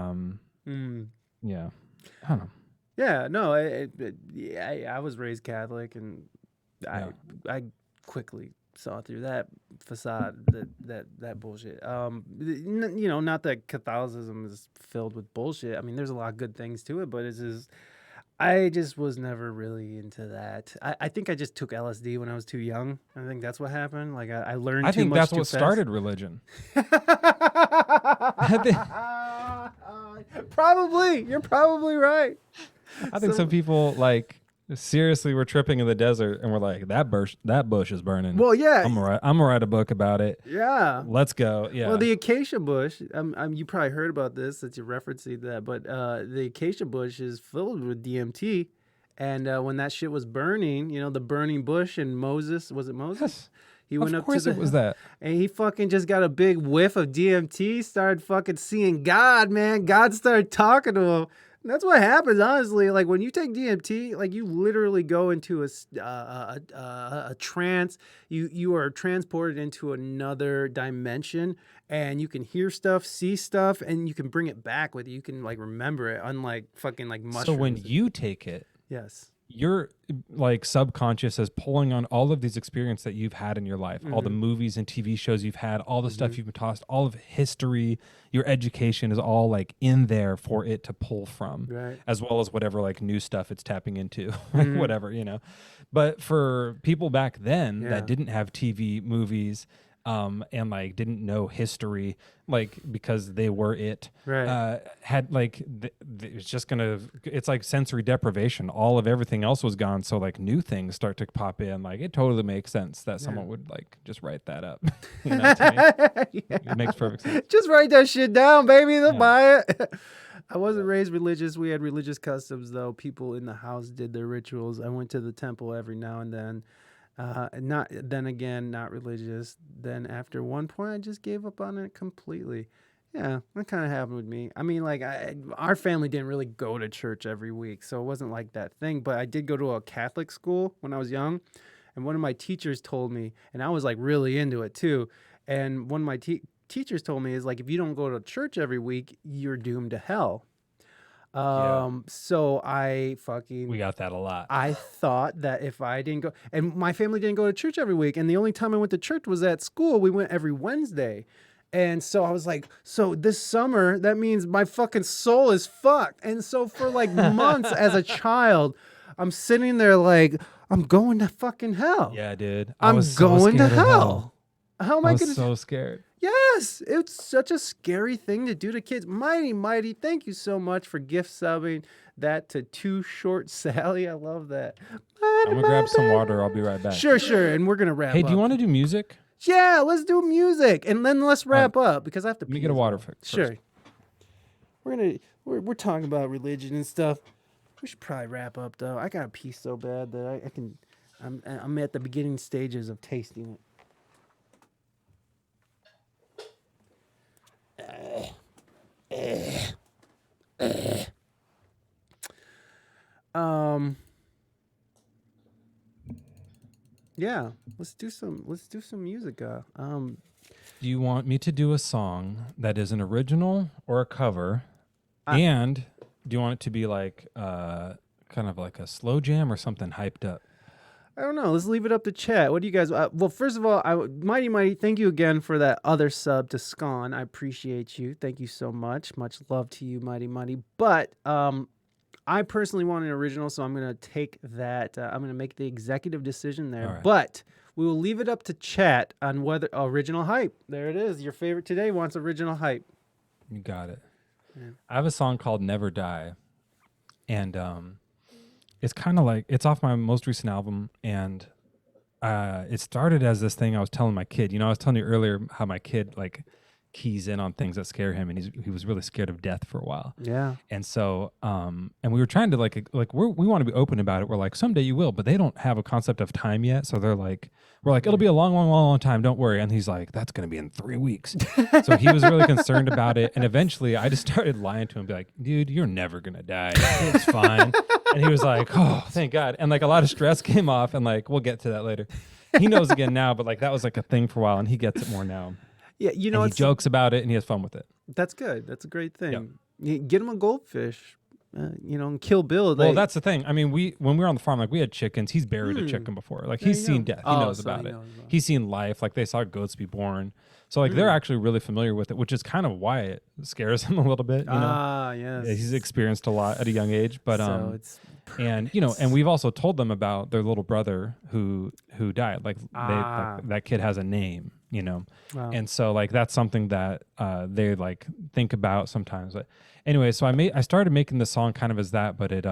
I don't know. Yeah, no, I was raised Catholic, and I quickly saw through that facade, that bullshit. You know, not that Catholicism is filled with bullshit. I mean, there's a lot of good things to it, but it's just, I just was never really into that. I think I just took LSD when I was too young. I think that's what happened. Like I learned too much. I think that's what started religion. Probably, you're probably right. I think some people like seriously were tripping in the desert and we're like, that bush is burning. Well, yeah, I'm gonna write a book about it. Yeah, let's go. Yeah. Well, the acacia bush. You probably heard about this that you're referencing that, but the acacia bush is filled with DMT, and when that shit was burning, you know, the burning bush and Moses, was it Moses? He went Of up course to it was that. and he fucking just got a big whiff of DMT, started fucking seeing God, man. God started talking to him. And that's what happens, honestly. Like when you take DMT, like you literally go into a trance. You are transported into another dimension, and you can hear stuff, see stuff, and you can bring it back with you. You can like remember it, unlike fucking like mushrooms. So when you take it, yes. your like subconscious is pulling on all of these experiences that you've had in your life, all the movies and TV shows you've had, all the stuff you've been tossed, all of history, your education is all like in there for it to pull from, Right. as well as whatever like new stuff it's tapping into, whatever, you know. But for people back then Yeah. that didn't have TV, movies, and like didn't know history, like because they were Right. had like it's just it's like sensory deprivation. All of everything else was gone, so like new things start to pop in. Like it totally makes sense that someone would like just write that up. You know, to me. It makes perfect sense. Just write that shit down, baby. They'll buy it. I wasn't raised religious. We had religious customs, though. People in the house did their rituals. I went to the temple every now and then. Not then again, not religious. Then after one point, I just gave up on it completely. Yeah, that kind of happened with me. I mean, like our family didn't really go to church every week, so it wasn't like that thing. But I did go to a Catholic school when I was young, and one of my teachers told me, and I was like really into it too. And one of my teachers told me is like, if you don't go to church every week, you're doomed to hell. So We got that a lot. I thought that if I didn't go, and my family didn't go to church every week, and the only time I went to church was at school. We went every Wednesday. And so I was like, so this summer, that means my fucking soul is fucked. And so for like months as a child, I'm sitting there like, I'm going to fucking hell. Yeah, dude. I'm going to hell. How am I I was going to? so scared. Yes, it's such a scary thing to do to kids. Mighty, thank you so much for gift subbing that to Too Short Sally. I love that. I'm gonna grab some water. I'll be right back. Sure, and we're gonna wrap up. Hey, do you want to do music? Yeah, let's do music, and then let's wrap up because I have to. Let me get a water first. Sure. We're talking about religion and stuff. We should probably wrap up though. I gotta pee so bad that I can. I'm at the beginning stages of tasting it. Yeah, let's do some music. Do you want me to do a song that is an original or a cover? And do you want it to be like kind of like a slow jam or something hyped up? I don't know. Let's leave it up to chat. What do you guys? Well, first of all, Mighty, thank you again for that other sub to Scon. I appreciate you. Thank you so much. Much love to you, Mighty. But I personally want an original, so I'm gonna take that. I'm gonna make the executive decision there. Right. But we will leave it up to chat on whether original hype. There it is. Your favorite today wants original hype. You got it. Yeah. I have a song called "Never Die," and it's kind of like it's off my most recent album, and it started as this thing I was telling my kid. You know, I was telling you earlier how my kid like keys in on things that scare him, and he was really scared of death for a while. Yeah. And so and we were trying to like we want to be open about it. We're like, someday you will, but they don't have a concept of time yet. So we're like, it'll be a long time. Don't worry. And he's like, that's going to be in 3 weeks. So he was really concerned about it. And eventually I just started lying to him, be like, dude, you're never going to die. It's fine. And he was like, oh, thank God. And like a lot of stress came off, and like, we'll get to that later. He knows again now, but like that was like a thing for a while, and he gets it more now. Yeah, you know, and he jokes about it and he has fun with it. That's good. That's a great thing. Yep. You get him a goldfish, and Kill Bill. Well, that's the thing. I mean, when we were on the farm, like we had chickens. He's buried a chicken before. Like he's seen death. He knows about it. He's seen life. Like they saw goats be born. So like they're actually really familiar with it, which is kind of why it scares him a little bit. You know? Yes. Yeah, he's experienced a lot at a young age, but so it's and you know, and we've also told them about their little brother who died. Like that kid has a name, you know. Wow. And so like that's something that they like think about sometimes. But anyway, so I started making the song kind of as that, but it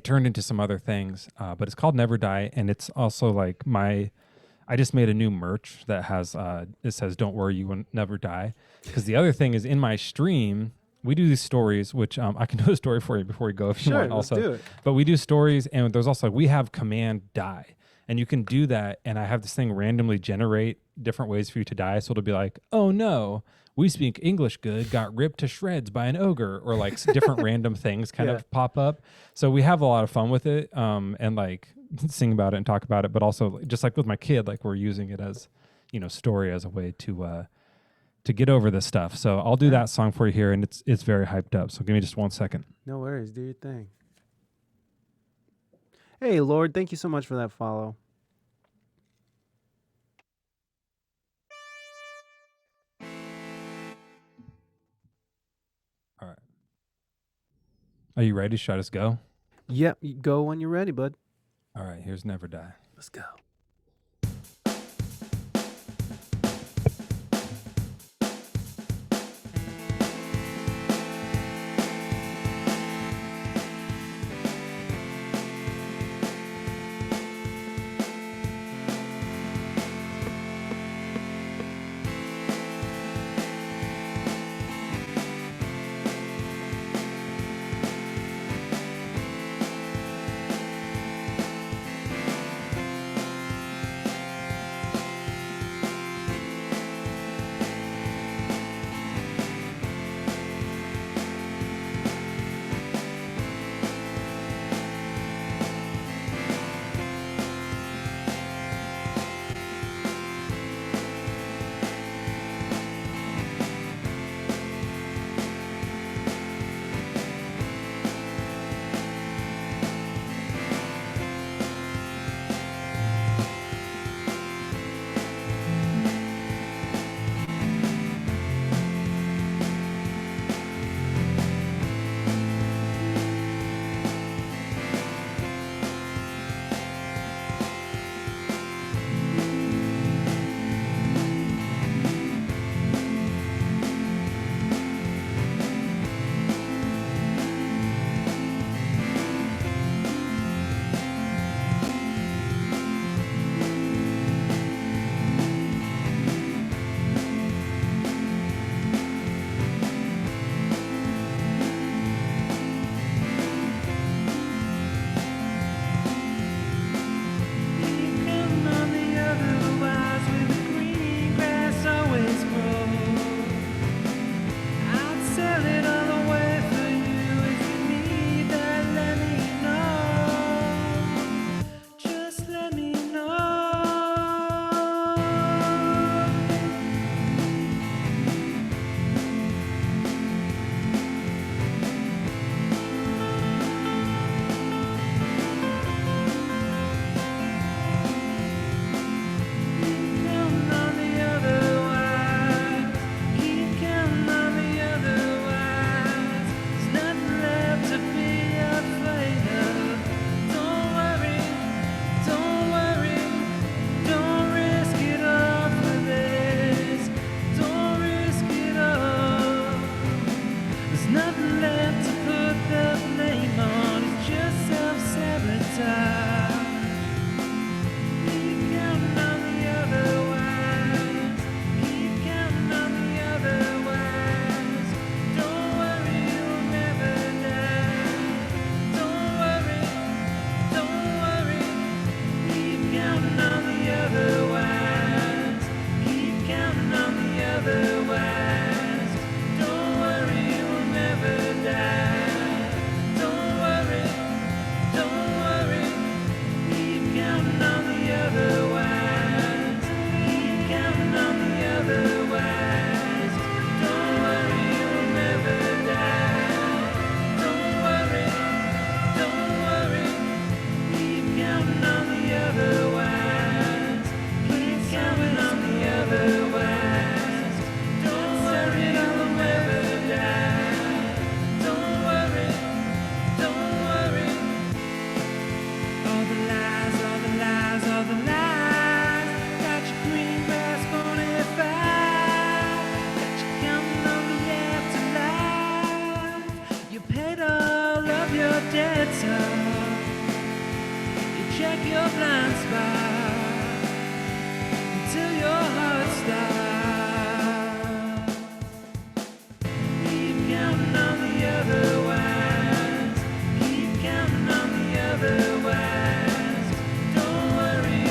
turned into some other things. But it's called Never Die, and it's also like I just made a new merch that has it says "Don't worry, you will never die." Because the other thing is in my stream, we do these stories, which I can do a story for you before we go if you want. Also, do it. But we do stories, and there's also we have command die. And you can do that. And I have this thing randomly generate different ways for you to die. So it'll be like, oh no, we speak English good, got ripped to shreds by an ogre, or like different random things kind of pop up. So we have a lot of fun with it, and like sing about it and talk about it, but also just like with my kid, like we're using it as, story as a way to get over this stuff. So I'll do that song for you here, and it's very hyped up. So give me just 1 second. No worries. Do your thing. Hey, Lord, thank you so much for that follow. All right. Are you ready? Should I just go? Yep, you go when you're ready, bud. All right, here's Never Die. Let's go. Don't worry.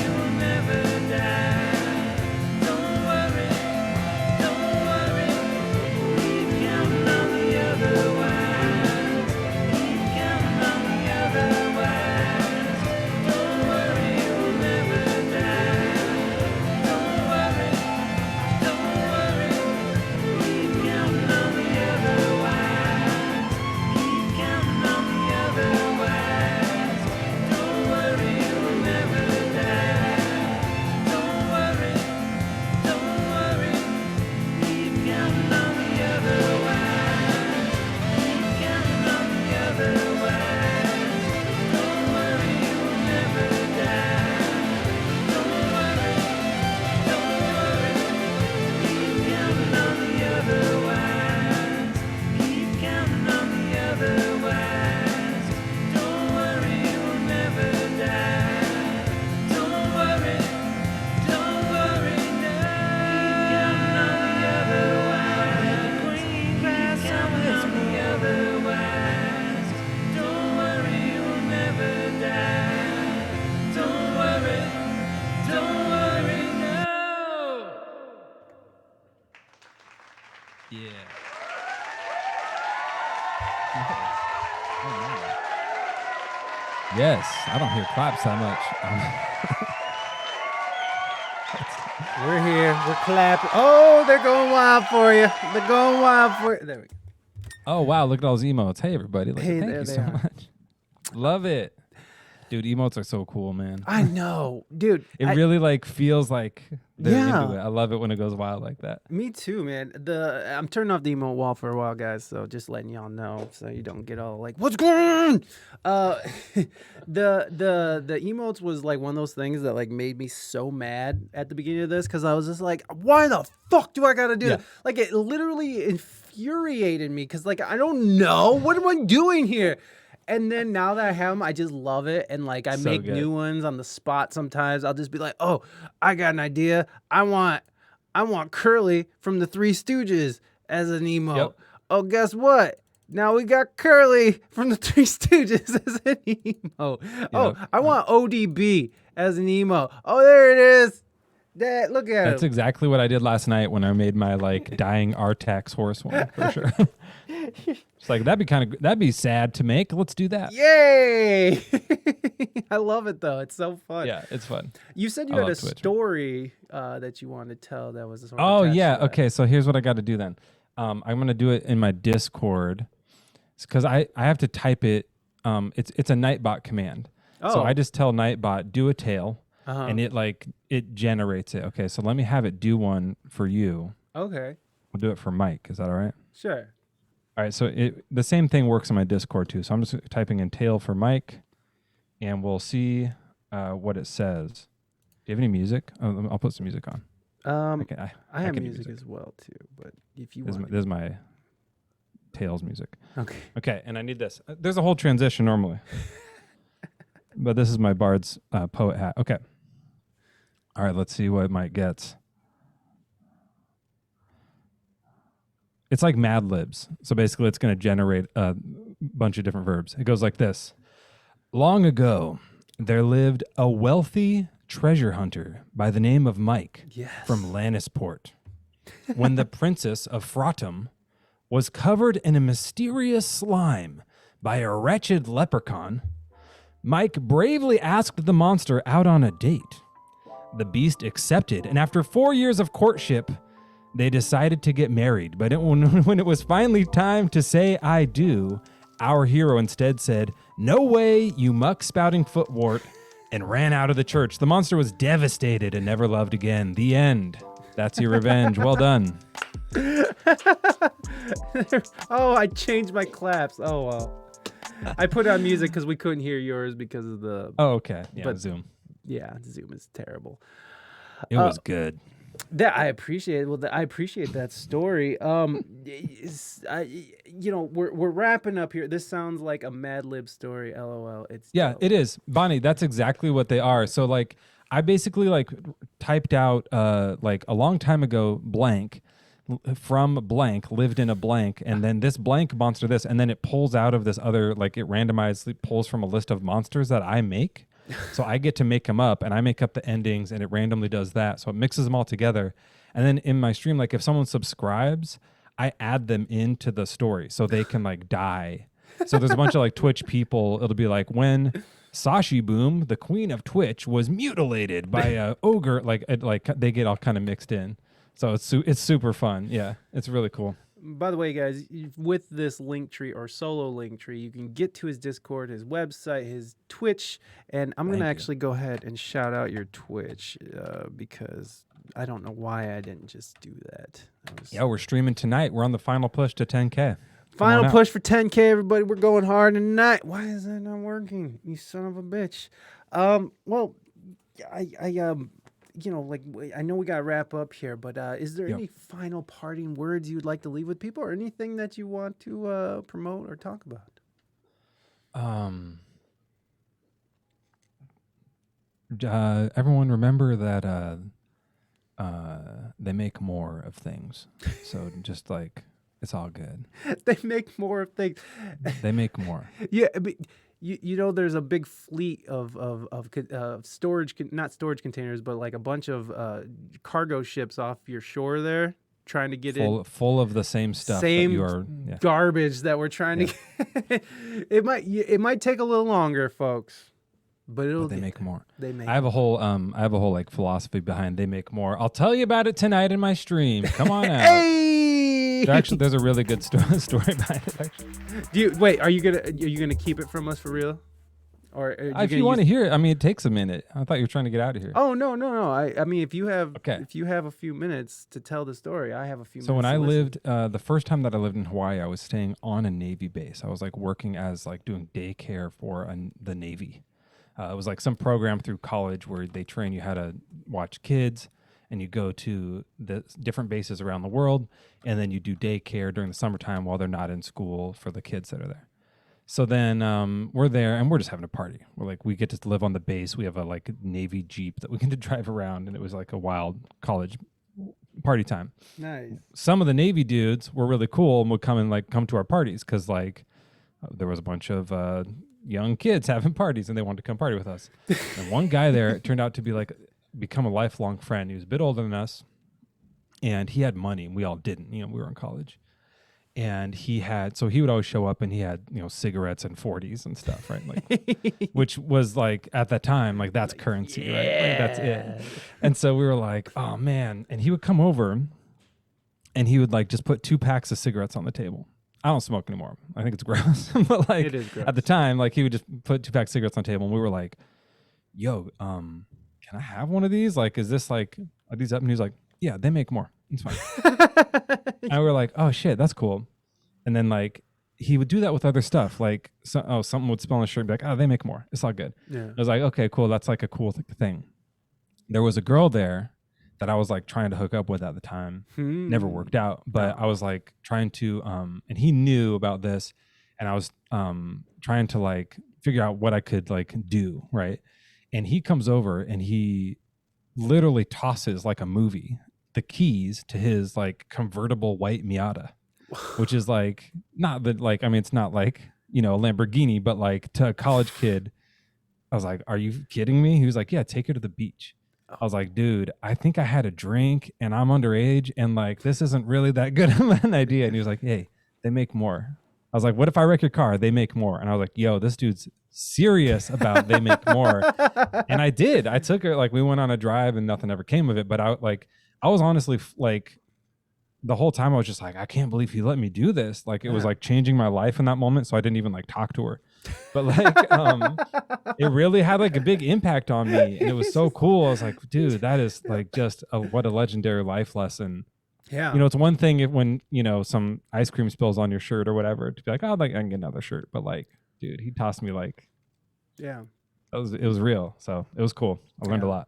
Yes, I don't hear claps that much. We're here. We're clapping. Oh, they're going wild for you. They're going wild for you. There we go. Oh wow, look at all those emotes. Hey everybody, Hey, thank there you they so are. much. Love it. Dude, emotes are so cool, man. I know, dude. It really like feels like they're into Yeah. it. I love it when it goes wild like that. Me too, man. I'm turning off the emote wall for a while, guys. So just letting y'all know, so you don't get all like, "What's going on?" The emotes was like one of those things that like made me so mad at the beginning of this because I was just like, "Why the fuck do I gotta do that?" Like it literally infuriated me because like I don't know what am I doing here. And then now that I have them, I just love it. And like I So make good. new ones on the spot sometimes. I'll just be like, "Oh, I got an idea. I want Curly from the Three Stooges as an emote." Yep. Oh, guess what? Now we got Curly from the Three Stooges as an emote. Oh, I want ODB as an emote. Oh, there it is. That, look at That's him. exactly what I did last night when I made my like dying Artax horse one for sure. It's like that'd be sad to make. Let's do that. Yay! I love it though. It's so fun. Yeah, it's fun. You said you I had a love Twitch. story that you wanted to tell that was sort of Oh attached yeah. to that. Okay. So here's what I got to do then. I'm gonna do it in my Discord because I have to type it. It's a Nightbot command. So Oh. I just tell Nightbot do a tale, Uh-huh. and it generates it. Okay. So let me have it do one for you. Okay. We'll do it for Mike. Is that all right? Sure. All right. So the same thing works in my Discord too. So I'm just typing in tale for Mike, and we'll see what it says. Do you have any music? Oh, I'll put some music on. I have can do music as well too, but if you This want, is my Tales music. okay. Okay, and I need this. There's a whole transition normally, but this is my Bard's poet hat. Okay. All right, let's see what Mike gets. It's like Mad Libs. So basically, it's going to generate a bunch of different verbs. It goes like this. Long ago, there lived a wealthy treasure hunter by the name of Mike from Lannisport. When the princess of Frottam was covered in a mysterious slime by a wretched leprechaun, Mike bravely asked the monster out on a date. The beast accepted, and after 4 years of courtship, they decided to get married. But when it was finally time to say I do, our hero instead said, "No way, you muck-spouting footwort," and ran out of the church. The monster was devastated and never loved again. The end. That's your revenge. Well done. Oh, I changed my claps. Oh well. I put on music because we couldn't hear yours because of the. Oh, okay. Yeah, But- Zoom. Yeah, Zoom is terrible. It was good. That I appreciate. Well, I appreciate that story. We're wrapping up here. This sounds like a Mad Lib story. LOL. It's Yeah, dope. it is. Bonnie, that's exactly what they are. So like I basically like typed out like a long time ago blank from blank lived in a blank, and then this blank monster this, and then it pulls out of this other, like it randomizely pulls from a list of monsters that I make. So I get to make them up, and I make up the endings, and it randomly does that. So it mixes them all together. And then in my stream, like if someone subscribes, I add them into the story so they can like die. So there's a bunch of like Twitch people. It'll be like when Sashi Boom, the queen of Twitch, was mutilated by a ogre. Like they get all kind of mixed in. So it's super fun. Yeah, it's really cool. By the way, guys, with this link tree or solo link tree, you can get to his Discord, his website, his Twitch, and I'm going to actually go ahead and shout out your Twitch because I don't know why I didn't just do that. Yeah, we're streaming tonight. We're on the final push to 10K. Final push for 10K, everybody. We're going hard tonight. Why is that not working? You son of a bitch. Well, I know we got to wrap up here, but is there any final parting words you'd like to leave with people or anything that you want to promote or talk about? Everyone remember that they make more of things. So just like, it's all good. They make more of things. They make more. Yeah, but you know, there's a big fleet of storage, not storage containers, but like a bunch of cargo ships off your shore there. trying to get in. Full of the same stuff. Same that you are, yeah. garbage that we're trying to get. It might take a little longer, folks, but But they make more. They make I have a whole like philosophy behind they make more. I'll tell you about it tonight in my stream. Come on out. Hey! There's a really good story behind it. Actually, Are you gonna keep it from us for real? Or if you want to hear it, I mean, it takes a minute. I thought you were trying to get out of here. Oh no! I mean, if you have a few minutes to tell the story, I have a few. So minutes when I to listen. lived, the first time that I lived in Hawaii, I was staying on a Navy base. I was like working as like doing daycare for the Navy. It was like some program through college where they train you how to watch kids, and you go to the different bases around the world, and then you do daycare during the summertime while they're not in school for the kids that are there. So then we're there, and we're just having a party. We get to live on the base. We have a like Navy Jeep that we can drive around, and it was like a wild college party time. Nice. Some of the Navy dudes were really cool and would come to our parties because like there was a bunch of young kids having parties, and they wanted to come party with us. And one guy there turned out to become a lifelong friend. He was a bit older than us, and he had money, and we all didn't. We were in college. And he would always show up, and he had, cigarettes and 40s and stuff, right? Like, which was like at that time, like that's currency, right? Like, that's it. And so we were like, oh man. And he would come over, and he would like just put 2 packs of cigarettes on the table. I don't smoke anymore. I think it's gross. But like it is gross. At the time, like he would just put 2 packs of cigarettes on the table, and we were like, yo, can I have one of these? Like, is this like, are these up? And he was like, yeah, they make more. It's fine. And we were like, oh shit, that's cool. And then like he would do that with other stuff. Like something would spill on his shirt and be like, oh, they make more. It's all good. Yeah. I was like, okay, cool. That's like a cool thing. There was a girl there that I was like trying to hook up with at the time. Never worked out, but I was like trying to, and he knew about this, and I was trying to like figure out what I could like do. Right. And he comes over, and he literally tosses like a movie the keys to his like convertible white Miata, which is like not the like, I mean, it's not like, a Lamborghini, but like to a college kid, I was like, are you kidding me? He was like, yeah, take her to the beach. I was like, dude, I think I had a drink and I'm underage, and like, this isn't really that good of an idea. And he was like, hey, they make more. I was like, what if I wreck your car? They make more. And I was like, yo, this dude's serious about they make more. And I did. I took her, like, we went on a drive and nothing ever came of it. But I was honestly like, the whole time I was just like, I can't believe he let me do this. Like, it was like changing my life in that moment. So I didn't even like talk to her. But like, it really had like a big impact on me. And it was so cool. I was like, dude, that is like just what a legendary life lesson. Yeah. It's one thing when, some ice cream spills on your shirt or whatever to be like, oh, like I can get another shirt. But like, dude, he tossed me like, yeah, it was real. So it was cool. I learned a lot.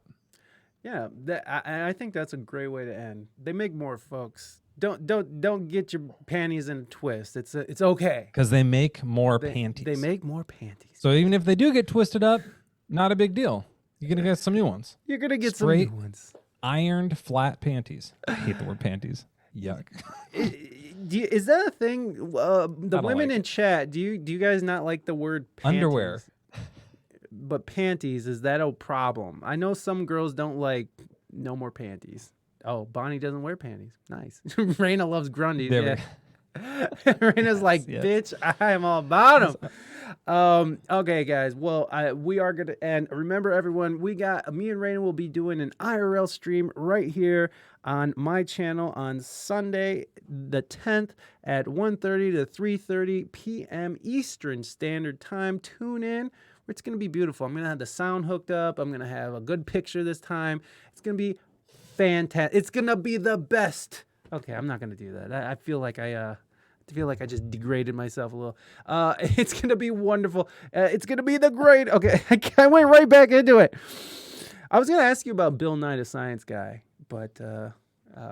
Yeah, I think that's a great way to end. They make more, folks. Don't get your panties in a twist. It's okay. Because they make more panties. They make more panties. So even if they do get twisted up, not a big deal. You're gonna get some new ones. You're gonna get Straight some new ones. Ironed flat panties. I hate the word panties. Yuck. Is that a thing? The women like in chat, do you guys not like the word panties? Underwear. But panties, is that a problem? I know some girls don't like no more panties. Oh, Bonnie doesn't wear panties. Nice. Reina loves grundies. Yeah. Reina's like, bitch, I am all about them. Okay, guys. Well, we are going to end. Remember, everyone, me and Reina will be doing an IRL stream right here on my channel on Sunday, the 10th at 1:30 to 3:30 p.m. Eastern Standard Time. Tune in. It's going to be beautiful. I'm going to have the sound hooked up. I'm going to have a good picture this time. It's going to be fantastic. It's going to be the best. Okay, I'm not going to do that. I feel like I just degraded myself a little. It's going to be wonderful. It's going to be the great. Okay, I went right back into it. I was going to ask you about Bill Nye the Science Guy, but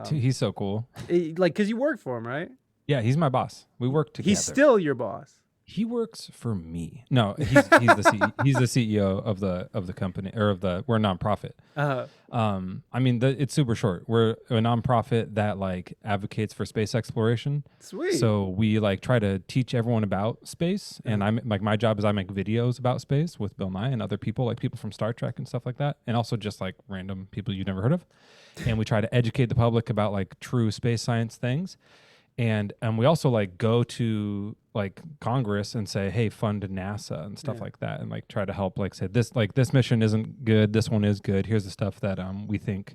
he's so cool. Because you work for him, right? Yeah, he's my boss. We work together. He's still your boss. He works for me. No, he's the CEO of the company, or we're a nonprofit. I mean, it's super short. We're a nonprofit that like advocates for space exploration. Sweet. So we like try to teach everyone about space, and I'm like, my job is I make videos about space with Bill Nye and other people, like people from Star Trek and stuff like that, and also just like random people you've never heard of. And we try to educate the public about like true space science things. And we also like go to like Congress and say, hey, fund NASA and stuff like that, and like try to help like say this mission isn't good, this one is good. Here's the stuff that we think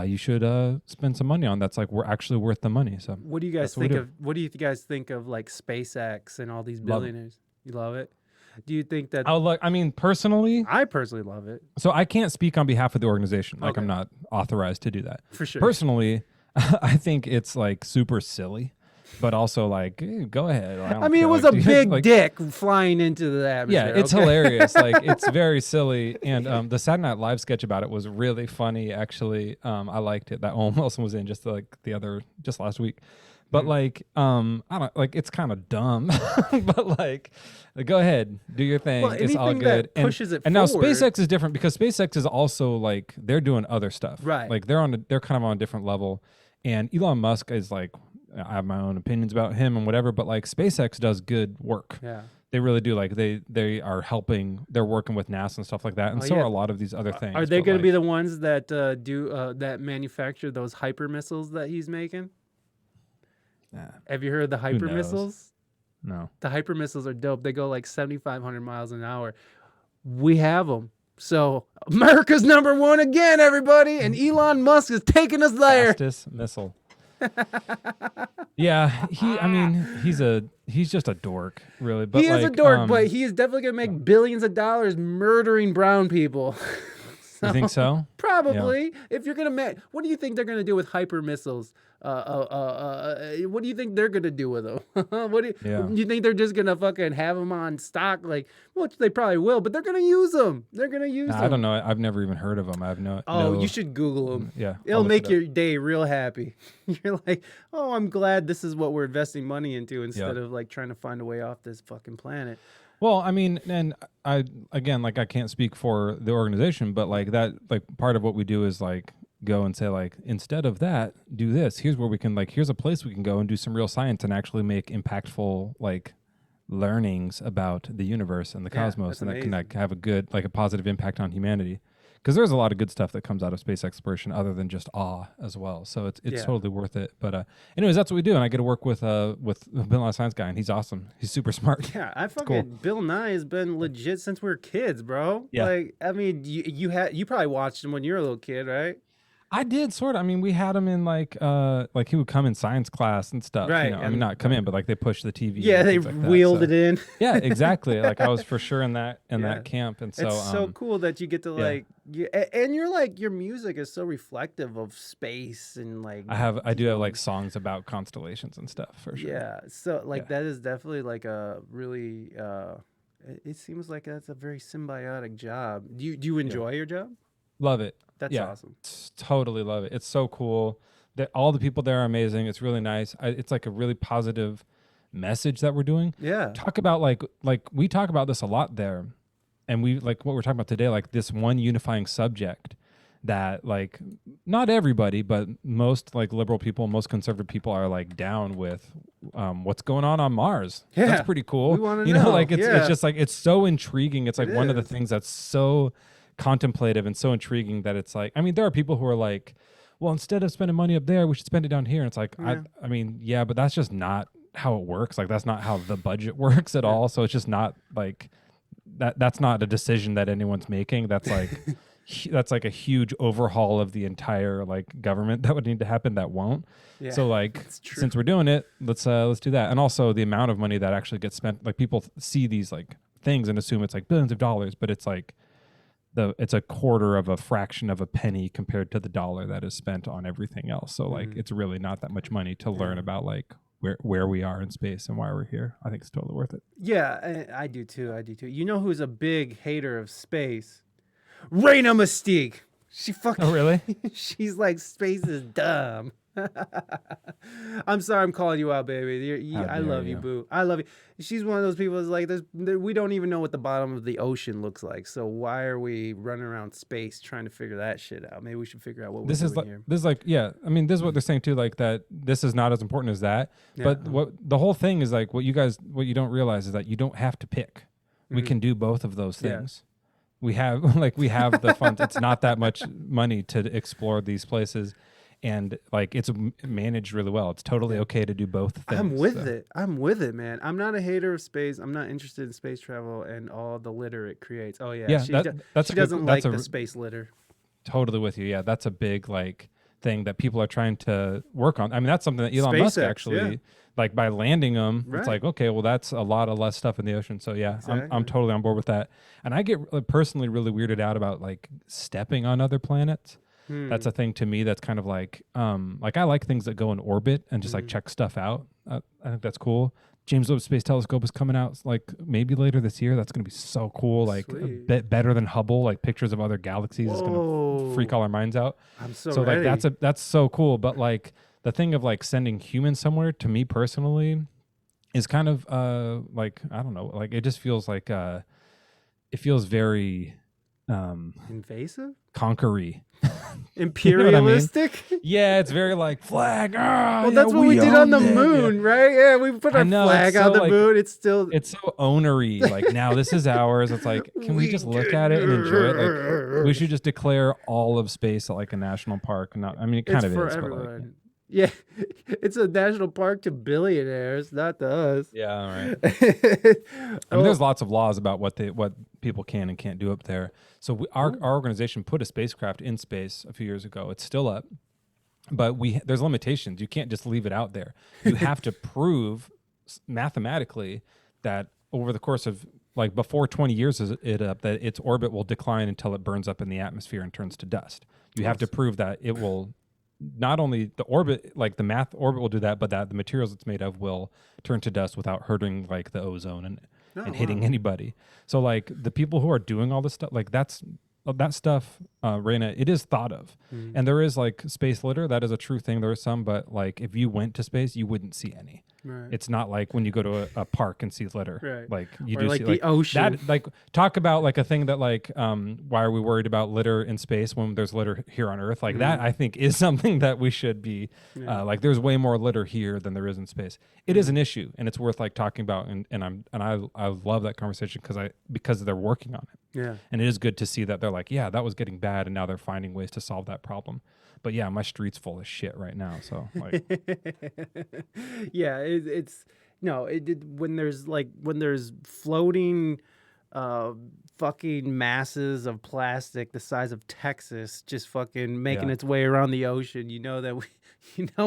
you should spend some money on. That's like we're actually worth the money. So what do you guys think of? What do you guys think of like SpaceX and all these billionaires? You love it? Do you think that? I mean, personally, I personally love it. So I can't speak on behalf of the organization. Like I'm not authorized to do that. For sure. Personally, I think it's like super silly, but also like, go ahead. I mean, it was a big dick flying into the atmosphere. Yeah, it's hilarious. Like it's very silly. And the Saturday Night Live sketch about it was really funny. Actually, I liked it. That Owen Wilson was in just last week. But like, I don't like. It's kind of dumb. But like, go ahead, do your thing. Well, it's all good. That pushes it and now forward. SpaceX is different because SpaceX is also like they're doing other stuff. Right. Like they're kind of on a different level. And Elon Musk is like, I have my own opinions about him and whatever. But like SpaceX does good work. Yeah. They really do. Like they are helping. They're working with NASA and stuff like that. And so are a lot of these other things. Are they going to be the ones that that manufacture those hyper missiles that he's making? Have you heard of the hyper missiles? No. The hyper missiles are dope. They go like 7,500 miles an hour. We have them. So America's #1 again, everybody. And Elon Musk is taking us there. Fastest missile. Yeah, he's just a dork, really. But he is a dork, but he is definitely gonna make billions of dollars murdering brown people. You think so? Probably. Yeah. If you're gonna what do you think they're gonna do with hyper missiles? What do you think they're gonna do with them? Do you think they're just gonna fucking have them on stock? Like, well, they probably will, but they're gonna use them. They're gonna use them. I don't know. I've never even heard of them. I have no. Oh, you should Google them. Yeah, it'll make your day real happy. You're like, oh, I'm glad this is what we're investing money into instead of like trying to find a way off this fucking planet. Well, I mean, and I can't speak for the organization, but like that, like part of what we do is like go and say like, instead of that, do this. Here's where we can here's a place we can go and do some real science and actually make impactful like learnings about the universe and the cosmos, and that can like have a good, like a positive impact on humanity. Because there's a lot of good stuff that comes out of space exploration other than just awe as well. So it's totally worth it. But anyways, that's what we do. And I get to work with Bill Nye, Science Guy, and he's awesome. He's super smart. Yeah, I fucking cool. Bill Nye has been legit since we were kids, bro. Yeah. Like, I mean, you probably watched him when you were a little kid, right? I did sort of. I mean, we had him in like he would come in science class and stuff. Right. You know? I mean, not come in, but like they pushed the TV. Yeah, they wheeled it in. Yeah, exactly. Like I was for sure in that camp, and so it's so cool that you get to like, and you're like, your music is so reflective of space and like. I do have like songs about constellations and stuff for sure. Yeah, so like that is definitely like a really. It seems like that's a very symbiotic job. Do you enjoy your job? Love it. That's awesome. Totally love it. It's so cool. All the people there are amazing. It's really nice. It's like a really positive message that we're doing. Yeah. Talk about like we talk about this a lot there, and we like what we're talking about today, like this one unifying subject that like not everybody, but most like liberal people, most conservative people are like down with what's going on Mars. Yeah. That's pretty cool. We want to know. Like it's just like it's so intriguing. It's like one of the things that's so contemplative and so intriguing that it's like, I mean, there are people who are like, well, instead of spending money up there, we should spend it down here. And it's like, I mean, yeah, but that's just not how it works. Like that's not how the budget works at all. So it's just not like that's not a decision that anyone's making. That's like that's like a huge overhaul of the entire like government that would need to happen that won't. Yeah, so like since we're doing it, let's do that. And also the amount of money that actually gets spent, like people see these like things and assume it's like billions of dollars, but it's like it's a quarter of a fraction of a penny compared to the dollar that is spent on everything else. So like it's really not that much money to learn about like where we are in space and why we're here. I think it's totally worth it. Yeah, I do too. You know who's a big hater of space? Reina Mystique. She fucking. Oh really? She's like, space is dumb. I'm sorry I'm calling you out, baby. How I dare love you, you. boo. I love you. She's one of those people that's like, we don't even know what the bottom of the ocean looks like. So why are we running around space trying to figure that shit out? Maybe we should figure out what This we're is doing like here. this is like yeah. I mean, this is what they're saying too. Like that. This is not as important as that. Yeah. But what the whole thing is like, what you don't realize is that you don't have to pick. We Mhm. can do both of those Yeah. things. We have we have the funds. It's not that much money to explore these places, and like it's managed really well. It's totally Yeah. okay to do both things. I'm with so. it. I'm with it, man. I'm not a hater of space. I'm not interested in space travel and all the litter it creates. Oh yeah, Yeah, she that's she a good- doesn't that's like a the space litter. Totally with you. Yeah, that's a big like thing that people are trying to work on. I mean, that's something that Elon Musk SpaceX, actually yeah. like by landing them. Right. It's like okay, well, that's a lot of less stuff in the ocean. So yeah, I'm Exactly. totally on board with that. And I get personally really weirded out about like stepping on other planets. That's a thing to me that's kind of like I like things that go in orbit and just like check stuff out. I think that's cool. James Webb Space Telescope is coming out like maybe later this year. That's going to be so cool. Like a Sweet. bit better than Hubble. Like pictures of other galaxies is going to freak all our minds out. I'm so Like ready. that's so cool. But like the thing of like sending humans somewhere to me personally is kind of like I don't know. Like it just feels like it feels very Invasive? conquery. Imperialistic? Yeah, it's very like flag. Well, that's what we did on the moon, right? Yeah, we put I our know, flag it's on so, the like, moon. It's still. It's so onery. Like now this is ours. It's like, can we just look at it and enjoy it? Like we should just declare all of space like a national park. Not, I mean, it kind It's of for is, but like, everyone. Yeah, it's a national park to billionaires, not to us. yeah, all right. I I mean, there's lots of laws about what people can and can't do up there. So our organization put a spacecraft in space a few years ago. It's still up, but there's limitations. You can't just leave it out there. You have to prove mathematically that over the course of like before 20 years is it up that its orbit will decline until it burns up in the atmosphere and turns to dust. You have to prove that it will. Not only the orbit, like the math orbit will do that, but that the materials it's made of will turn to dust without hurting like the ozone and hitting anybody. So like the people who are doing all this stuff, like that stuff, Reina, it is thought of. And there is like space litter. That is a true thing. There is some, but like if you went to space, you wouldn't see any. Right. It's not like when you go to a park and see litter. Right. Like you Or do like see the ocean. That, like talk about like a thing that like why are we worried about litter in space when there's litter here on Earth? Like that I think is something that we should be like there's way more litter here than there is in space. It is an issue and it's worth like talking about and I love that conversation because they're working on it. Yeah. And it is good to see that they're like, yeah, that was getting bad and now they're finding ways to solve that problem. But yeah, my street's full of shit right now. So like Yeah, it's no, when there's floating fucking masses of plastic the size of Texas just fucking making its way around the ocean, you know that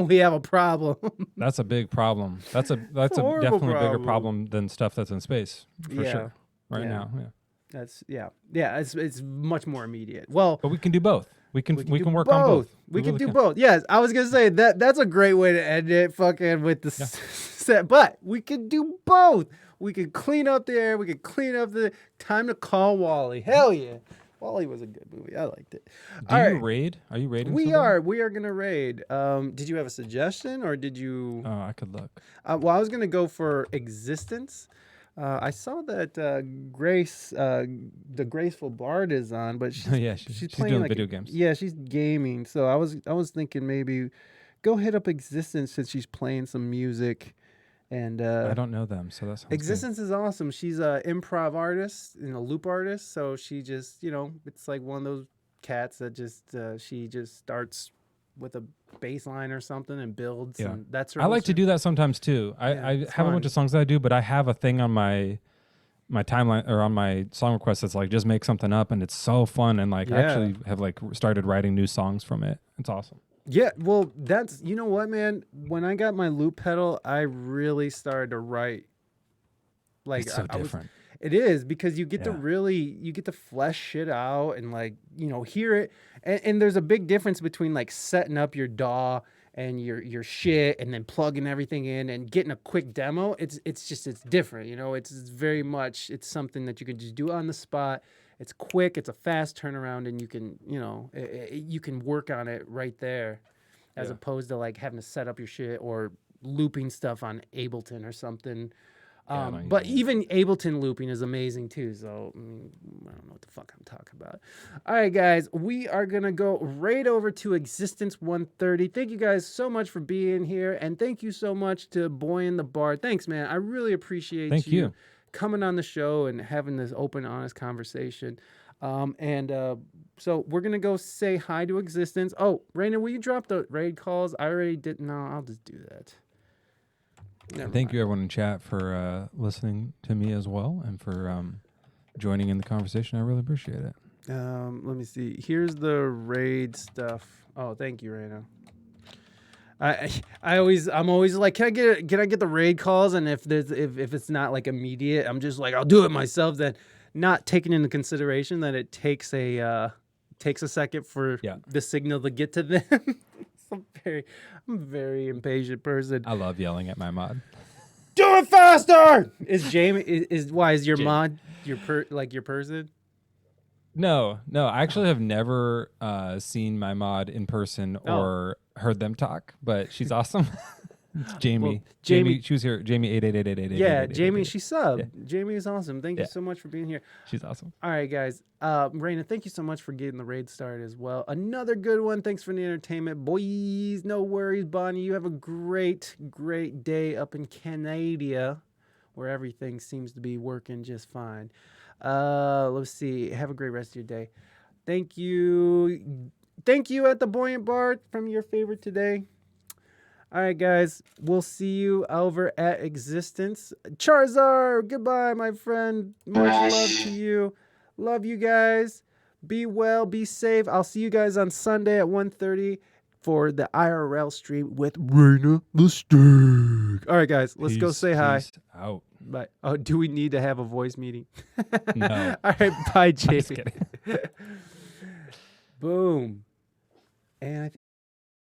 we have a problem. that's a big problem. That's a horrible definitely a bigger problem. problem than stuff that's in space for sure. Right Yeah. now, yeah. That's it's much more immediate. Well, But we can do both. We can do work on both. We can really do both. Yes, I was gonna say that's a great way to end it. Fucking with the set, but we can do both. We can clean up the air. We can clean up the time to call Wally. Hell yeah, Wally was a good movie. I liked it. Do All you right. raid? Are you raiding? We somebody? are gonna raid. Did you have a suggestion or did you? Oh, I could look. Well, I was gonna go for Existence. I saw that Grace, the Graceful Bard, is on, but she's Yeah, she's playing doing like video games. Yeah, she's gaming. So I was thinking maybe go hit up Existence since she's playing some music, and I don't know them, so that's Existence is awesome. She's a improv artist and a loop artist, so she just it's like one of those cats that just she just starts with a bass line or something and builds. Yeah. And that's her. I like to do that sometimes too. I it's have a bunch fun. of songs that I do, but I have a thing on my timeline or on my song request that's like just make something up, and it's so fun. And like I actually have like started writing new songs from it. It's awesome. Yeah, well, that's you know what, man. When I got my loop pedal, I really started to write. Like It's so I was, different. it is because you get to Yeah. you get to flesh shit out and like hear it, and there's a big difference between like setting up your DAW and your shit and then plugging everything in and getting a quick demo. It's different, It's very much it's something that you can just do on the spot. It's quick. It's a fast turnaround, and you can you can work on it right there. as Yeah. opposed to like having to set up your shit or looping stuff on Ableton or something. Yeah, I don't But use that. even Ableton looping is amazing too. So I don't know what the fuck I'm talking about. All right, guys, we are gonna go right over to Existence 130. Thank you guys so much for being here, and thank you so much to Boyan The Bard. Thanks, man. I really appreciate Thank you. coming on the show and having this open, honest conversation. So we're gonna go say hi to Existence. Oh, Reina, will you drop the raid calls? I already did. No, I'll just do that. Never Thank mind. you, everyone in chat, for listening to me as well and for joining in the conversation. I really appreciate it. Let me see. Here's the raid stuff. Oh, thank you, Reina. I'm always like, can I get the raid calls? And if it's not like immediate, I'm just like, I'll do it myself. Then, not taking into consideration that it takes a second for the signal to get to them. I'm a very impatient person. I love yelling at my mod. Do it faster. Is Jamie is your Jamie. mod your person? No. I actually have never seen my mod in person or heard them talk, but she's awesome. It's Jamie. Well, Jamie, she was here. Jamie 888888. Yeah, Jamie, she subbed. Yeah. Jamie is awesome. Thank you so much for being here. She's awesome. All right, guys. Reina, thank you so much for getting the raid started as well. Another good one. Thanks for the entertainment, boys. No worries, Bonnie. You have a great, great day up in Canada, where everything seems to be working just fine. Let's see. Have a great rest of your day. Thank you. Thank you at the Boyan Bard from your favorite today. All right, guys. We'll see you over at Existence. Charizard, goodbye, my friend. Much love to you. Love you guys. Be well, be safe. I'll see you guys on Sunday at 1:30 for the IRL stream with Reina Mystique. All right, guys. Let's go say hi. Peace out. Bye. Oh, do we need to have a voice meeting? No. All right, bye, Jamie. Just kidding. Boom. And I